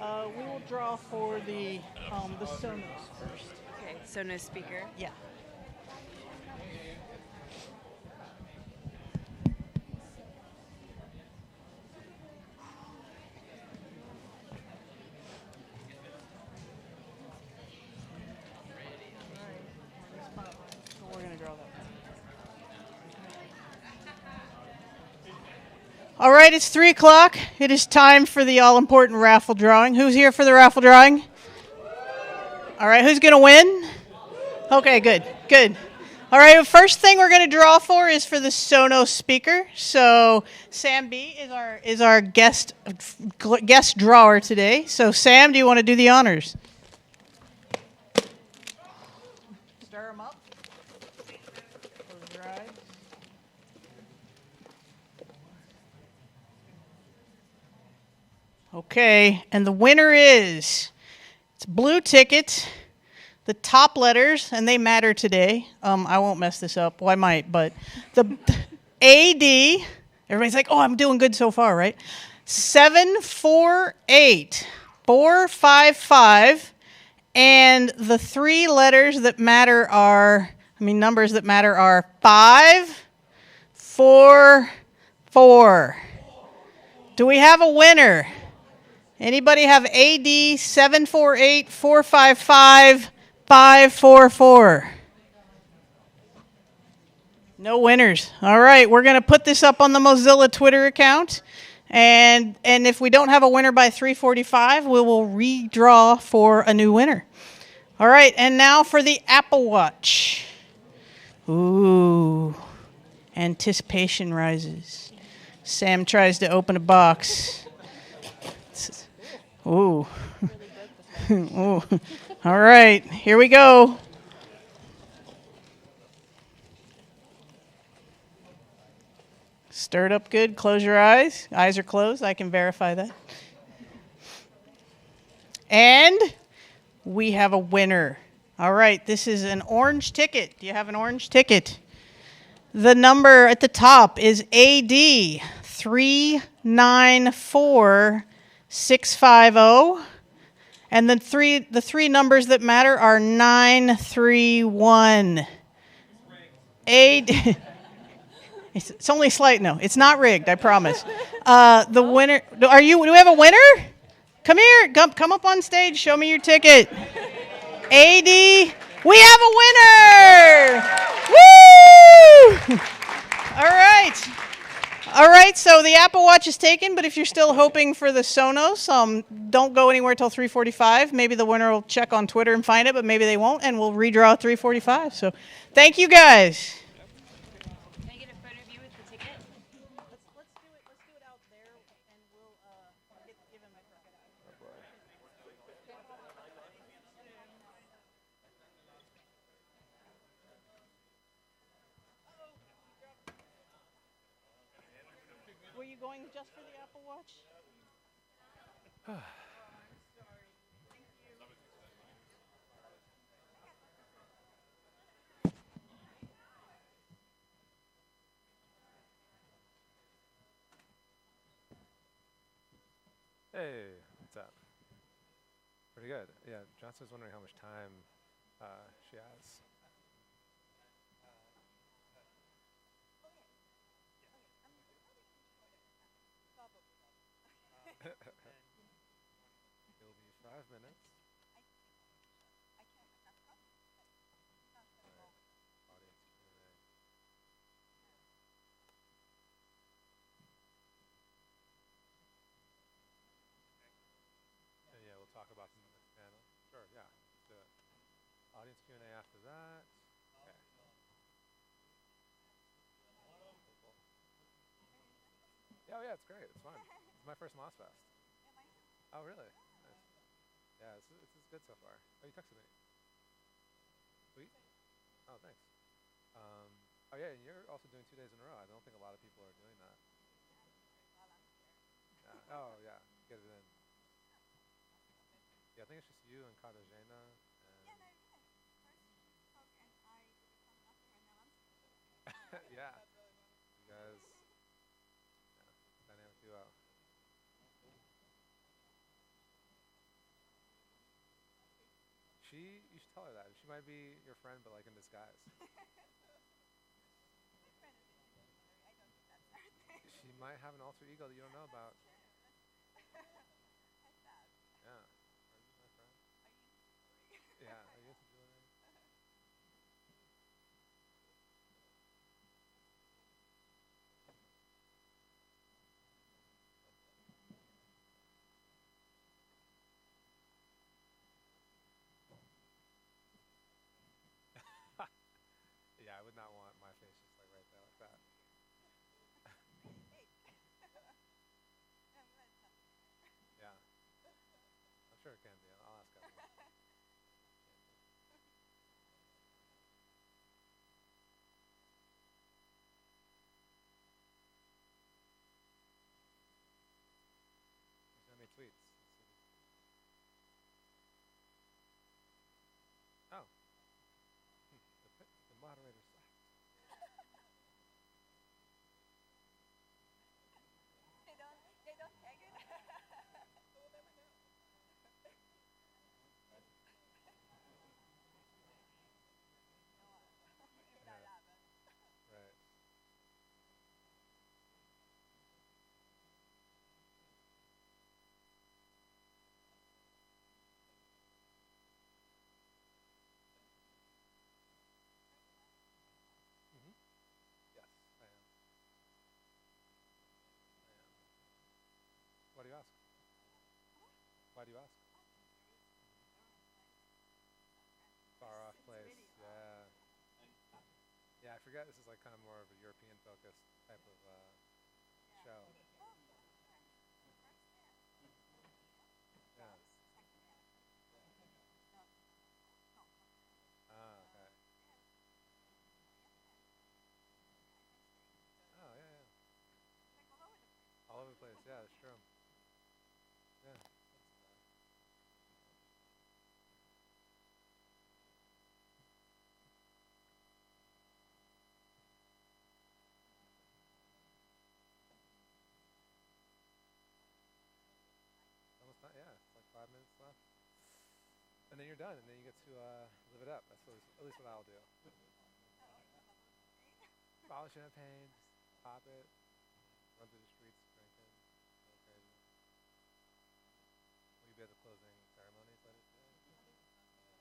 We will draw for the Sonos first. Okay, Sonos speaker. Yeah. So we're going to draw that. All right, it's 3 o'clock. It is time for the all-important raffle drawing. Who's here for the raffle drawing? All right, who's going to win? Okay, good, good. All right, first thing we're going to draw for is for the Sonos speaker. So Sam B is our guest drawer today. So Sam, do you want to do the honors? Stir them up. Close your eyes. Okay, and the winner is, it's blue ticket, the top letters, and they matter today. I won't mess this up. Well, I might, but the AD, everybody's like, oh, I'm doing good so far, right? 748455, and the 3 letters that matter are, numbers that matter are 5, 4, 4. Do we have a winner? Anybody have AD 748455-544? No winners. All right, we're going to put this up on the Mozilla Twitter account. And if we don't have a winner by 3:45, we will redraw for a new winner. All right, and now for the Apple Watch. Ooh, anticipation rises. Sam tries to open a box. Ooh. Ooh. All right, here we go. Stir it up good. Close your eyes. Eyes are closed. I can verify that. And we have a winner. All right, this is an orange ticket. Do you have an orange ticket? The number at the top is AD 394650, and the three numbers that matter are 931. It's only slight. No, it's not rigged. I promise. The winner. Do we have a winner? Come here. Come up on stage. Show me your ticket. AD. We have a winner. Woo! All right. All right, so the Apple Watch is taken, but if you're still hoping for the Sonos, don't go anywhere till 3:45. Maybe the winner will check on Twitter and find it, but maybe they won't, and we'll redraw at 3:45. So thank you, guys. Can I get a photo of you with the ticket? Let's do it out there, and we'll give him a credit. Were you going just for the Apple Watch? Hey, what's up? Pretty good. Yeah, Johnson's wondering how much time she has. It'll be 5 minutes. Audience Q&A. Yeah, we'll talk about the next panel. Sure, yeah, let's do it. Audience Q&A after that. Okay. Yeah, oh yeah, it's great. It's fun. It's my first MozFest. Oh, really? Nice. Yeah, this is good so far. Oh, you texted me. Sweet. Oh, thanks. Oh yeah, and you're also doing 2 days in a row. I don't think a lot of people are doing that. Yeah. Oh yeah, get it in. Yeah, I think it's just you and Katarzyna and. Yeah. You guys. Yeah. Dynamic duo. You should tell her that. She might be your friend, but like in disguise. She might have an alter ego that you don't know about. Yeah. Are you my friend? Yeah. Are you into jewelry? Yeah, I would not want my face just like right there like that. Yeah. I'm sure it can be. I'll ask everyone. Send me tweets. Oh. The moderator sucks. They don't tag it. We'll never know. Yeah. Right. Mm-hmm. Yes, I am. I am. Why do you ask? Why do you ask? Far off place. Yeah. Yeah, I forget this is like kind of more of a European focused type of show. Yeah. Ah, okay. Oh, yeah, yeah. All over the place, yeah, that's true. Yeah. Almost done, yeah. It's like 5 minutes left. And then you're done, and then you get to live it up. That's at least what I'll do. Bottle of champagne, just pop it, run through the streets, drinking, go crazy. Will you be at the closing ceremonies later today?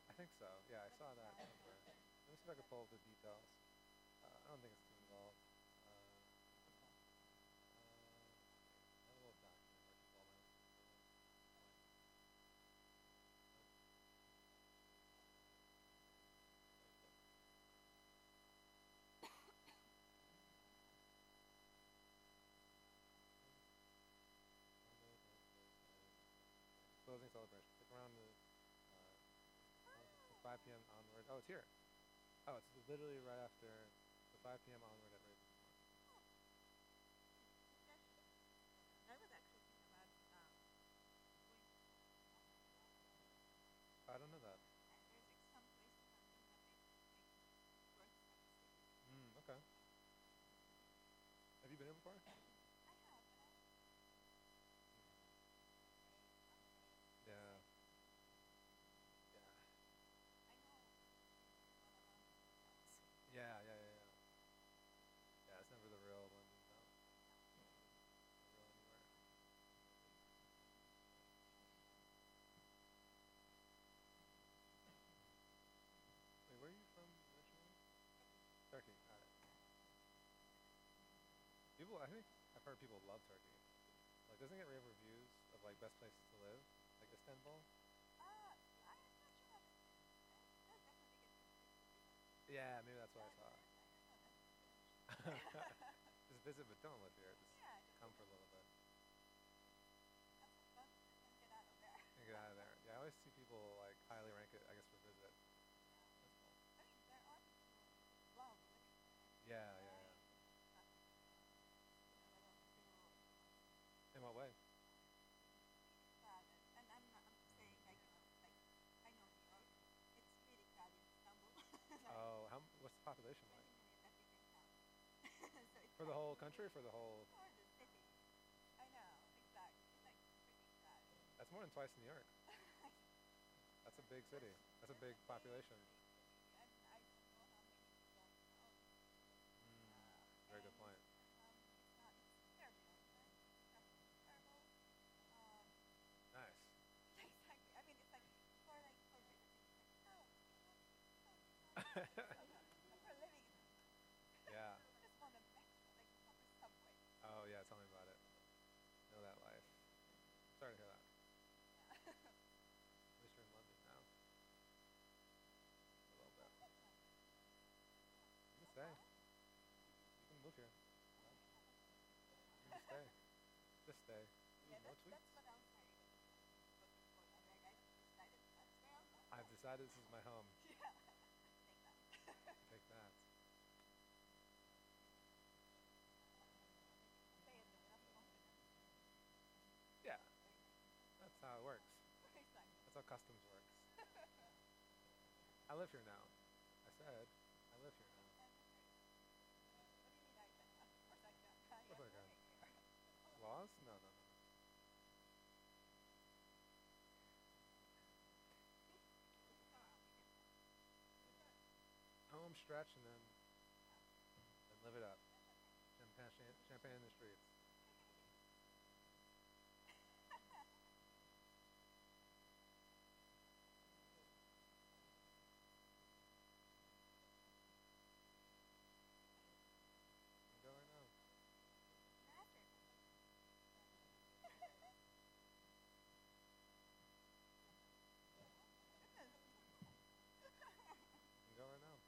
I think so. Yeah, I saw that somewhere. Let me see if I can pull up the details. I don't think it's too involved. A little document where it's all out. Closing celebration. Stick around the 5 p.m. onward. Oh, it's here. Oh, it's literally right after the 5 p.m. onward at Raven. I was actually thinking about going I don't know that. there's like some places on that they make work services. Okay. Have you been here before? I have, but I Yeah. Yeah. I know what a lot of hotels. Yeah, yeah, yeah, yeah. Yeah, it's never the real London town. The real anywhere. Wait, where are you from originally? Turkey. Got it. People, I think I've heard people love Turkey. Like, doesn't it get rave reviews of like best places to live, like Istanbul? I'm not sure about it. Does definitely get reviews. Yeah, maybe that's what I saw. Just visit, but don't live here. Just come for a little bit. Have some fun and get out of there. And get out of there. Yeah, I always see people like highly rank it, I guess, for visit. That's cool. I mean, there are people who love living there. Yeah, yeah, yeah. In what way? Crowded. And I'm saying like, like I know New York. It's really crowded in Istanbul. Oh, what's the population like? That we can count. So it's For the whole country or for the whole? For the city. I know, exactly. It's like pretty crowded. That's more than twice New York. That's a big city. That's a big population. Very good point. Nice. Yeah. Oh yeah, tell me about it. Know that life. Sorry to hear that. At least you're in London now. A little bit. You can stay. You can move here. You can stay. Just stay. No tweets? I've decided this is my home. Take that. Yeah. That's how it works. That's how customs works. I live here now. I said, I live here now. Of course I can. Laws? No, no, no. Home stretch and then live it up. Champagne in the streets. Go right now. Go right now.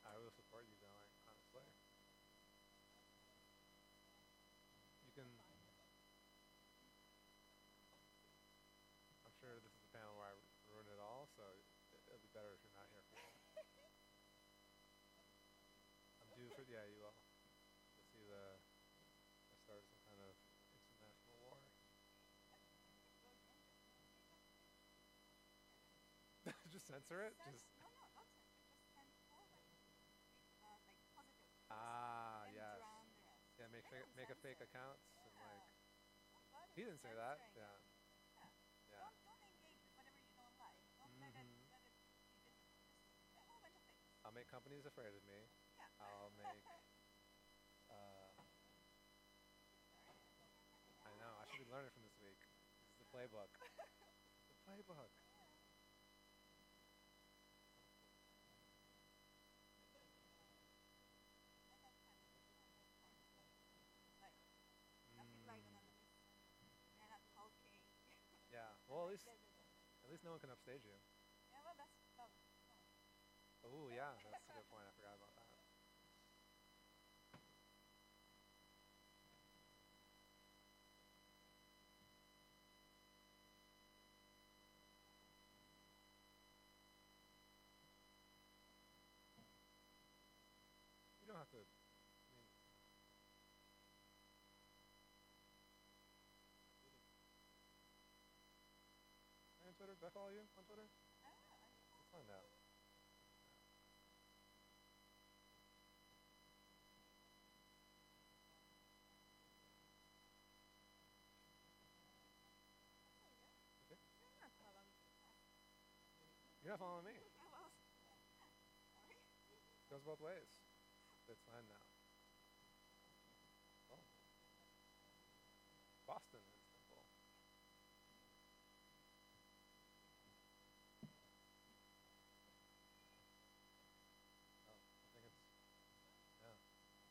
I will support you going, honestly. You can. I'm sure this is the panel where I ruin it all, so it'll be better if you're not here for it. I'm due for, yeah, you will. You'll see I started some kind of international war. Just censor it? Just. Ah, yes. Yeah, make a fake accounts and like. He didn't say that. Yeah. Yeah. Don't engage with whatever you don't like. Don't let it be a whole bunch of things. I'll make companies afraid of me. Yeah. I'll make. I know. I should be learning from this week. This is the playbook. The playbook. Yeah. Well, at least no one can upstage you. Yeah, well, that's. Oh, yeah. That's a good point. I forgot about that. You don't have to. On Twitter? Do I follow you on Twitter? Let's find out. Okay. You're not following me. Goes both ways. It's fine now. Oh. Boston is simple.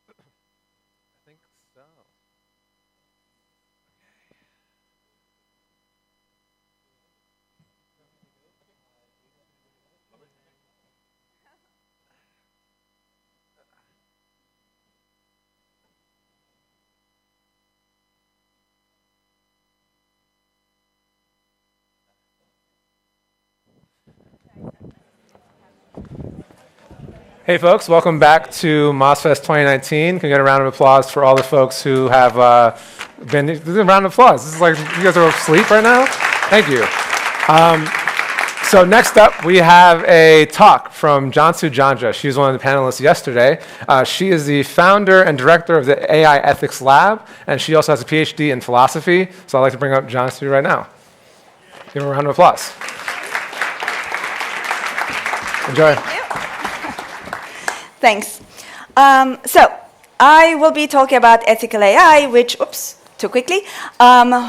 I think so. Hey folks, welcome back to MozFest 2019. Can we get a round of applause for all the folks who have been, this is a round of applause. This is like, you guys are asleep right now? Thank you. So next up, we have a talk from Jansu Janja. She was one of the panelists yesterday. She is the founder and director of the AI Ethics Lab, and she also has a PhD in philosophy. So I'd like to bring up Jansu right now. Give her a round of applause. Enjoy. Thanks. So I will be talking about ethical AI, which, oops, too quickly,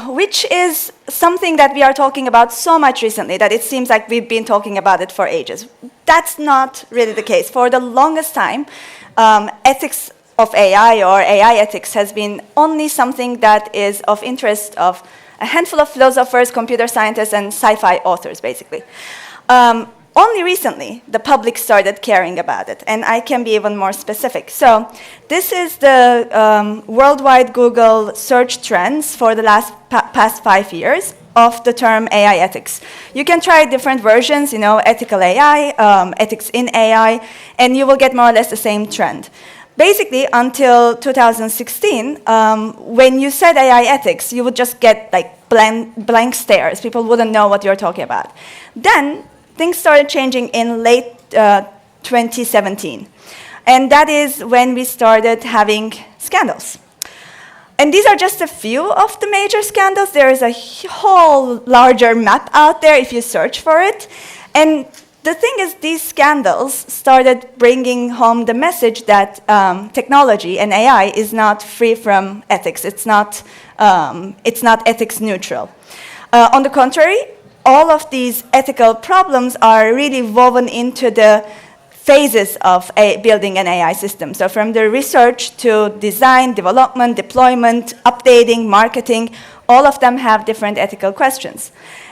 which is something that we are talking about so much recently that it seems like we've been talking about it for ages. That's not really the case. For the longest time, ethics of AI or AI ethics has been only something that is of interest of a handful of philosophers, computer scientists, and sci-fi authors, basically. Only recently, the public started caring about it, and I can be even more specific. So this is the worldwide Google search trends for the past 5 years of the term AI ethics. You can try different versions, ethical AI, ethics in AI, and you will get more or less the same trend. Basically, until 2016, when you said AI ethics, you would just get like blank stares. People wouldn't know what you're talking about. Then things started changing in late 2017. And that is when we started having scandals. And these are just a few of the major scandals. There is a whole larger map out there if you search for it. And the thing is, these scandals started bringing home the message that technology and AI is not free from ethics. It's not ethics neutral. On the contrary, all of these ethical problems are really woven into the phases of building an AI system. So from the research to design, development, deployment, updating, marketing, all of them have different ethical questions.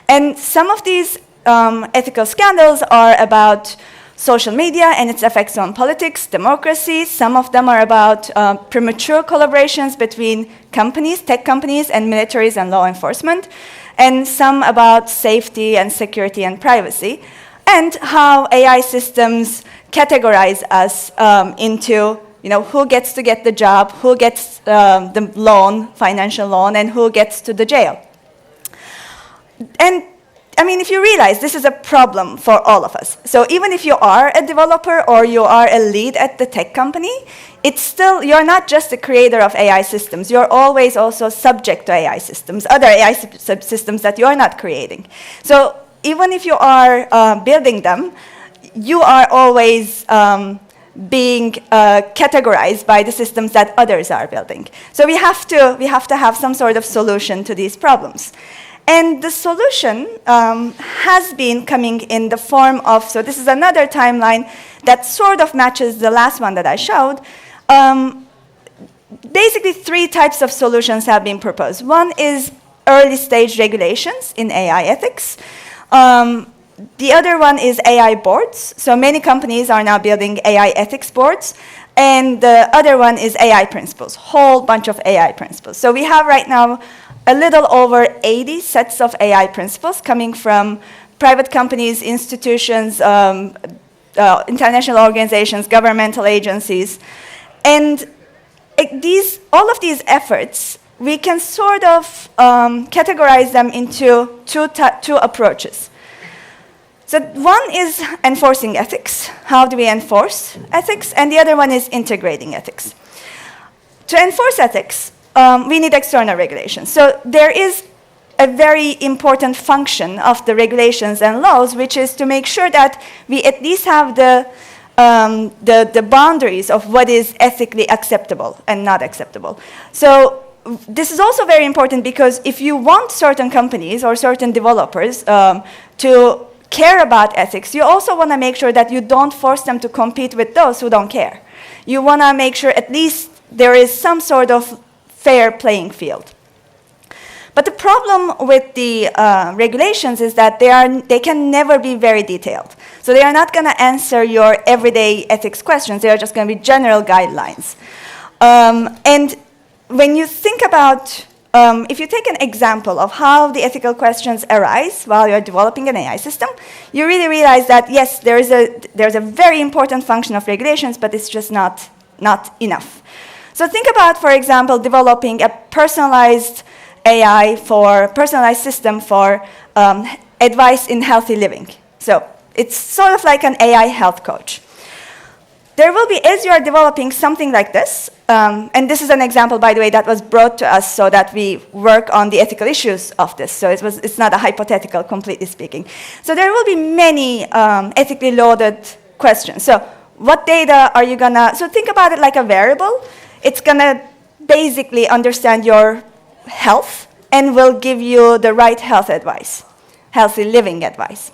And some of these ethical scandals are about social media and its effects on politics, democracy. Some of them are about premature collaborations between companies, tech companies, and militaries and law enforcement. And some about safety and security and privacy, and how AI systems categorize us into, who gets to get the job, who gets the loan, financial loan, and who gets to the jail. And I mean, if you realize this is a problem for all of us. So even if you are a developer or you are a lead at the tech company, it's still, you're not just the creator of AI systems. You're always also subject to AI systems, other AI systems that you're not creating. So even if you are building them, you are always being categorized by the systems that others are building. So we have to have some sort of solution to these problems. And the solution has been coming in the form of, so this is another timeline that sort of matches the last one that I showed. Basically, 3 types of solutions have been proposed. One is early stage regulations in AI ethics. The other one is AI boards. So many companies are now building AI ethics boards. And the other one is AI principles, whole bunch of AI principles. So we have right now a little over 80 sets of AI principles coming from private companies, institutions, international organizations, governmental agencies. And all of these efforts, we can sort of categorize them into two approaches. So one is enforcing ethics. How do we enforce ethics? And the other one is integrating ethics. To enforce ethics, we need external regulations. So there is a very important function of the regulations and laws, which is to make sure that we at least have the boundaries of what is ethically acceptable and not acceptable. So this is also very important because if you want certain companies or certain developers to care about ethics, you also want to make sure that you don't force them to compete with those who don't care. You want to make sure at least there is some sort of fair playing field. But the problem with the regulations is that they can never be very detailed. So they are not going to answer your everyday ethics questions. They are just going to be general guidelines. And when you think about, if you take an example of how the ethical questions arise while you're developing an AI system, you really realize that, yes, there's a very important function of regulations, but it's just not enough. So think about, for example, developing a personalized AI personalized system for advice in healthy living. So it's sort of like an AI health coach. There will be, as you are developing something like this, and this is an example, by the way, that was brought to us so that we work on the ethical issues of this. So it's not a hypothetical, completely speaking. So there will be many ethically loaded questions. So what data are you gonna, so think about it like a variable. It's gonna basically understand your health and will give you the right health advice, healthy living advice.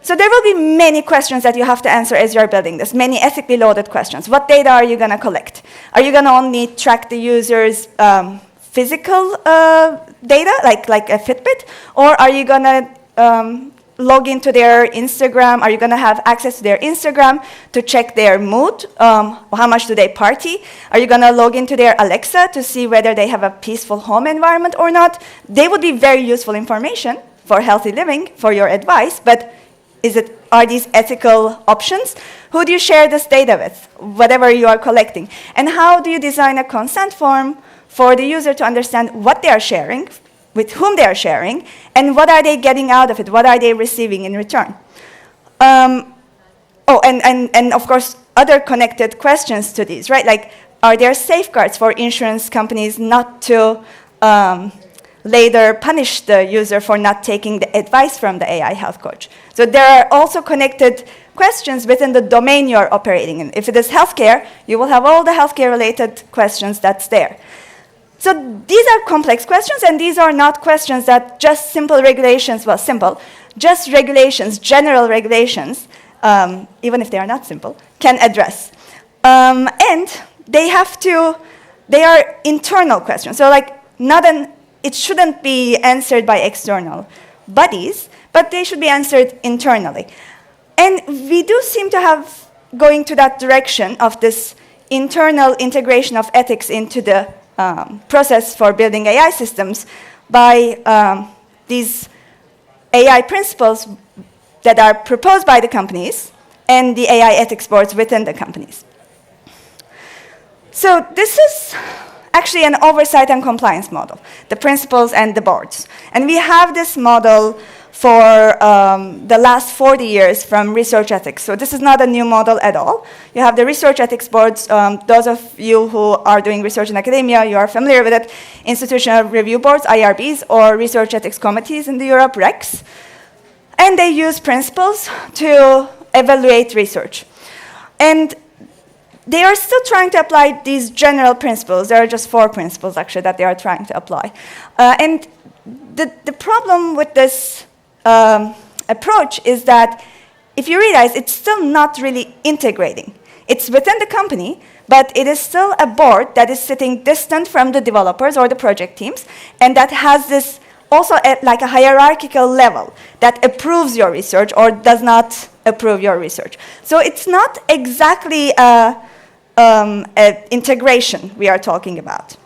So there will be many questions that you have to answer as you're building this, many ethically loaded questions. What data are you going to collect? Are you going to only track the user's physical data, like a Fitbit? Or are you going to log into their Instagram? Are you going to have access to their Instagram to check their mood? How much do they party? Are you going to log into their Alexa to see whether they have a peaceful home environment or not? They would be very useful information for healthy living, for your advice, but are these ethical options? Who do you share this data with, whatever you are collecting? And how do you design a consent form for the user to understand what they are sharing, with whom they are sharing, and what are they getting out of it? What are they receiving in return? And of course, other connected questions to these, right? Like, are there safeguards for insurance companies not to later punish the user for not taking the advice from the AI health coach? So there are also connected questions within the domain you're operating in. If it is healthcare, you will have all the healthcare-related questions that's there. So these are complex questions, and these are not questions that just simple regulations, well, simple, just regulations, general regulations, even if they are not simple, can address. And they are internal questions. So like, it shouldn't be answered by external bodies, but they should be answered internally. And we do seem to have going to that direction of this internal integration of ethics into the process for building AI systems by these AI principles that are proposed by the companies and the AI ethics boards within the companies. So this is actually an oversight and compliance model, the principles and the boards. And we have this model for the last 40 years from research ethics. So this is not a new model at all. You have the research ethics boards. Those of you who are doing research in academia, you are familiar with it. Institutional review boards, IRBs, or research ethics committees in the Europe, RECs. And they use principles to evaluate research. And they are still trying to apply these general principles. There are just 4 principles, actually, that they are trying to apply. And the problem with this approach is that if you realize it's still not really integrating. It's within the company, but it is still a board that is sitting distant from the developers or the project teams, and that has this also at like a hierarchical level that approves your research or does not approve your research. So it's not exactly integration we are talking about.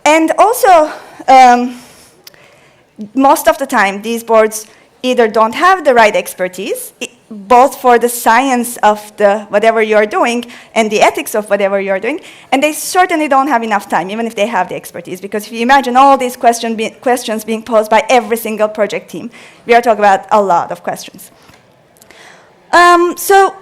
And also, most of the time, these boards either don't have the right expertise, both for the science of whatever you're doing and the ethics of whatever you're doing, and they certainly don't have enough time, even if they have the expertise, because if you imagine all these questions being posed by every single project team, we are talking about a lot of questions. So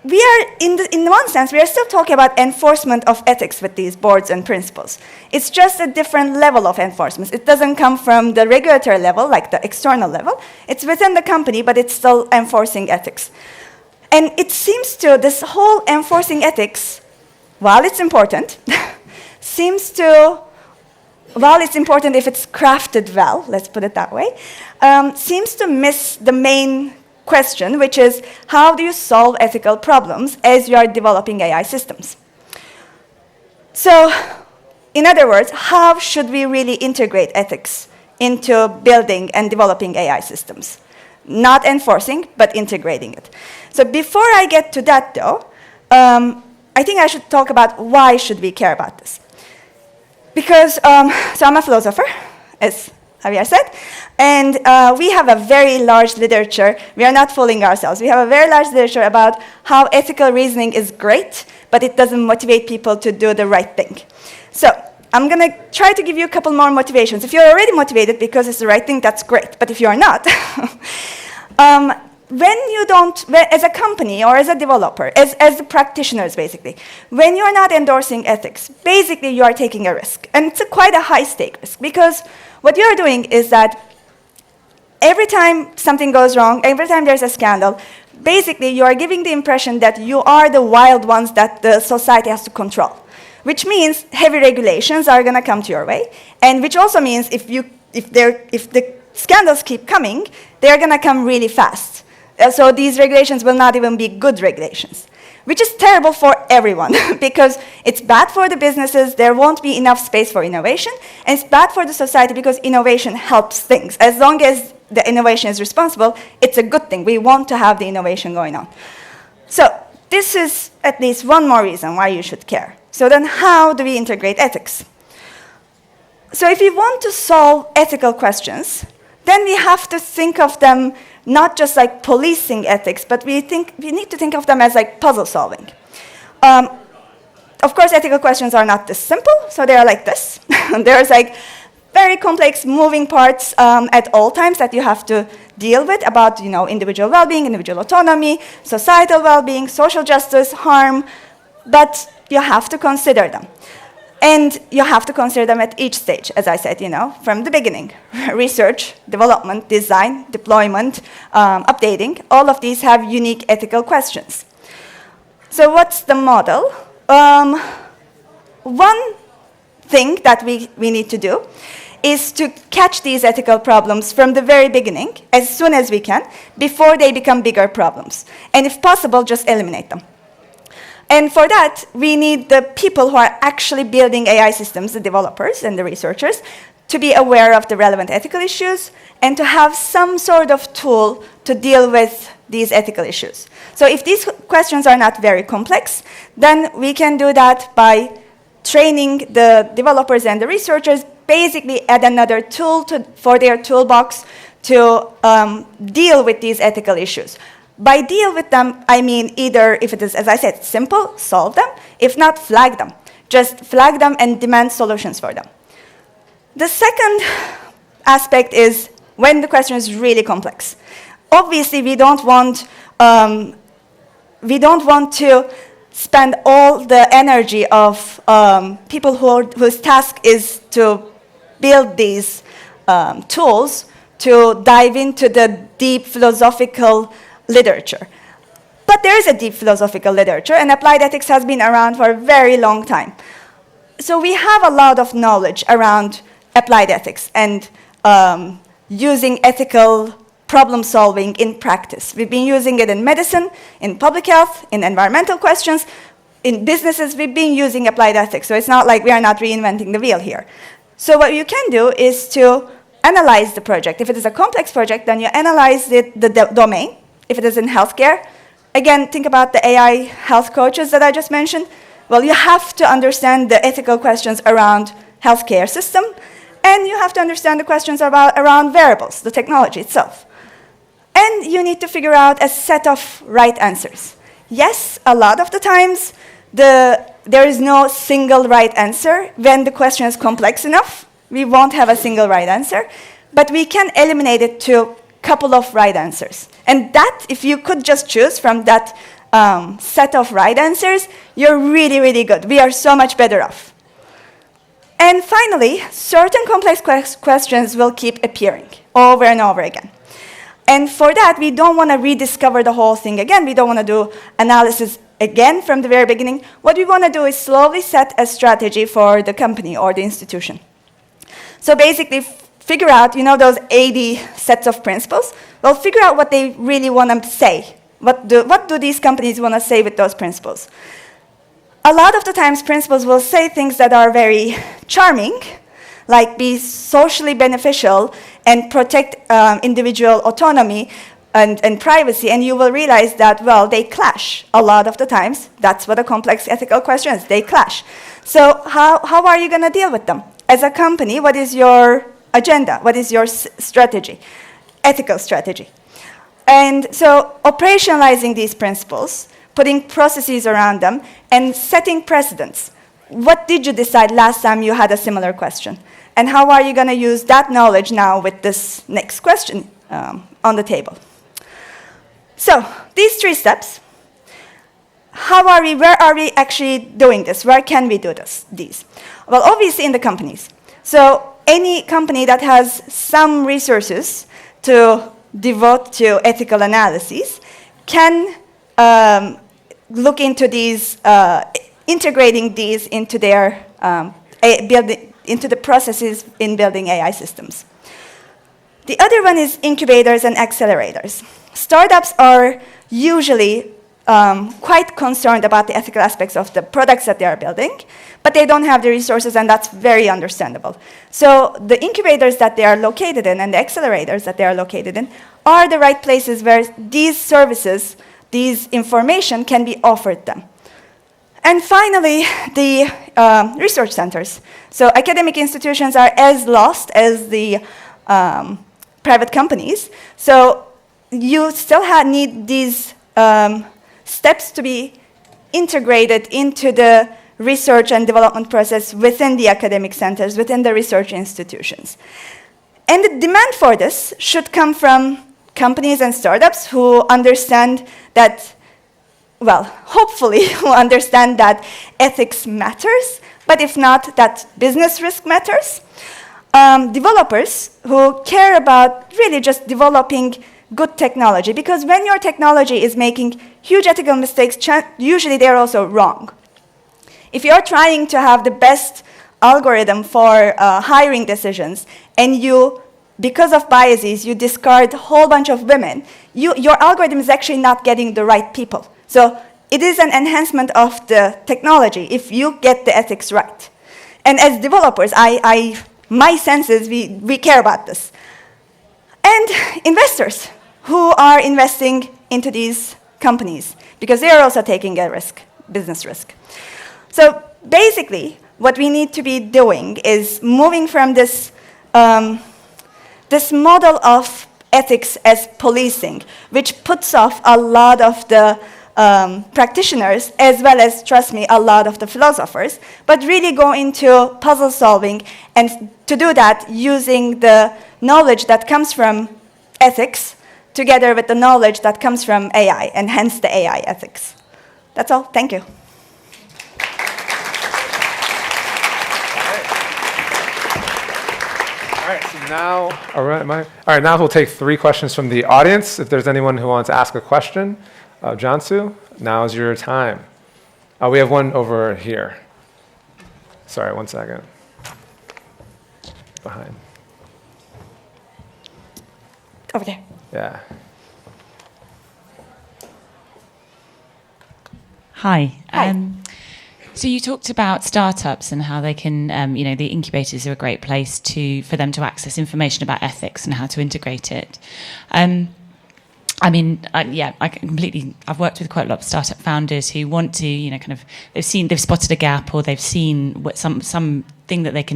we are, in one sense, we are still talking about enforcement of ethics with these boards and principles. It's just a different level of enforcement. It doesn't come from the regulatory level, like the external level. It's within the company, but it's still enforcing ethics. And it seems to, this whole enforcing ethics, while it's important, while it's important if it's crafted well, let's put it that way, seems to miss the main question, which is how do you solve ethical problems as you are developing AI systems? So, in other words, how should we really integrate ethics into building and developing AI systems? Not enforcing, but integrating it. So before I get to that, though, I think I should talk about why should we care about this. Because, so I'm a philosopher, as Javier said, and we have a very large literature. We are not fooling ourselves. We have a very large literature about how ethical reasoning is great, but it doesn't motivate people to do the right thing. So I'm going to try to give you a couple more motivations. If you're already motivated because it's the right thing, that's great. But if you're not, as a company or as a developer, as the practitioners basically, when you're not endorsing ethics, basically you are taking a risk. And it's quite a high-stake risk, because what you're doing is that every time something goes wrong, every time there's a scandal, basically you are giving the impression that you are the wild ones that the society has to control, which means heavy regulations are going to come to your way, and which also means if the scandals keep coming, they're going to come really fast. So these regulations will not even be good regulations, which is terrible for everyone because it's bad for the businesses, there won't be enough space for innovation, and it's bad for the society because innovation helps things. As long as the innovation is responsible, it's a good thing. We want to have the innovation going on. So this is at least one more reason why you should care. So then how do we integrate ethics? So if we want to solve ethical questions, then we have to think of them not just like policing ethics, but we need to think of them as like puzzle solving. Of course, ethical questions are not this simple, so they are like this. There's like very complex moving parts at all times that you have to deal with about individual well-being, individual autonomy, societal well-being, social justice, harm, but you have to consider them. And you have to consider them at each stage, as I said, from the beginning. Research, development, design, deployment, updating, all of these have unique ethical questions. So what's the model? One thing that we need to do is to catch these ethical problems from the very beginning, as soon as we can, before they become bigger problems. And if possible, just eliminate them. And for that, we need the people who are actually building AI systems, the developers and the researchers, to be aware of the relevant ethical issues and to have some sort of tool to deal with these ethical issues. So if these questions are not very complex, then we can do that by training the developers and the researchers, basically add another tool for their toolbox to deal with these ethical issues. By deal with them, I mean either, if it is, as I said, simple, solve them. If not, flag them. Just flag them and demand solutions for them. The second aspect is when the question is really complex. Obviously, we don't want to spend all the energy of people whose task is to build these tools to dive into the deep philosophical literature. But there is a deep philosophical literature, and applied ethics has been around for a very long time. So we have a lot of knowledge around applied ethics and using ethical problem solving in practice. We've been using it in medicine, in public health, in environmental questions. In businesses, we've been using applied ethics, so it's not like we are not reinventing the wheel here. So what you can do is to analyze the project. If it is a complex project, then you analyze the domain. If it is in healthcare, again, think about the AI health coaches that I just mentioned. Well, you have to understand the ethical questions around healthcare system, and you have to understand the questions around variables, the technology itself. And you need to figure out a set of right answers. Yes, a lot of the times, there is no single right answer. When the question is complex enough, we won't have a single right answer, but we can eliminate it to couple of right answers. And that, if you could just choose from that set of right answers, you're really, really good. We are so much better off. And finally, certain complex questions will keep appearing over and over again. And for that, we don't want to rediscover the whole thing again. We don't want to do analysis again from the very beginning. What we want to do is slowly set a strategy for the company or the institution. So basically, figure out, those 80 sets of principles. Well, figure out what they really want to say. What do these companies want to say with those principles? A lot of the times, principles will say things that are very charming, like be socially beneficial and protect individual autonomy and privacy, and you will realize that, well, they clash a lot of the times. That's what a complex ethical question is. They clash. So how are you going to deal with them? As a company, what is your agenda? What is your strategy? Ethical strategy. And so operationalizing these principles, putting processes around them, and setting precedents. what did you decide last time you had a similar question? And how are you going to use that knowledge now with this next question on the table? So these 3 steps, where are we actually doing this? Where can we do these? Well, obviously in the companies. So any company that has some resources to devote to ethical analyses can look into these, integrating these into their into the processes in building AI systems. The other one is incubators and accelerators. Startups are usually quite concerned about the ethical aspects of the products that they are building, but they don't have the resources, and that's very understandable. So the incubators that they are located in and the accelerators that they are located in are the right places where these services, these information can be offered them. And finally, the research centers. So academic institutions are as lost as the private companies. So you still need these steps to be integrated into the research and development process within the academic centers, within the research institutions. And the demand for this should come from companies and startups who understand that, well, hopefully who understand that ethics matters, but if not, that business risk matters. Developers who care about really just developing good technology, because when your technology is making huge ethical mistakes, usually they're also wrong. If you're trying to have the best algorithm for hiring decisions, and you, because of biases, you discard a whole bunch of women, your algorithm is actually not getting the right people. So it is an enhancement of the technology if you get the ethics right. And as developers, my sense is we care about this. And investors who are investing into these companies, because they are also taking a risk, business risk. So basically, what we need to be doing is moving from this, this model of ethics as policing, which puts off a lot of the practitioners, as well as, trust me, a lot of the philosophers, but really go into puzzle solving, and to do that using the knowledge that comes from ethics together with the knowledge that comes from AI, and hence the AI ethics. That's all. Thank you. All right, so now, all right, now we'll take 3 questions from the audience. If there's anyone who wants to ask a question, Jansu, now is your time. We have one over here. Sorry, 1 second. Behind. Over there. Yeah. Hi. So you talked about startups and how they can, the incubators are a great place for them to access information about ethics and how to integrate it. I've worked with quite a lot of startup founders who want to, they've spotted a gap, or they've seen something that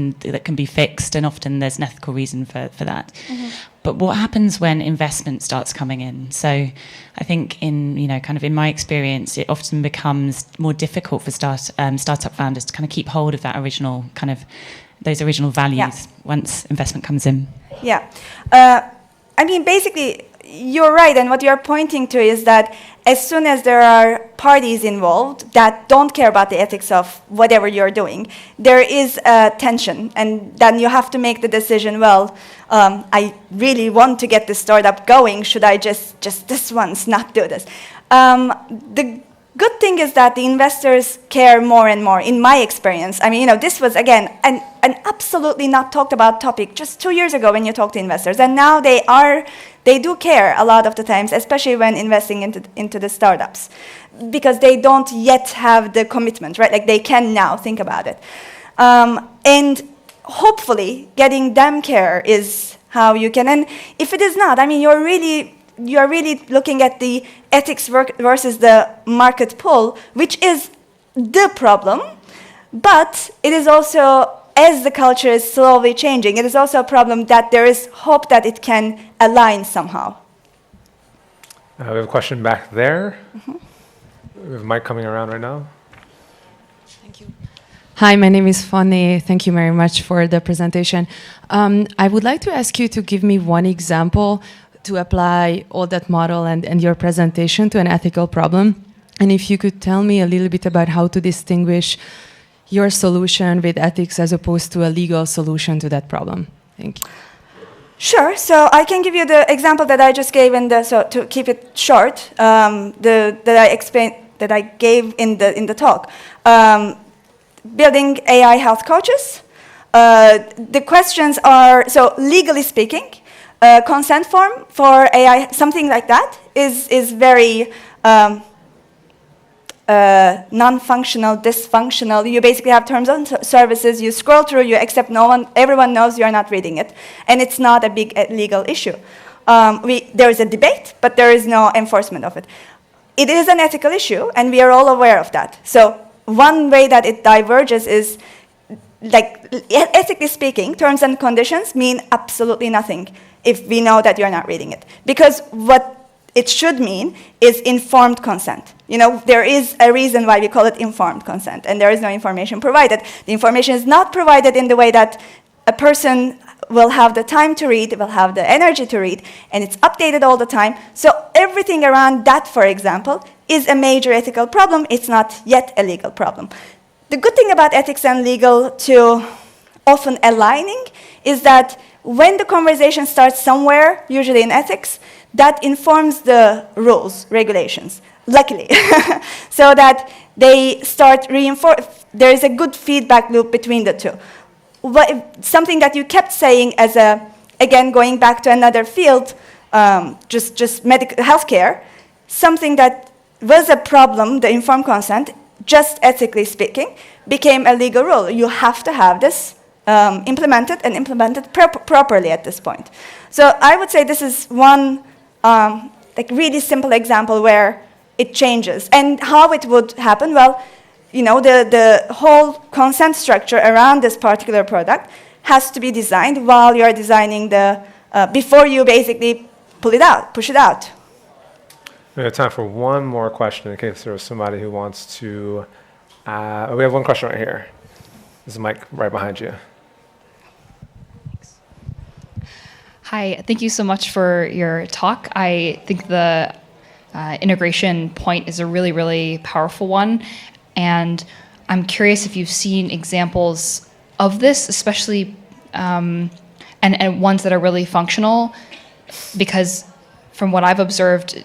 can be fixed, and often there's an ethical reason for that. Mm-hmm. But what happens when investment starts coming in? So I think in my experience, it often becomes more difficult for startup founders to kind of keep hold of that original those original values once investment comes in. Yeah. Basically, you're right, and what you're pointing to is that as soon as there are parties involved that don't care about the ethics of whatever you're doing, there is a tension, and then you have to make the decision, well, I really want to get this startup going, should I just this once not do this? The good thing is that the investors care more and more, in my experience. This was, again, an absolutely not talked about topic just 2 years ago when you talk to investors, and now they do care a lot of the times, especially when investing into the startups, because they don't yet have the commitment, right? Like, they can now think about it. And hopefully getting them care is how you can, and if it is not, you're really looking at the ethics versus the market pull, which is the problem, but it is also, as the culture is slowly changing, it is also a problem that there is hope that it can align somehow. We have a question back there. Mm-hmm. We have a mic coming around right now. Thank you. Hi, my name is Fanny. Thank you very much for the presentation. I would like to ask you to give me one example to apply all that model and your presentation to an ethical problem. And if you could tell me a little bit about how to distinguish your solution with ethics as opposed to a legal solution to that problem. Thank you. Sure. So I can give you the example that I just gave so to keep it short, that I gave in the talk. Building AI health coaches. The questions are, so legally speaking, consent form for AI, something like that, is very non-functional, dysfunctional. You basically have terms and services, you scroll through, you accept everyone knows you're not reading it, and it's not a big legal issue. There is a debate, but there is no enforcement of it. It is an ethical issue, and we are all aware of that. So one way that it diverges is, like, ethically speaking, terms and conditions mean absolutely nothing if we know that you're not reading it. Because what it should mean is informed consent. You know, there is a reason why we call it informed consent, and there is no information provided. The information is not provided in the way that a person will have the time to read, will have the energy to read, and it's updated all the time. So everything around that, for example, is a major ethical problem. It's not yet a legal problem. The good thing about ethics and legal to often aligning is that when the conversation starts somewhere, usually in ethics, that informs the rules, regulations, luckily, so that they start there is a good feedback loop between the two. Something that you kept saying as again, going back to another field, just medical healthcare, something that was a problem, the informed consent, just ethically speaking, became a legal rule. You have to have this implemented and implemented properly at this point. So I would say this is one like really simple example where it changes. And how it would happen, well, you know, the whole consent structure around this particular product has to be designed while you're designing before you basically push it out. We have time for one more question in case there was somebody who wants to. We have one question right here. There's a mic right behind you. Hi, thank you so much for your talk. I think the integration point is a really, really powerful one. And I'm curious if you've seen examples of this, especially, and ones that are really functional, because from what I've observed,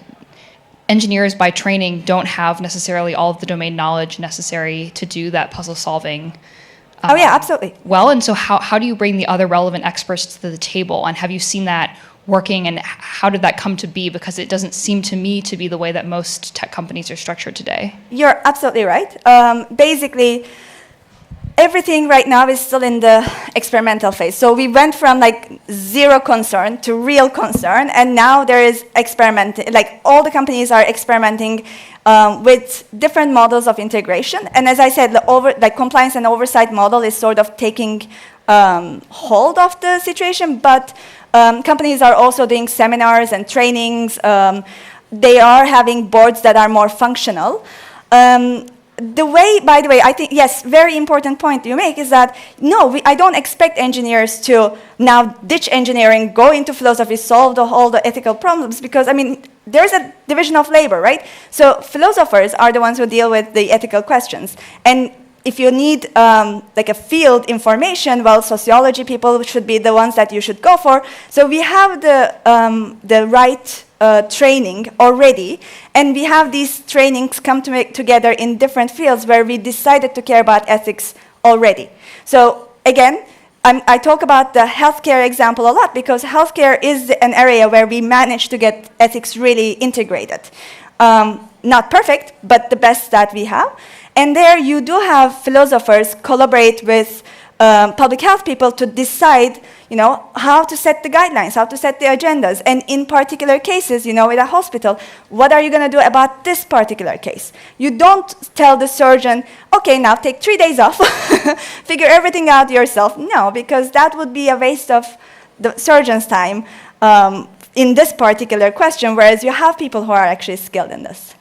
engineers by training don't have necessarily all of the domain knowledge necessary to do that puzzle solving. Oh yeah, absolutely. Well, and so how do you bring the other relevant experts to the table? And have you seen that working, and how did that come to be? Because it doesn't seem to me to be the way that most tech companies are structured today. You're absolutely right. Basically, everything right now is still in the experimental phase. So we went from like zero concern to real concern, and now there is experimenting. Like all the companies are experimenting with different models of integration. And as I said, the compliance and oversight model is sort of taking hold of the situation, but companies are also doing seminars and trainings. They are having boards that are more functional. By the way, I think, yes, very important point you make is that, no, I don't expect engineers to now ditch engineering, go into philosophy, solve all the ethical problems, because, I mean, there's a division of labor, right? So philosophers are the ones who deal with the ethical questions. And if you need like a field information, well, sociology people should be the ones that you should go for. So we have the right training already, and we have these trainings come together in different fields where we decided to care about ethics already. So again, I talk about the healthcare example a lot because healthcare is an area where we managed to get ethics really integrated. Not perfect, but the best that we have. And there you do have philosophers collaborate with public health people to decide, you know, how to set the guidelines, how to set the agendas. And in particular cases, you know, with a hospital, what are you going to do about this particular case? You don't tell the surgeon, okay, now take 3 days off, figure everything out yourself. No, because that would be a waste of the surgeon's time in this particular question, whereas you have people who are actually skilled in this.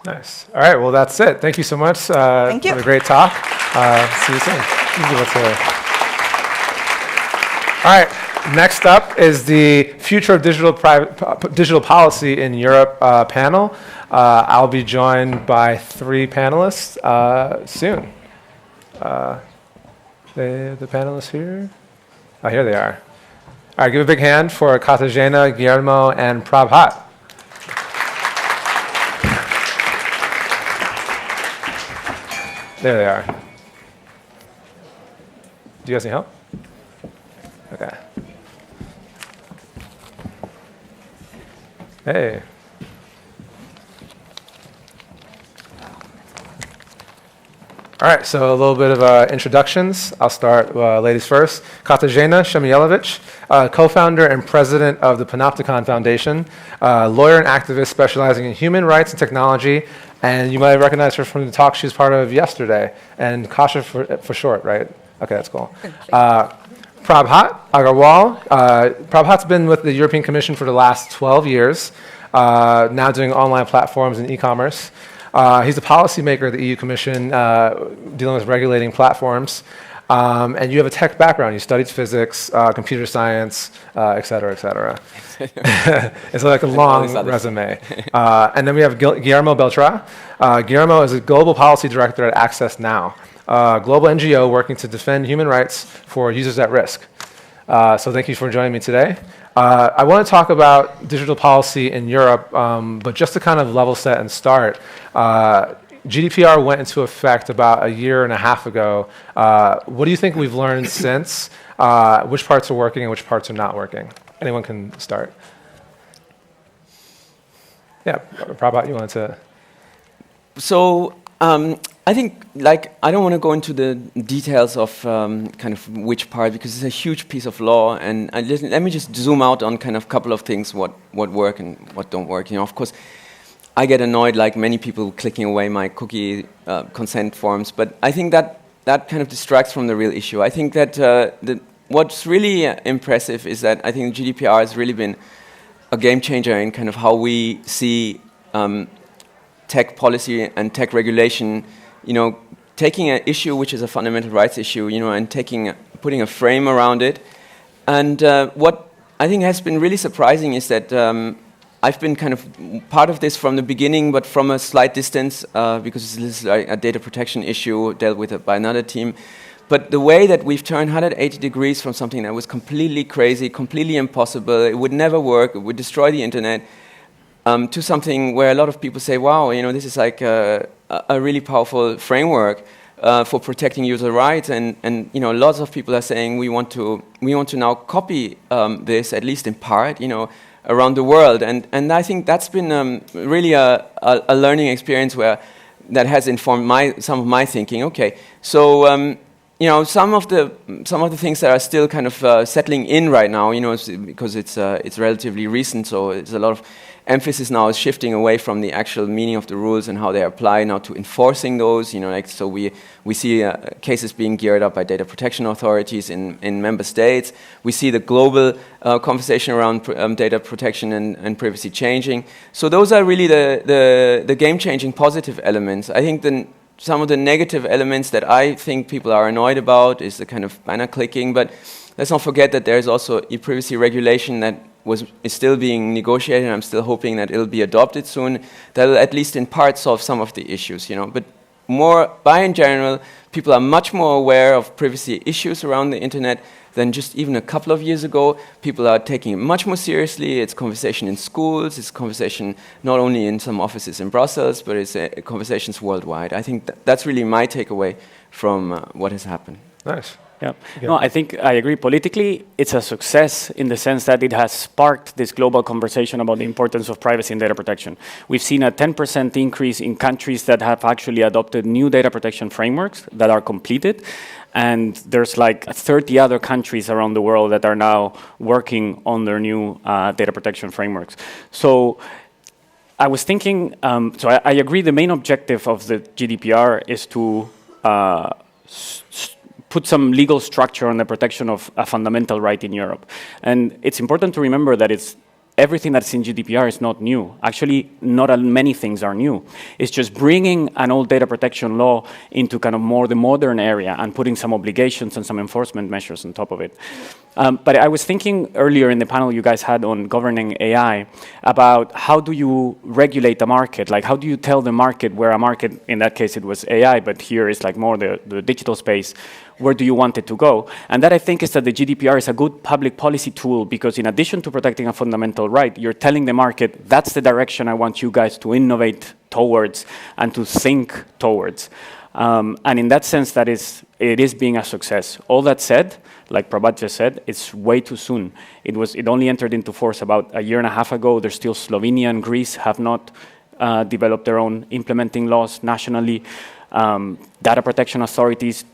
Nice. All right, well, that's it. Thank you so much Thank you. for the great talk. See you soon. All right. Next up is the Future of Digital Policy in Europe panel. I'll be joined by 3 panelists soon. The panelists here? Oh, here they are. All right, give a big hand for Katarzyna, Guillermo, and Prabhat. There they are. Do you guys need help? Okay. Hey. All right, so a little bit of introductions. I'll start ladies first. Katarzyna Szemyelewicz, co-founder and president of the Panopticon Foundation, lawyer and activist specializing in human rights and technology, and you might recognize her from the talk she was part of yesterday, and Kasha for short, right? Okay, that's cool. Prabhat Agarwal. Prabhat's been with the European Commission for the last 12 years, now doing online platforms and e-commerce. He's a policymaker at the EU Commission, dealing with regulating platforms. And you have a tech background. You studied physics, computer science, et cetera, et cetera. It's like a long resume. And then we have Guillermo Beltra. Guillermo is a global policy director at Access Now, a global NGO working to defend human rights for users at risk. So thank you for joining me today. I want to talk about digital policy in Europe, but just to kind of level set and start, GDPR went into effect about a year and a half ago. What do you think we've learned since? Which parts are working and which parts are not working? Anyone can start. Yeah, Prabhat, you wanted to? So I think, I don't want to go into the details of kind of which part, because it's a huge piece of law, and let me just zoom out on kind of a couple of things, what work and what don't work. Of course, I get annoyed, like many people, clicking away my cookie consent forms, but I think that kind of distracts from the real issue. I think that what's really impressive is that I think GDPR has really been a game changer in kind of how we see tech policy and tech regulation, taking an issue which is a fundamental rights issue, and putting a frame around it. And what I think has been really surprising is that I've been kind of part of this from the beginning, but from a slight distance, because this is a data protection issue dealt with by another team. But the way that we've turned 180 degrees from something that was completely crazy, completely impossible, it would never work, it would destroy the internet, to something where a lot of people say, wow, this is like a really powerful framework for protecting user rights, and lots of people are saying we want to now copy this, at least in part, around the world, and I think that's been really a learning experience that has informed some of my thinking. Okay, so some of the things that are still kind of settling in right now, because it's relatively recent, so it's a lot of emphasis now is shifting away from the actual meaning of the rules and how they apply now to enforcing those. So we see cases being geared up by data protection authorities in member states. We see the global conversation around data protection and privacy changing. So those are really the game-changing positive elements. I think some of the negative elements that I think people are annoyed about is the kind of banner clicking, but let's not forget that there is also e-privacy regulation that is still being negotiated, and I'm still hoping that it'll be adopted soon. That'll at least in part solve some of the issues, But in general, people are much more aware of privacy issues around the internet than just even a couple of years ago. People are taking it much more seriously. It's conversation in schools. It's conversation not only in some offices in Brussels, but it's conversations worldwide. I think that's really my takeaway from what has happened. Nice. Yeah. No, I think I agree. Politically, it's a success in the sense that it has sparked this global conversation about the importance of privacy and data protection. We've seen a 10% increase in countries that have actually adopted new data protection frameworks that are completed. And there's like 30 other countries around the world that are now working on their new data protection frameworks. So I was thinking, I agree the main objective of the GDPR is to put some legal structure on the protection of a fundamental right in Europe. And it's important to remember that it's everything that's in GDPR is not new. Actually, not many things are new. It's just bringing an old data protection law into kind of more the modern area and putting some obligations and some enforcement measures on top of it. But I was thinking earlier in the panel you guys had on governing AI about how do you regulate the market? Like, how do you tell the market where a market, in that case it was AI, but here it's like more the digital space, where do you want it to go? And that, I think, is that the GDPR is a good public policy tool, because in addition to protecting a fundamental right, you're telling the market, that's the direction I want you guys to innovate towards and to think towards. And in that sense, it is being a success. All that said, like Prabhat just said, it's way too soon. It only entered into force about a year and a half ago. There's still Slovenia and Greece have not developed their own implementing laws nationally. Data protection authorities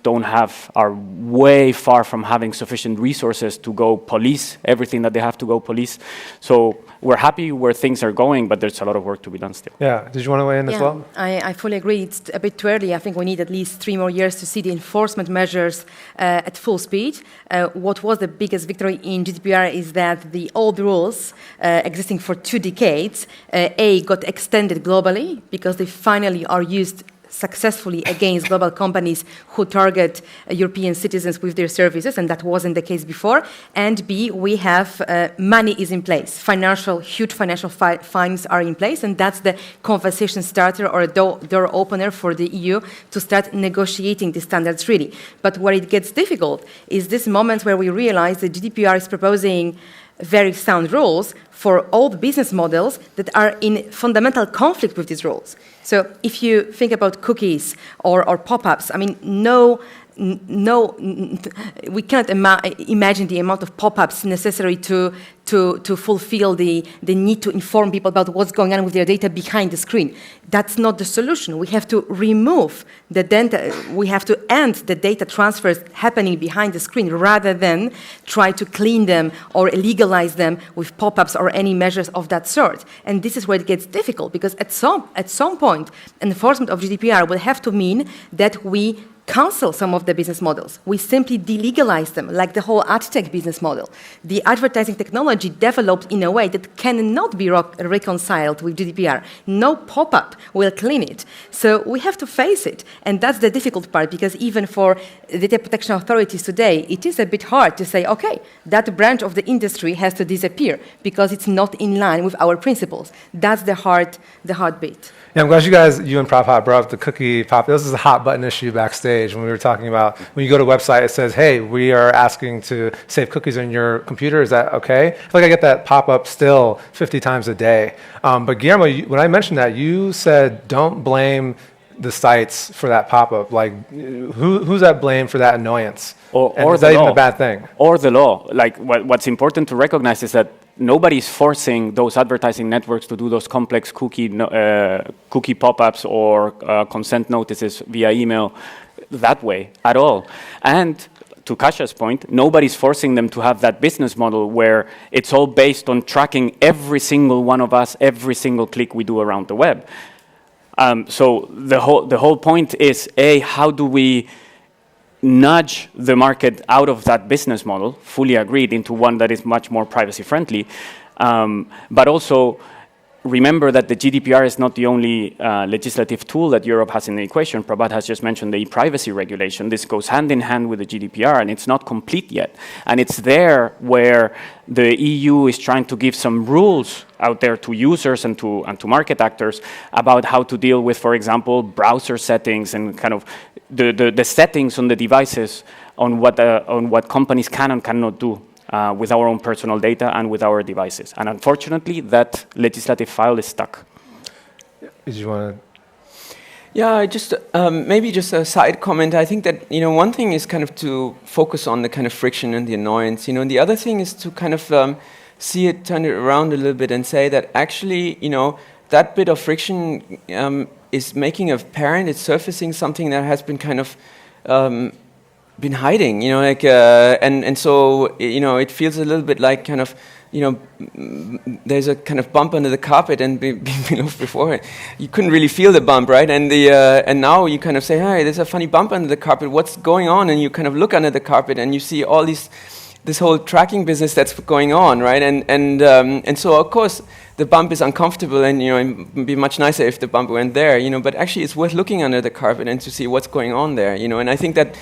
are way far from having sufficient resources to go police everything that they have to go police. So we're happy where things are going, but there's a lot of work to be done still. Yeah, did you want to weigh in as well? I fully agree. It's a bit too early. I think we need at least 3 more years to see the enforcement measures at full speed. What was the biggest victory in GDPR is that the old rules existing for 2 decades, got extended globally because they finally are used successfully against global companies who target European citizens with their services, and that wasn't the case before. And B, we have money is in place. Huge financial fines are in place, and that's the conversation starter or a door opener for the EU to start negotiating the standards really. But where it gets difficult is this moment where we realize that GDPR is proposing very sound rules for old business models that are in fundamental conflict with these rules. So if you think about cookies or pop-ups, I mean, we cannot imagine the amount of pop-ups necessary to fulfill the need to inform people about what's going on with their data behind the screen. That's not the solution. We have to remove the data. We have to end the data transfers happening behind the screen rather than try to clean them or legalize them with pop-ups or any measures of that sort. And this is where it gets difficult, because at some point, enforcement of GDPR will have to mean that we cancel some of the business models. We simply delegalize them, like the whole ad tech business model. The advertising technology developed in a way that cannot be reconciled with GDPR. No pop-up will clean it. So we have to face it. And that's the difficult part, because even for data protection authorities today, it is a bit hard to say, okay, that branch of the industry has to disappear because it's not in line with our principles. That's the hard bit. Yeah, I'm glad you and Prabhat brought up the cookie pop. This is a hot button issue backstage when we were talking about when you go to a website, it says, hey, we are asking to save cookies on your computer. Is that okay? I feel like I get that pop up still 50 times a day. But Guillermo, when I mentioned that, you said don't blame the sites for that pop up. Like, who's at blame for that annoyance? Or is that even a bad thing? Or the law. Like, what's important to recognize is that nobody's forcing those advertising networks to do those complex cookie pop-ups or consent notices via email that way at all. And to Kasia's point, nobody's forcing them to have that business model where it's all based on tracking every single one of us, every single click we do around the web. So the whole point is, how do we nudge the market out of that business model, fully agreed, into one that is much more privacy friendly, but also remember that the GDPR is not the only legislative tool that Europe has in the equation. Prabhat has just mentioned the e-privacy regulation. This goes hand in hand with the GDPR, and it's not complete yet. And it's there where the EU is trying to give some rules out there to users and to market actors about how to deal with, for example, browser settings and kind of the settings on the devices on what companies can and cannot do with our own personal data and with our devices. And unfortunately, that legislative file is stuck. Did you want to? Yeah, maybe just a side comment. I think that, one thing is kind of to focus on the kind of friction and the annoyance, and the other thing is to kind of turn it around a little bit and say that actually, that bit of friction is making apparent, it's surfacing something that has been kind of been hiding, and so, it feels a little bit like kind of, there's a kind of bump under the carpet, and before you couldn't really feel the bump, right? And now you kind of say, hey, there's a funny bump under the carpet. What's going on? And you kind of look under the carpet, and you see all these this whole tracking business that's going on, right? And so of course the bump is uncomfortable, and it'd be much nicer if the bump went there, But actually, it's worth looking under the carpet and to see what's going on there, And I think that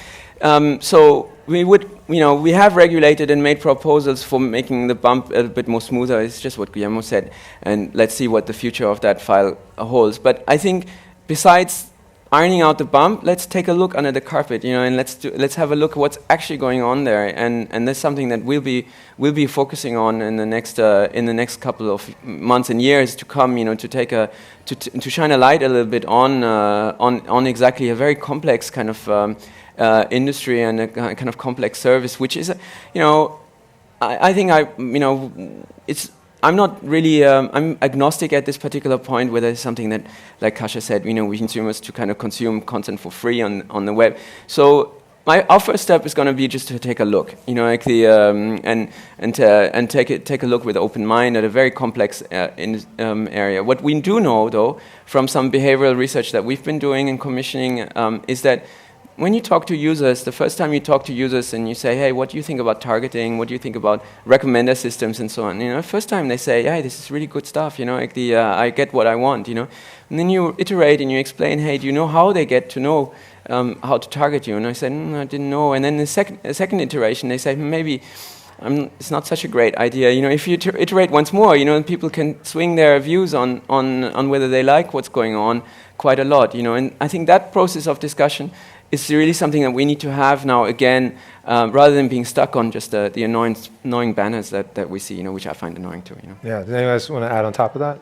so we would, we have regulated and made proposals for making the bump a bit more smoother. It's just what Guillermo said, and let's see what the future of that file holds. But I think besides ironing out the bump, let's take a look under the carpet, and let's have a look at what's actually going on there, and that's something that we'll be focusing on in the next couple of months and years to come, to take to shine a light a little bit on exactly a very complex kind of industry and a kind of complex service, which is, I think it's. I'm not really, I'm agnostic at this particular point whether it's something that, like Kasia said, we consumers to kind of consume content for free on the web. So our first step is going to be just to take a look, like and take a look with open mind at a very complex area. What we do know, though, from some behavioral research that we've been doing and commissioning, is that when you talk to users, the first time you talk to users and you say, hey, what do you think about targeting? What do you think about recommender systems and so on? First time they say, yeah, this is really good stuff, like I get what I want, And then you iterate and you explain, hey, do you know how they get to know how to target you? And I said, I didn't know. And then the second iteration, they say, maybe it's not such a great idea. If you iterate once more, people can swing their views on whether they like what's going on quite a lot, And I think that process of discussion is really something that we need to have now again, rather than being stuck on just the annoying banners that we see, which I find annoying too. Yeah. Do you guys want to add on top of that?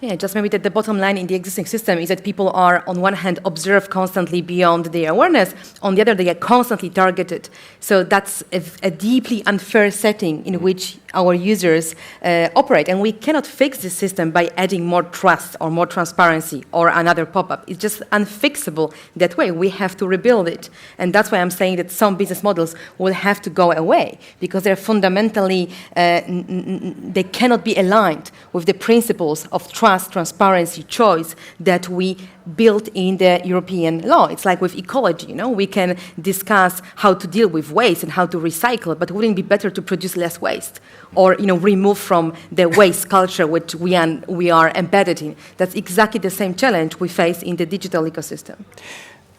Yeah, just maybe that the bottom line in the existing system is that people are, on one hand, observed constantly beyond their awareness. On the other, they are constantly targeted. So that's a deeply unfair setting in which our users operate. And we cannot fix this system by adding more trust or more transparency or another pop-up. It's just unfixable that way. We have to rebuild it. And that's why I'm saying that some business models will have to go away, because they're fundamentally, they cannot be aligned with the principles of trust, transparency, choice that we built in the European law. It's like with ecology, we can discuss how to deal with waste and how to recycle, but wouldn't it be better to produce less waste or remove from the waste culture which we are embedded in? That's exactly the same challenge we face in the digital ecosystem.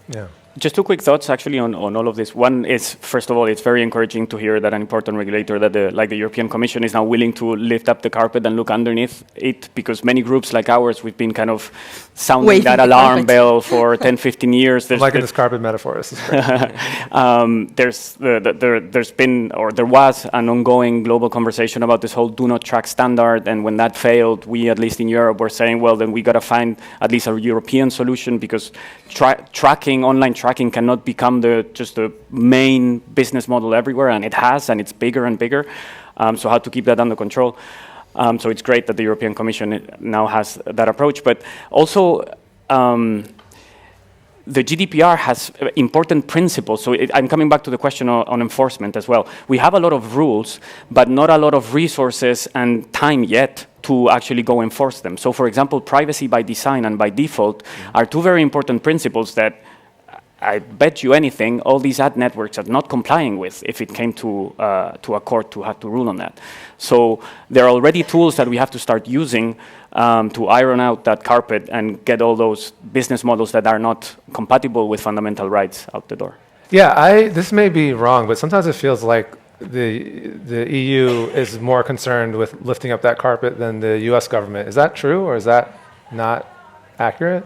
Yeah. Just two quick thoughts, actually, on all of this. One is, first of all, it's very encouraging to hear that an important regulator, that the European Commission, is now willing to lift up the carpet and look underneath it, because many groups like ours, we've been kind of sounding waving that alarm bell for 10, 15 years. I'm liking this carpet metaphor. This is great. There was an ongoing global conversation about this whole do not track standard, and when that failed, we, at least in Europe, were saying, well, then we got to find at least a European solution, because online tracking cannot become just the main business model everywhere, and it has, and it's bigger and bigger. So how to keep that under control? So it's great that the European Commission now has that approach, but also the GDPR has important principles. So I'm coming back to the question on enforcement as well. We have a lot of rules, but not a lot of resources and time yet to actually go enforce them. So for example, privacy by design and by default are two very important principles that I bet you anything all these ad networks are not complying with if it came to a court to have to rule on that. So there are already tools that we have to start using to iron out that carpet and get all those business models that are not compatible with fundamental rights out the door. Yeah, this may be wrong, but sometimes it feels like the EU is more concerned with lifting up that carpet than the US government. Is that true, or is that not accurate?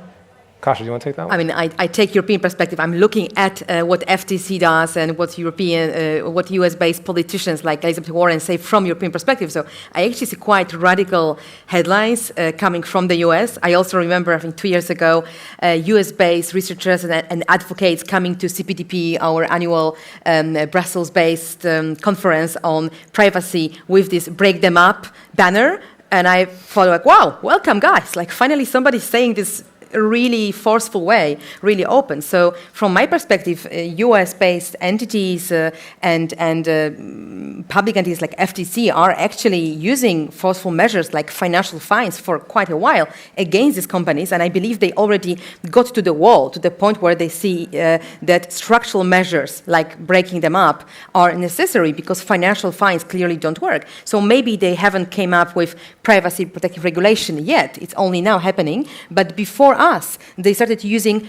Kasia, do you want to take that one? I mean, I take European perspective. I'm looking at what FTC does and what what US-based politicians like Elizabeth Warren say from European perspective. So I actually see quite radical headlines coming from the US. I also remember, I think 2 years ago, US-based researchers and advocates coming to CPTP, our annual Brussels-based conference on privacy, with this "Break Them Up" banner. And I thought, like, wow, welcome, guys. Like, finally somebody's saying this really forceful way, really open. So from my perspective, US-based entities and public entities like FTC are actually using forceful measures like financial fines for quite a while against these companies, and I believe they already got to the wall, to the point where they see that structural measures like breaking them up are necessary because financial fines clearly don't work. So maybe they haven't came up with privacy protective regulation yet. It's only now happening. But before us, they started using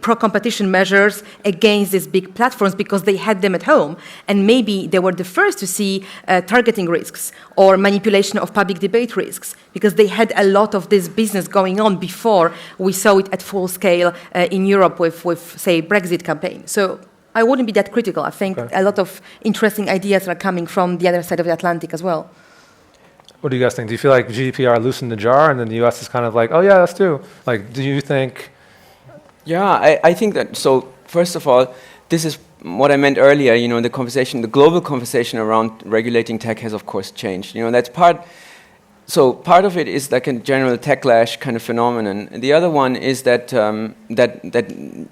pro-competition measures against these big platforms because they had them at home. And maybe they were the first to see targeting risks or manipulation of public debate risks because they had a lot of this business going on before we saw it at full scale in Europe with, say, Brexit campaign. So I wouldn't be that critical. I think a lot of interesting ideas are coming from the other side of the Atlantic as well. What do you guys think? Do you feel like GDPR loosened the jar and then the US is kind of like, oh yeah, let's do? Like, do you think? Yeah, I think that, so first of all, this is what I meant earlier, you know, the conversation, the global conversation around regulating tech has of course changed. You know, that's part of it is like a general techlash kind of phenomenon. The other one is that you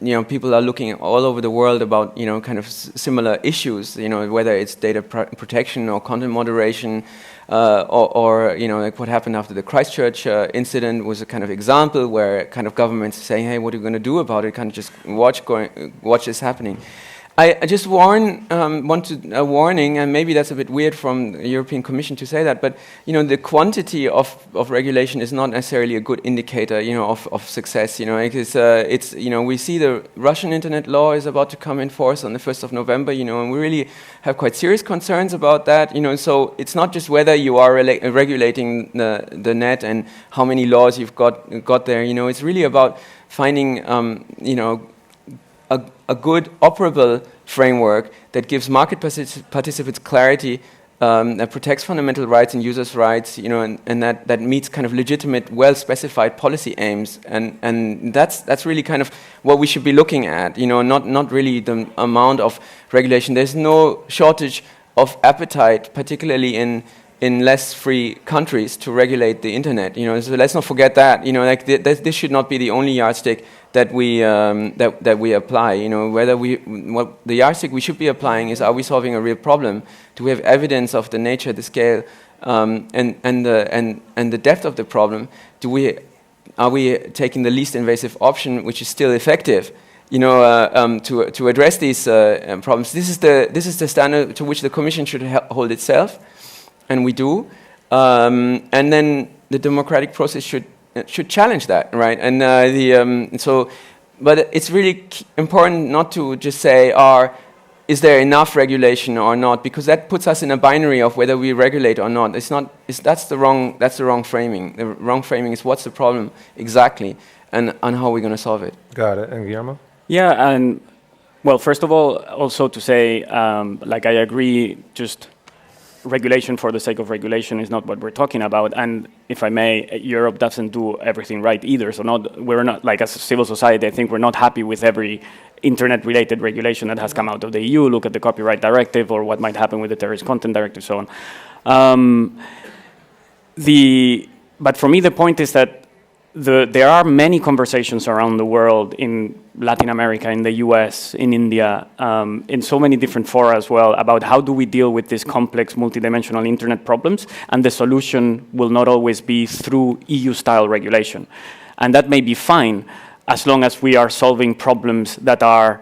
know, people are looking all over the world about, you know, kind of similar issues, you know, whether it's data protection or content moderation, or you know, like what happened after the Christchurch incident was a kind of example where kind of governments are saying, hey, what are you going to do about it? Kind of just watch this happening. I just want a warning, and maybe that's a bit weird from the European Commission to say that, but you know, the quantity of regulation is not necessarily a good indicator, you know, of success. You know, it's you know, we see the Russian internet law is about to come in force on the 1st of November. You know, and we really have quite serious concerns about that. You know, so it's not just whether you are regulating the net and how many laws you've got there. You know, it's really about finding you know, a good operable framework that gives market participants clarity, that protects fundamental rights and users' rights, you know, and that meets kind of legitimate, well-specified policy aims, and that's really kind of what we should be looking at, you know, not really the amount of regulation. There's no shortage of appetite, particularly in less free countries, to regulate the internet. You know, so let's not forget that. You know, like this should not be the only yardstick that we apply. You know, what the yardstick we should be applying is: are we solving a real problem? Do we have evidence of the nature, the scale, and the depth of the problem? Are we taking the least invasive option, which is still effective? You know, to address these problems. This is the standard to which the Commission should hold itself. And we do, and then the democratic process should challenge that, right? And but it's really important not to just say, is there enough regulation or not? Because that puts us in a binary of whether we regulate or not. That's the wrong framing. The wrong framing is what's the problem exactly, and how we're going to solve it. Got it. And Guillermo? Yeah, and well, first of all, also to say, like I agree, just regulation for the sake of regulation is not what we're talking about. And if I may, Europe doesn't do everything right either. So we're not, like as a civil society, I think we're not happy with every internet-related regulation that has come out of the EU. Look at the copyright directive or what might happen with the terrorist content directive, so on. But for me, the point is that there are many conversations around the world, in Latin America, in the US, in India, in so many different fora as well, about how do we deal with these complex multidimensional internet problems, and the solution will not always be through EU-style regulation. And that may be fine as long as we are solving problems as long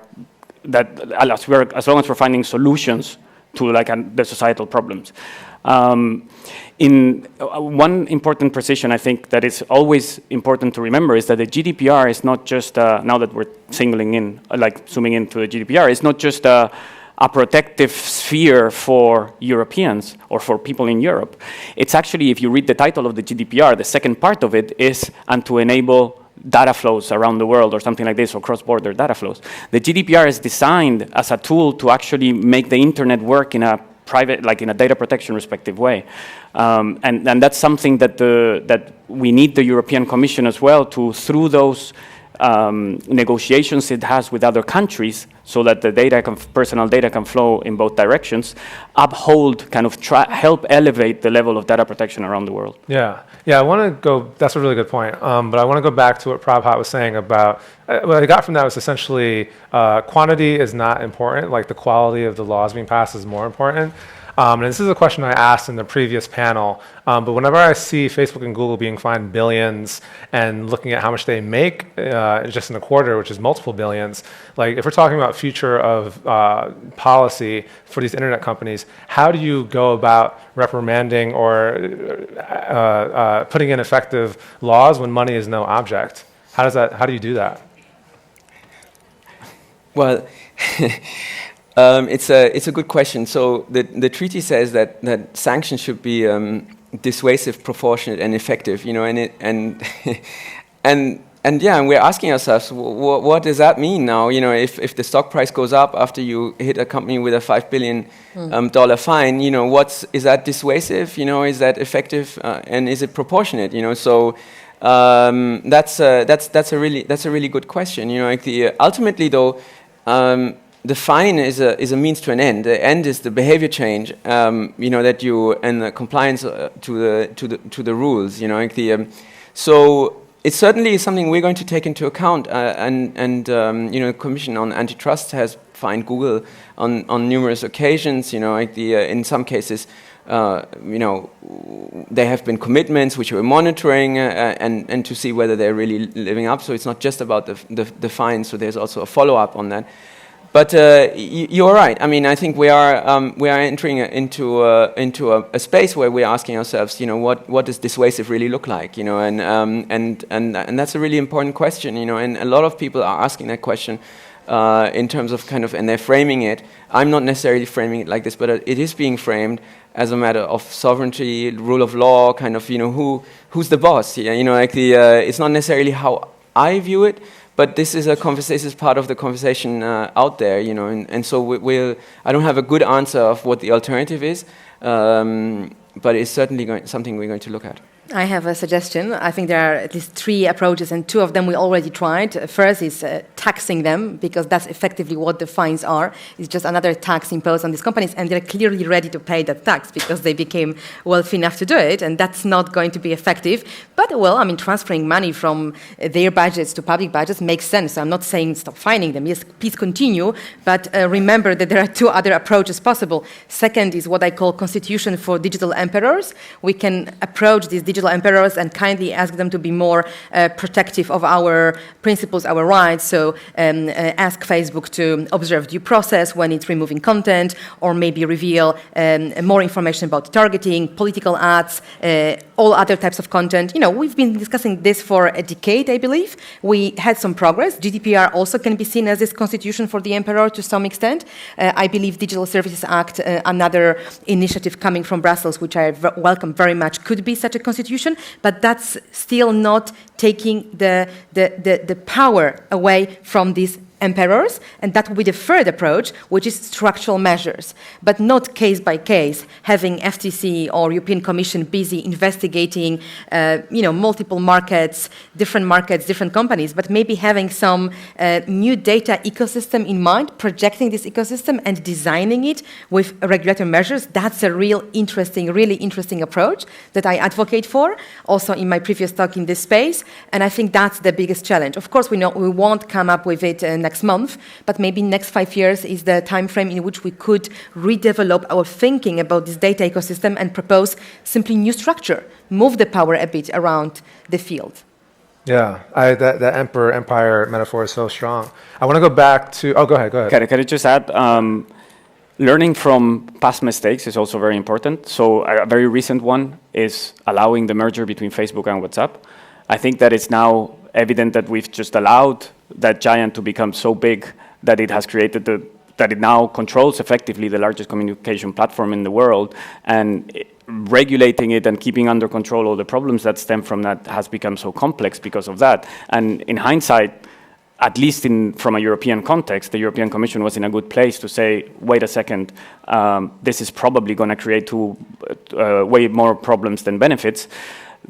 as we're finding solutions to the societal problems. One important precision I think that is always important to remember is that the GDPR is not just, now that we're zooming into the GDPR, it's not just a protective sphere for Europeans or for people in Europe. It's actually, if you read the title of the GDPR, the second part of it is, and to enable data flows around the world or something like this, or cross-border data flows. The GDPR is designed as a tool to actually make the internet work in a private, like in a data protection respective way. And that's something that we need the European Commission as well to, through those negotiations it has with other countries so that the data personal data can flow in both directions, uphold, kind of help elevate the level of data protection around the world. Yeah, I want to go, that's a really good point, but I want to go back to what Prabhat was saying about, what I got from that was essentially quantity is not important, like the quality of the laws being passed is more important. And this is a question I asked in the previous panel, but whenever I see Facebook and Google being fined billions and looking at how much they make just in a quarter, which is multiple billions, like if we're talking about future of policy for these internet companies, how do you go about reprimanding or putting in effective laws when money is no object? How do you do that? Well, it's a good question. So the treaty says that sanctions should be dissuasive, proportionate, and effective. And we're asking ourselves, what does that mean now? If the stock price goes up after you hit a company with a $5 billion fine, is that dissuasive? Is that effective? And is it proportionate? So that's a really good question. Ultimately though. The fine is a means to an end. The end is the behavior change, that you and the compliance to the rules. So it certainly is something we're going to take into account. The Commission on Antitrust has fined Google on numerous occasions. In some cases, there have been commitments which we're monitoring and to see whether they're really living up. So it's not just about the fine. So there's also a follow-up on that. But you're right. I mean, I think we are entering into a space where we're asking ourselves, what does dissuasive really look like? And that's a really important question. And a lot of people are asking that question in terms of and they're framing it. I'm not necessarily framing it like this, but it is being framed as a matter of sovereignty, rule of law, who's the boss? It's not necessarily how I view it. But this is part of the conversation out there, and so I don't have a good answer of what the alternative is, but it's certainly something we're going to look at. I have a suggestion. I think there are at least 3 approaches, and 2 of them we already tried. First is taxing them, because that's effectively what the fines are. It's just another tax imposed on these companies, and they're clearly ready to pay that tax because they became wealthy enough to do it, and that's not going to be effective. But, transferring money from their budgets to public budgets makes sense. I'm not saying stop fining them. Yes, please continue, but remember that there are 2 other approaches possible. Second is what I call constitution for digital emperors. We can approach these digital emperors and kindly ask them to be more protective of our principles, our rights. So ask Facebook to observe due process when it's removing content, or maybe reveal more information about targeting, political ads, all other types of content. We've been discussing this for a decade, I believe. We had some progress. GDPR also can be seen as this constitution for the emperor to some extent. I believe Digital Services Act, another initiative coming from Brussels, which I welcome very much, could be such a constitution. But that's still not taking the power away from these emperors, and that will be the third approach, which is structural measures, but not case by case, having FTC or European Commission busy investigating, multiple markets, different companies, but maybe having some new data ecosystem in mind, projecting this ecosystem and designing it with regulatory measures. That's a really interesting approach that I advocate for, also in my previous talk in this space, and I think that's the biggest challenge. Of course, we know we won't come up with it next month, but maybe next 5 years is the time frame in which we could redevelop our thinking about this data ecosystem and propose simply new structure, move the power a bit around the field. Yeah, that emperor-empire metaphor is so strong. I want to go back to... Oh, go ahead. Can I just add... learning from past mistakes is also very important. So a very recent one is allowing the merger between Facebook and WhatsApp. I think that it's now evident that we've just allowed that giant to become so big that it has created that it now controls effectively the largest communication platform in the world, and regulating it and keeping under control all the problems that stem from that has become so complex because of that. And in hindsight, at least from a European context, the European Commission was in a good place to say, wait a second, this is probably going to create way more problems than benefits.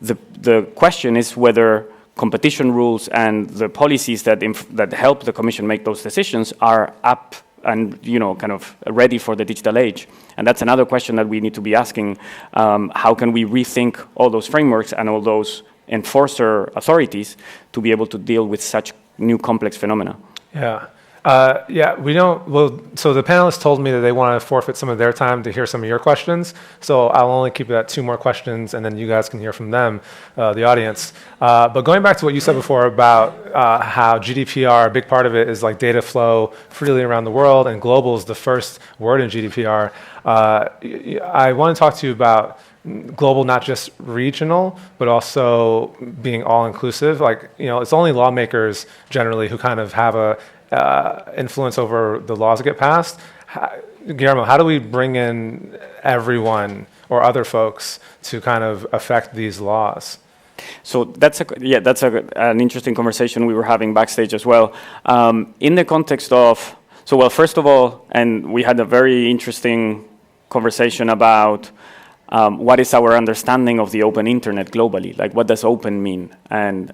The question is whether competition rules and the policies that that help the Commission make those decisions are up and kind of ready for the digital age. And that's another question that we need to be asking. How can we rethink all those frameworks and all those enforcer authorities to be able to deal with such new complex phenomena? Yeah. Yeah, we don't, well, so the panelists told me that they want to forfeit some of their time to hear some of your questions. So I'll only keep it at 2 more questions, and then you guys can hear from them, the audience. But going back to what you said before about how GDPR, a big part of it is like data flow freely around the world, and global is the first word in GDPR. I want to talk to you about global, not just regional, but also being all-inclusive. Like, it's only lawmakers generally who kind of have a influence over the laws that get passed. Guillermo, how do we bring in everyone or other folks to kind of affect these laws? So that's an interesting conversation we were having backstage as well. In the context of, well, first of all, and we had a very interesting conversation about what is our understanding of the open internet globally? Like, what does open mean? And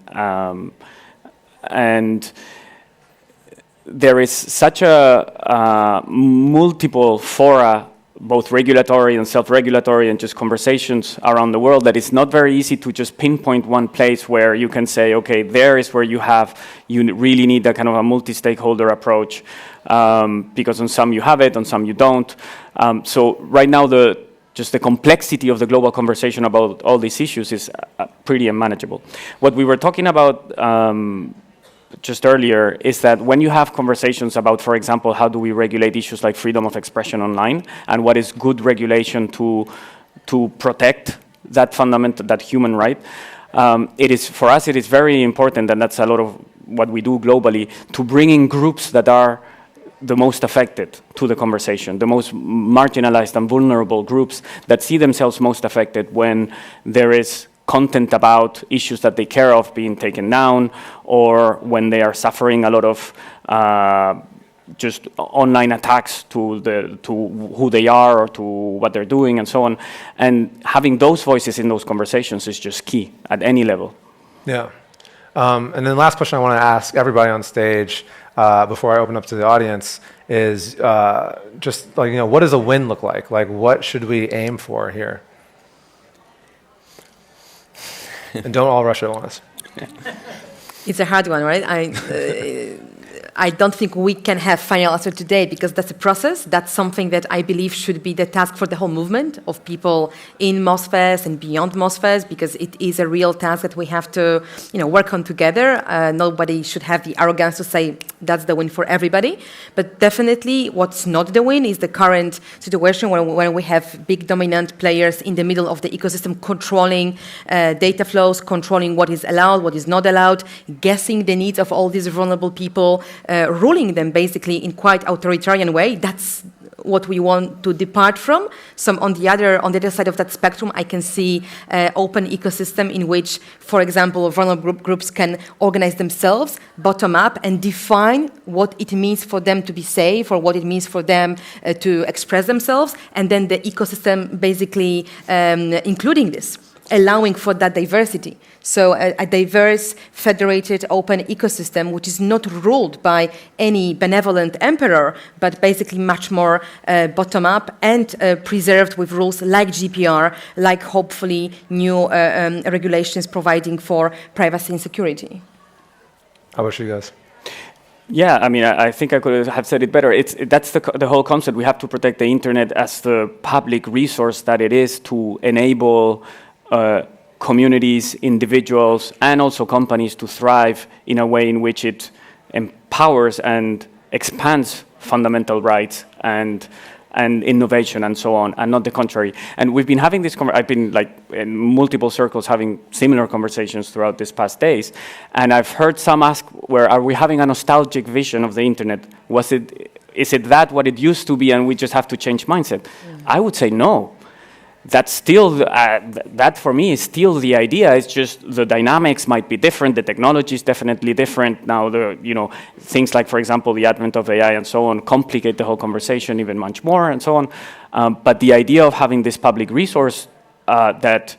there is such a multiple fora, both regulatory and self-regulatory, and just conversations around the world, that it's not very easy to just pinpoint one place where you can say, okay, there is where you really need a kind of a multi-stakeholder approach, because on some you have it, on some you don't. So right now, just the complexity of the global conversation about all these issues is pretty unmanageable. What we were talking about just earlier is that when you have conversations about, for example, how do we regulate issues like freedom of expression online, and what is good regulation to protect that fundamental, that human right, for us it is very important, and that's a lot of what we do globally, to bring in groups that are the most affected to the conversation, the most marginalized and vulnerable groups that see themselves most affected when there is content about issues that they care of being taken down, or when they are suffering a lot of just online attacks to who they are or to what they're doing and so on. And having those voices in those conversations is just key at any level. Yeah. And then last question I want to ask everybody on stage before I open up to the audience is just like, what does a win look like? Like, what should we aim for here? And don't all rush at once. It's a hard one, right? I don't think we can have final answer today, because that's a process. That's something that I believe should be the task for the whole movement of people in MozFest and beyond MozFest, because it is a real task that we have to, work on together. Nobody should have the arrogance to say that's the win for everybody. But definitely what's not the win is the current situation when we have big dominant players in the middle of the ecosystem controlling data flows, controlling what is allowed, what is not allowed, guessing the needs of all these vulnerable people, ruling them basically in quite authoritarian way. That's what we want to depart from. So on the other side of that spectrum, I can see open ecosystem in which, for example, vulnerable groups can organize themselves bottom up and define what it means for them to be safe, or what it means for them to express themselves, and then the ecosystem basically including this, allowing for that diversity. So a diverse, federated, open ecosystem, which is not ruled by any benevolent emperor, but basically much more bottom-up and preserved with rules like GDPR, like hopefully new regulations providing for privacy and security. How about you guys? Yeah, I mean, I think I could have said it better. That's the whole concept. We have to protect the internet as the public resource that it is to enable communities, individuals, and also companies to thrive in a way in which it empowers and expands fundamental rights and innovation and so on, and not the contrary. And we've been having this, I've been like in multiple circles having similar conversations throughout these past days, and I've heard some ask, are we having a nostalgic vision of the internet? Is it that what it used to be and we just have to change mindset? I would say no. That's still, that for me is still the idea. It's just the dynamics might be different. The technology is definitely different. Now, things like, for example, the advent of AI and so on complicate the whole conversation even much more and so on. But the idea of having this public resource that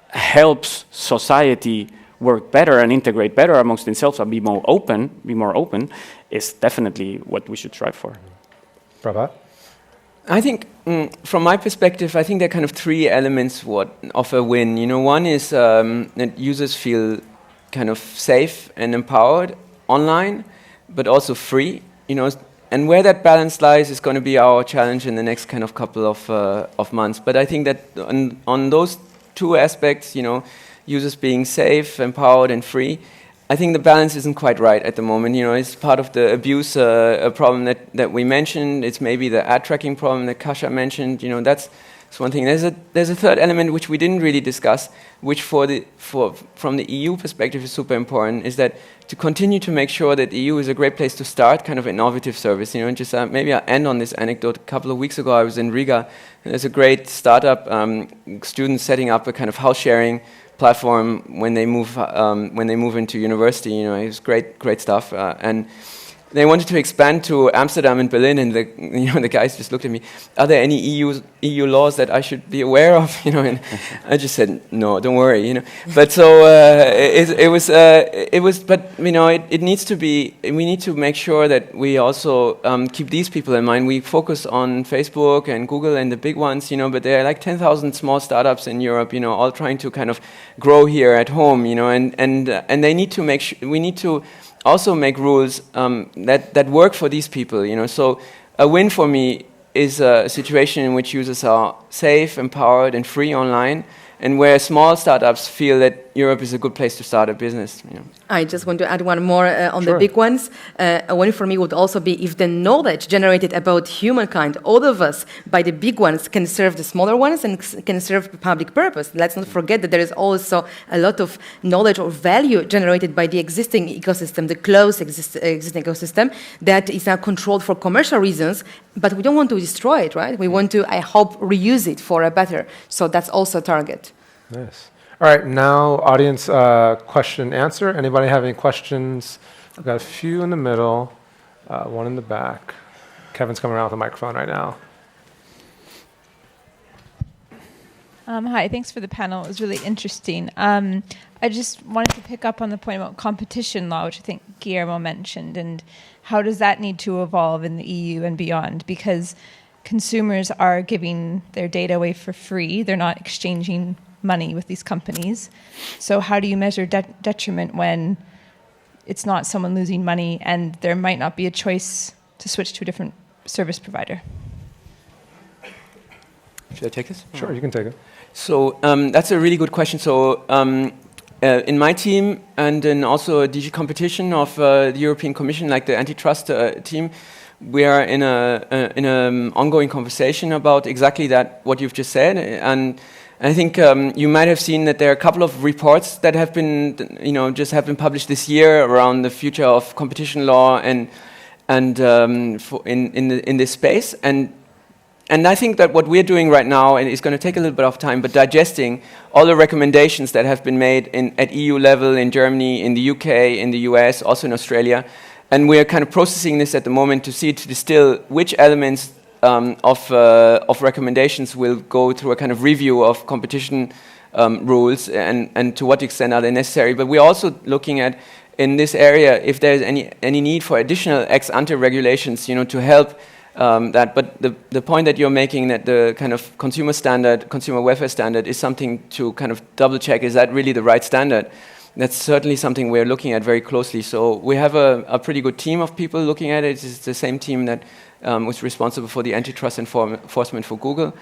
helps society work better and integrate better amongst themselves and be more open, is definitely what we should strive for. Prabhat? I think, from my perspective, I think there are kind of three elements of a win. One is that users feel kind of safe and empowered online, but also free. And where that balance lies is going to be our challenge in the next kind of couple of months. But I think that on those two aspects, users being safe, empowered, and free, I think the balance isn't quite right at the moment. It's part of the abuse problem that we mentioned. It's maybe the ad tracking problem that Kasia mentioned. That's one thing. There's a third element which we didn't really discuss, which from the EU perspective is super important, is that to continue to make sure that the EU is a great place to start kind of innovative service. Just maybe I'll end on this anecdote. A couple of weeks ago, I was in Riga. There's a great startup, students setting up a kind of house sharing platform when they move into university. It's great stuff, and they wanted to expand to Amsterdam and Berlin, and the guys just looked at me. Are there any EU laws that I should be aware of? And I just said no, don't worry. But so it was. But it needs to be. We need to make sure that we also keep these people in mind. We focus on Facebook and Google and the big ones, but there are like 10,000 small startups in Europe, all trying to kind of grow here at home, and they need to make sure. We need to also make rules that work for these people. So a win for me is a situation in which users are safe, empowered, and free online, and where small startups feel that Europe is a good place to start a business. I just want to add one more on the big ones. A win for me would also be if the knowledge generated about humankind, all of us, by the big ones, can serve the smaller ones and can serve the public purpose. Let's not forget that there is also a lot of knowledge or value generated by the existing ecosystem, the closed existing ecosystem, that is now controlled for commercial reasons, but we don't want to destroy it, right? We want to, I hope, reuse it for a better. So that's also a target. Nice. All right, now audience question answer. Anybody have any questions? I've got a few in the middle, one in the back. Kevin's coming around with a microphone right now. Hi, thanks for the panel. It was really interesting. I just wanted to pick up on the point about competition law, which I think Guillermo mentioned, and how does that need to evolve in the EU and beyond? Because consumers are giving their data away for free. They're not exchanging money with these companies. So how do you measure detriment when it's not someone losing money and there might not be a choice to switch to a different service provider? Should I take this? Sure, you can take it. So that's a really good question. So in my team and in also a DG competition of the European Commission, like the antitrust team, we are in an ongoing conversation about exactly that, what you've just said. And I think you might have seen that there are a couple of reports that have been, just have been published this year around the future of competition law and in this space. And I think that what we're doing right now, and it's going to take a little bit of time, but digesting all the recommendations that have been made at EU level, in Germany, in the UK, in the US, also in Australia, and we're kind of processing this at the moment to distill which elements of recommendations will go through a kind of review of competition rules and to what extent are they necessary. But we're also looking at, in this area, if there's any need for additional ex-ante regulations, to help that. But the point that you're making, that the kind of consumer welfare standard is something to kind of double check, is that really the right standard? That's certainly something we're looking at very closely. So we have a pretty good team of people looking at it. It's the same team that was responsible for the antitrust enforcement for Google.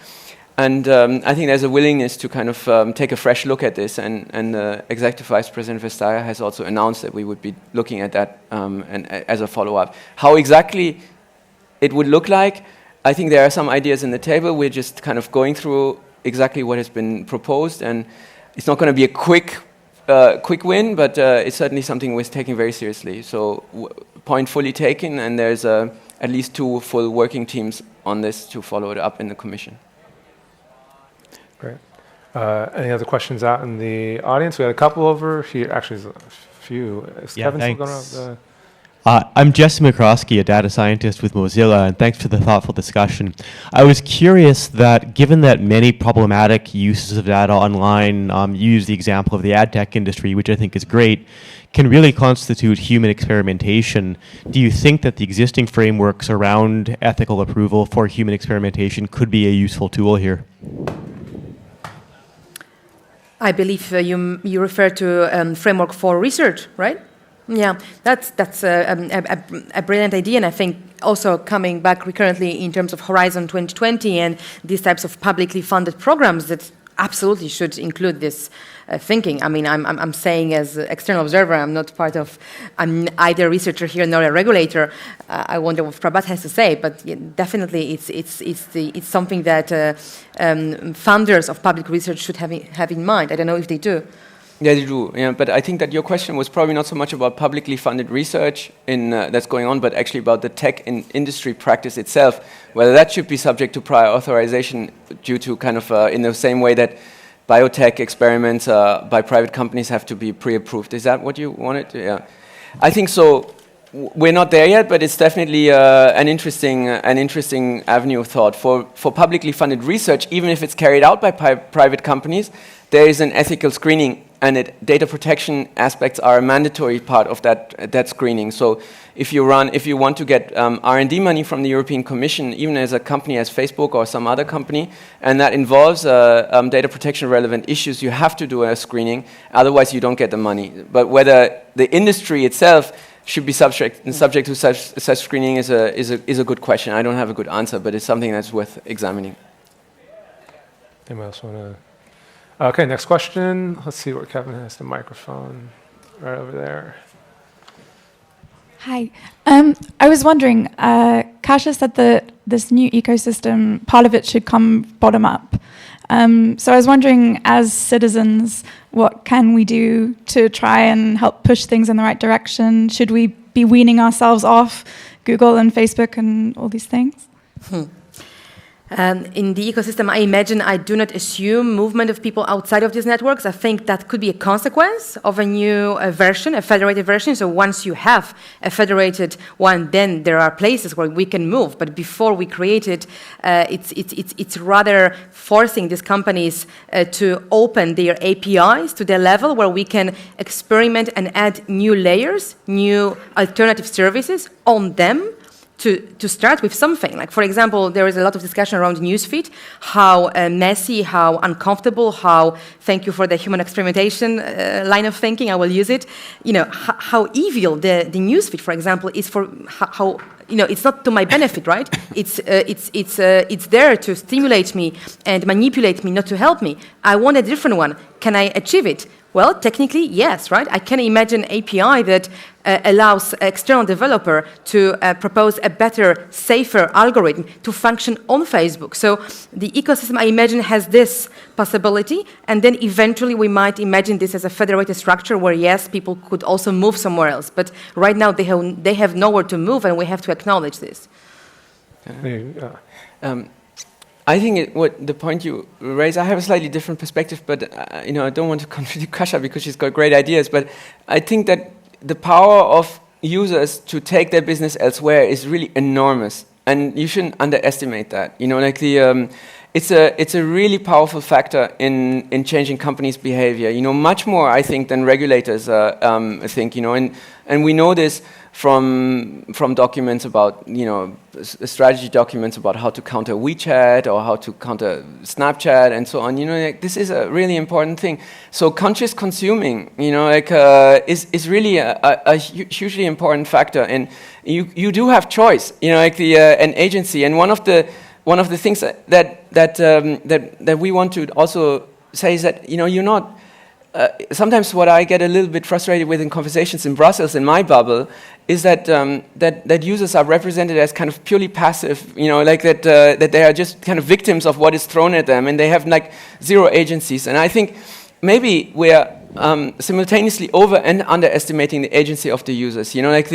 And I think there's a willingness to kind of take a fresh look at this. And Executive Vice President Vestager has also announced that we would be looking at that and as a follow-up. How exactly it would look like, I think there are some ideas in the table. We're just kind of going through exactly what has been proposed. And it's not going to be a quick win, but it's certainly something we're taking very seriously. So point fully taken, and there's at least 2 full working teams on this to follow it up in the Commission. Great. Any other questions out in the audience? We had a couple over here. Actually, there's a few. Is Kevin still going around? I'm Jesse McCroskey, a data scientist with Mozilla, and thanks for the thoughtful discussion. I was curious that given that many problematic uses of data online, you use the example of the ad tech industry, which I think is great, can really constitute human experimentation. Do you think that the existing frameworks around ethical approval for human experimentation could be a useful tool here? I believe you refer to framework for research, right? Yeah, that's a brilliant idea, and I think also coming back recurrently in terms of Horizon 2020 and these types of publicly funded programs that absolutely should include this thinking. I mean, I'm saying as an external observer, I'm either a researcher here nor a regulator. I wonder what Prabhat has to say, but definitely it's something that funders of public research should have in mind. I don't know if they do. Yeah, they do. Yeah, but I think that your question was probably not so much about publicly funded research that's going on, but actually about the tech and industry practice itself, whether that should be subject to prior authorization due to kind of in the same way that biotech experiments by private companies have to be pre-approved. Is that what you wanted to? Yeah, I think so. We're not there yet, but it's definitely an interesting avenue of thought for publicly funded research. Even if it's carried out by private companies, there is an ethical screening, and data protection aspects are a mandatory part of that screening. So if you want to get R&D money from the European Commission, even as a company as Facebook or some other company, and that involves data protection relevant issues, you have to do a screening. Otherwise, you don't get the money. But whether the industry itself should be subject to such screening is a good question. I don't have a good answer, but it's something that's worth examining. Anyone else want to? Okay, next question. Let's see where Kevin has the microphone. Right over there. Hi. I was wondering, Kasia said that this new ecosystem, part of it should come bottom up. So I was wondering, as citizens, what can we do to try and help push things in the right direction? Should we be weaning ourselves off Google and Facebook and all these things? In the ecosystem, I imagine I do not assume movement of people outside of these networks. I think that could be a consequence of a new version, a federated version. So once you have a federated one, then there are places where we can move. But before we create it, it's rather forcing these companies to open their APIs to the level where we can experiment and add new layers, new alternative services on them. To start with something. Like, for example, there is a lot of discussion around newsfeed, how messy, how uncomfortable, how, thank you for the human experimentation line of thinking, I will use it, how evil the newsfeed, for example, is for how it's not to my benefit, right? It's there to stimulate me and manipulate me, not to help me. I want a different one. Can I achieve it? Well, technically, yes, right? I can imagine an API that allows an external developer to propose a better, safer algorithm to function on Facebook. So the ecosystem, I imagine, has this possibility, and then eventually we might imagine this as a federated structure where, yes, people could also move somewhere else. But right now they have nowhere to move, and we have to acknowledge this. I think what the point you raise, I have a slightly different perspective, but I don't want to contradict Kasia because she's got great ideas. But I think that the power of users to take their business elsewhere is really enormous, and you shouldn't underestimate that. It's a really powerful factor in changing companies' behavior. Much more I think than regulators think. And we know this from documents about strategy documents about how to counter WeChat or how to counter Snapchat and so on. This is a really important thing. So conscious consuming, is really a hugely important factor. And you do have choice. An agency. And one of the things that we want to also say is that you're not. Sometimes what I get a little bit frustrated with in conversations in Brussels, in my bubble, is that that users are represented as kind of purely passive, that they are just kind of victims of what is thrown at them, and they have zero agencies. And I think maybe we're simultaneously over and underestimating the agency of the users. You know, like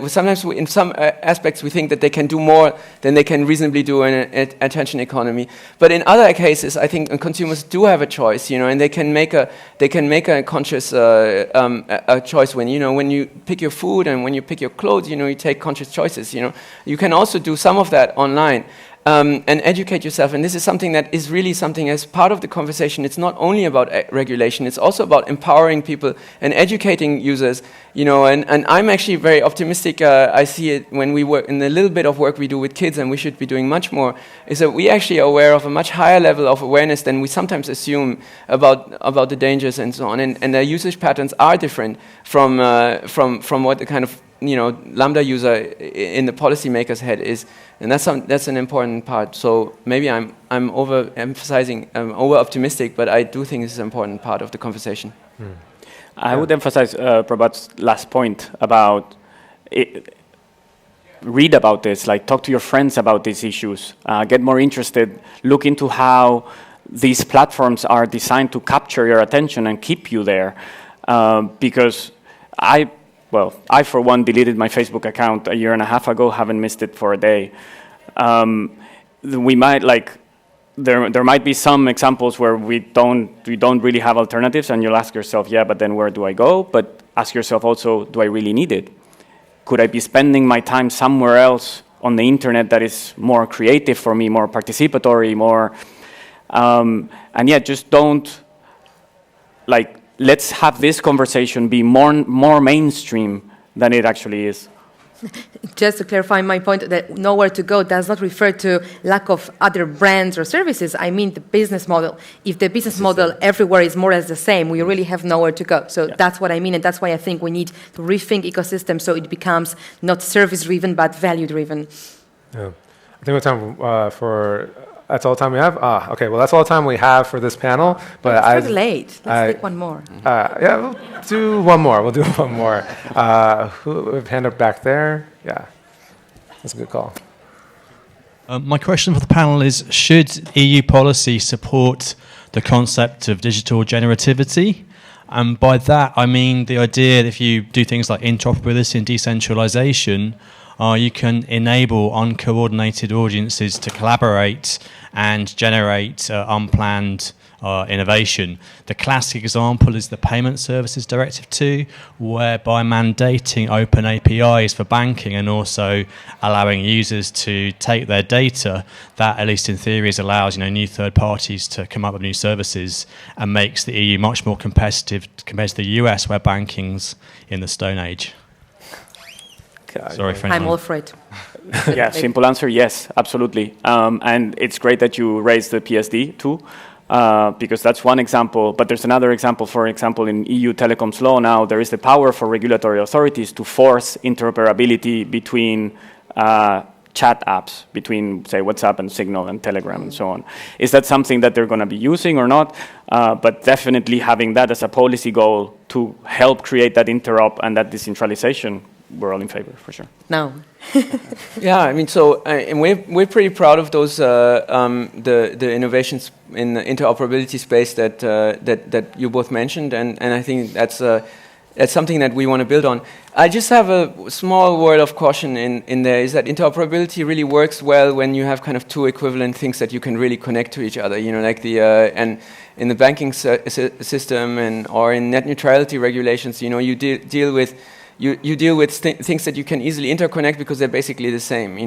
sometimes in some aspects we think that they can do more than they can reasonably do in an attention economy. But in other cases, I think consumers do have a choice. You know, and they can make a conscious a choice when you pick your food and when you pick your clothes. You know, you take conscious choices. You know, you can also do some of that online. And educate yourself, and this is something that is really something as part of the conversation. It's not only about regulation, it's also about empowering people and educating users, you know, and I'm actually very optimistic. I see it when we work in the little bit of work we do with kids, and we should be doing much more, is that we actually are aware of a much higher level of awareness than we sometimes assume about the dangers and so on, and their usage patterns are different from what the kind of lambda user in the policymaker's head is, and that's an important part. So maybe I'm overemphasizing, over optimistic, but I do think this is an important part of the conversation. I would emphasize Prabhat's last point about read about this, like talk to your friends about these issues, get more interested, look into how these platforms are designed to capture your attention and keep you there, because I, for one, deleted my Facebook account a year and a half ago, haven't missed it for a day. We might, there might be some examples where we don't really have alternatives, and you'll ask yourself, yeah, but then where do I go? But ask yourself also, do I really need it? Could I be spending my time somewhere else on the internet that is more creative for me, more participatory, more, and yeah, just don't, let's have this conversation be more mainstream than it actually is. Just to clarify my point, that nowhere to go does not refer to lack of other brands or services. I mean the business model. If the business model everywhere is more or less the same, we really have nowhere to go. So that's what I mean, and that's why I think we need to rethink ecosystem so it becomes not service-driven but value-driven. Yeah, I think we have time for. That's all the time we have? Okay, well, that's all the time we have for this panel. But it's pretty late. Let's take one more. Yeah, we'll do one more. We'll do one more. Hand up back there. Yeah, that's a good call. My question for the panel is, should EU policy support the concept of digital generativity? And by that, I mean the idea that if you do things like interoperability and decentralization, you can enable uncoordinated audiences to collaborate and generate unplanned innovation. The classic example is the Payment Services Directive 2, whereby mandating open APIs for banking and also allowing users to take their data, that at least in theory allows new third parties to come up with new services and makes the EU much more competitive compared to the US, where banking's in the Stone Age. Sorry, I'm all for it. Yeah, simple answer, yes, absolutely. And it's great that you raised the PSD too, because that's one example. But there's another example. For example, in EU telecoms law now, there is the power for regulatory authorities to force interoperability between chat apps, between, say, WhatsApp and Signal and Telegram and so on. Is that something that they're going to be using or not? But definitely having that as a policy goal to help create that interop and that decentralization, we're all in favor, for sure. No. Yeah, I mean, so and we're pretty proud of those the innovations in the interoperability space that you both mentioned, and I think that's something that we want to build on. I just have a small word of caution in there, is that interoperability really works well when you have kind of two equivalent things that you can really connect to each other. Like and in the banking system or in net neutrality regulations, you deal with. You deal with things that you can easily interconnect because they're basically the same.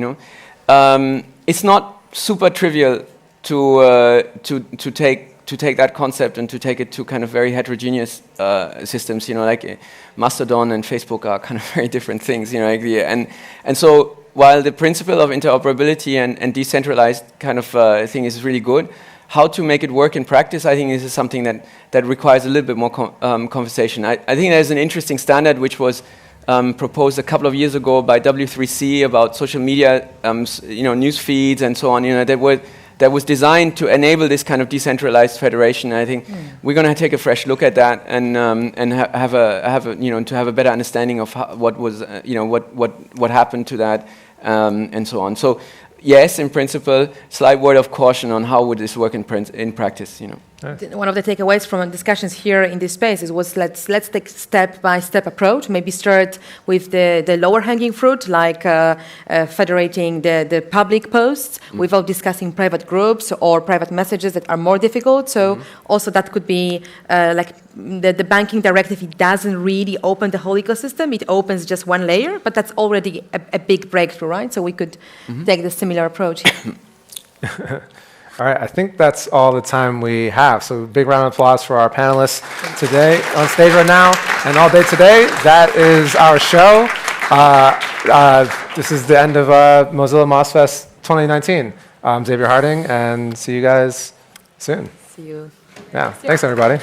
It's not super trivial to take that concept and to take it to kind of very heterogeneous systems. Like Mastodon and Facebook are kind of very different things. And so while the principle of interoperability and decentralized kind of thing is really good, how to make it work in practice, I think this is something that requires a little bit more conversation. I think there's an interesting standard which was proposed a couple of years ago by W3C about social media, news feeds and so on. That was designed to enable this kind of decentralized federation. I think we're going to take a fresh look at that and have a better understanding of what was what happened to that and so on. So yes, in principle, slight word of caution on how would this work in practice. One of the takeaways from discussions here in this space was let's take step-by-step approach. Maybe start with the lower-hanging fruit, like federating the public posts without discussing private groups or private messages that are more difficult. So also that could be like the banking directive. It doesn't really open the whole ecosystem. It opens just one layer, but that's already a big breakthrough, right? So we could take the similar approach here. All right, I think that's all the time we have. So big round of applause for our panelists today on stage right now and all day today. That is our show. This is the end of Mozilla MozFest 2019. I'm Xavier Harding, and see you guys soon. See you. Yeah, thanks everybody.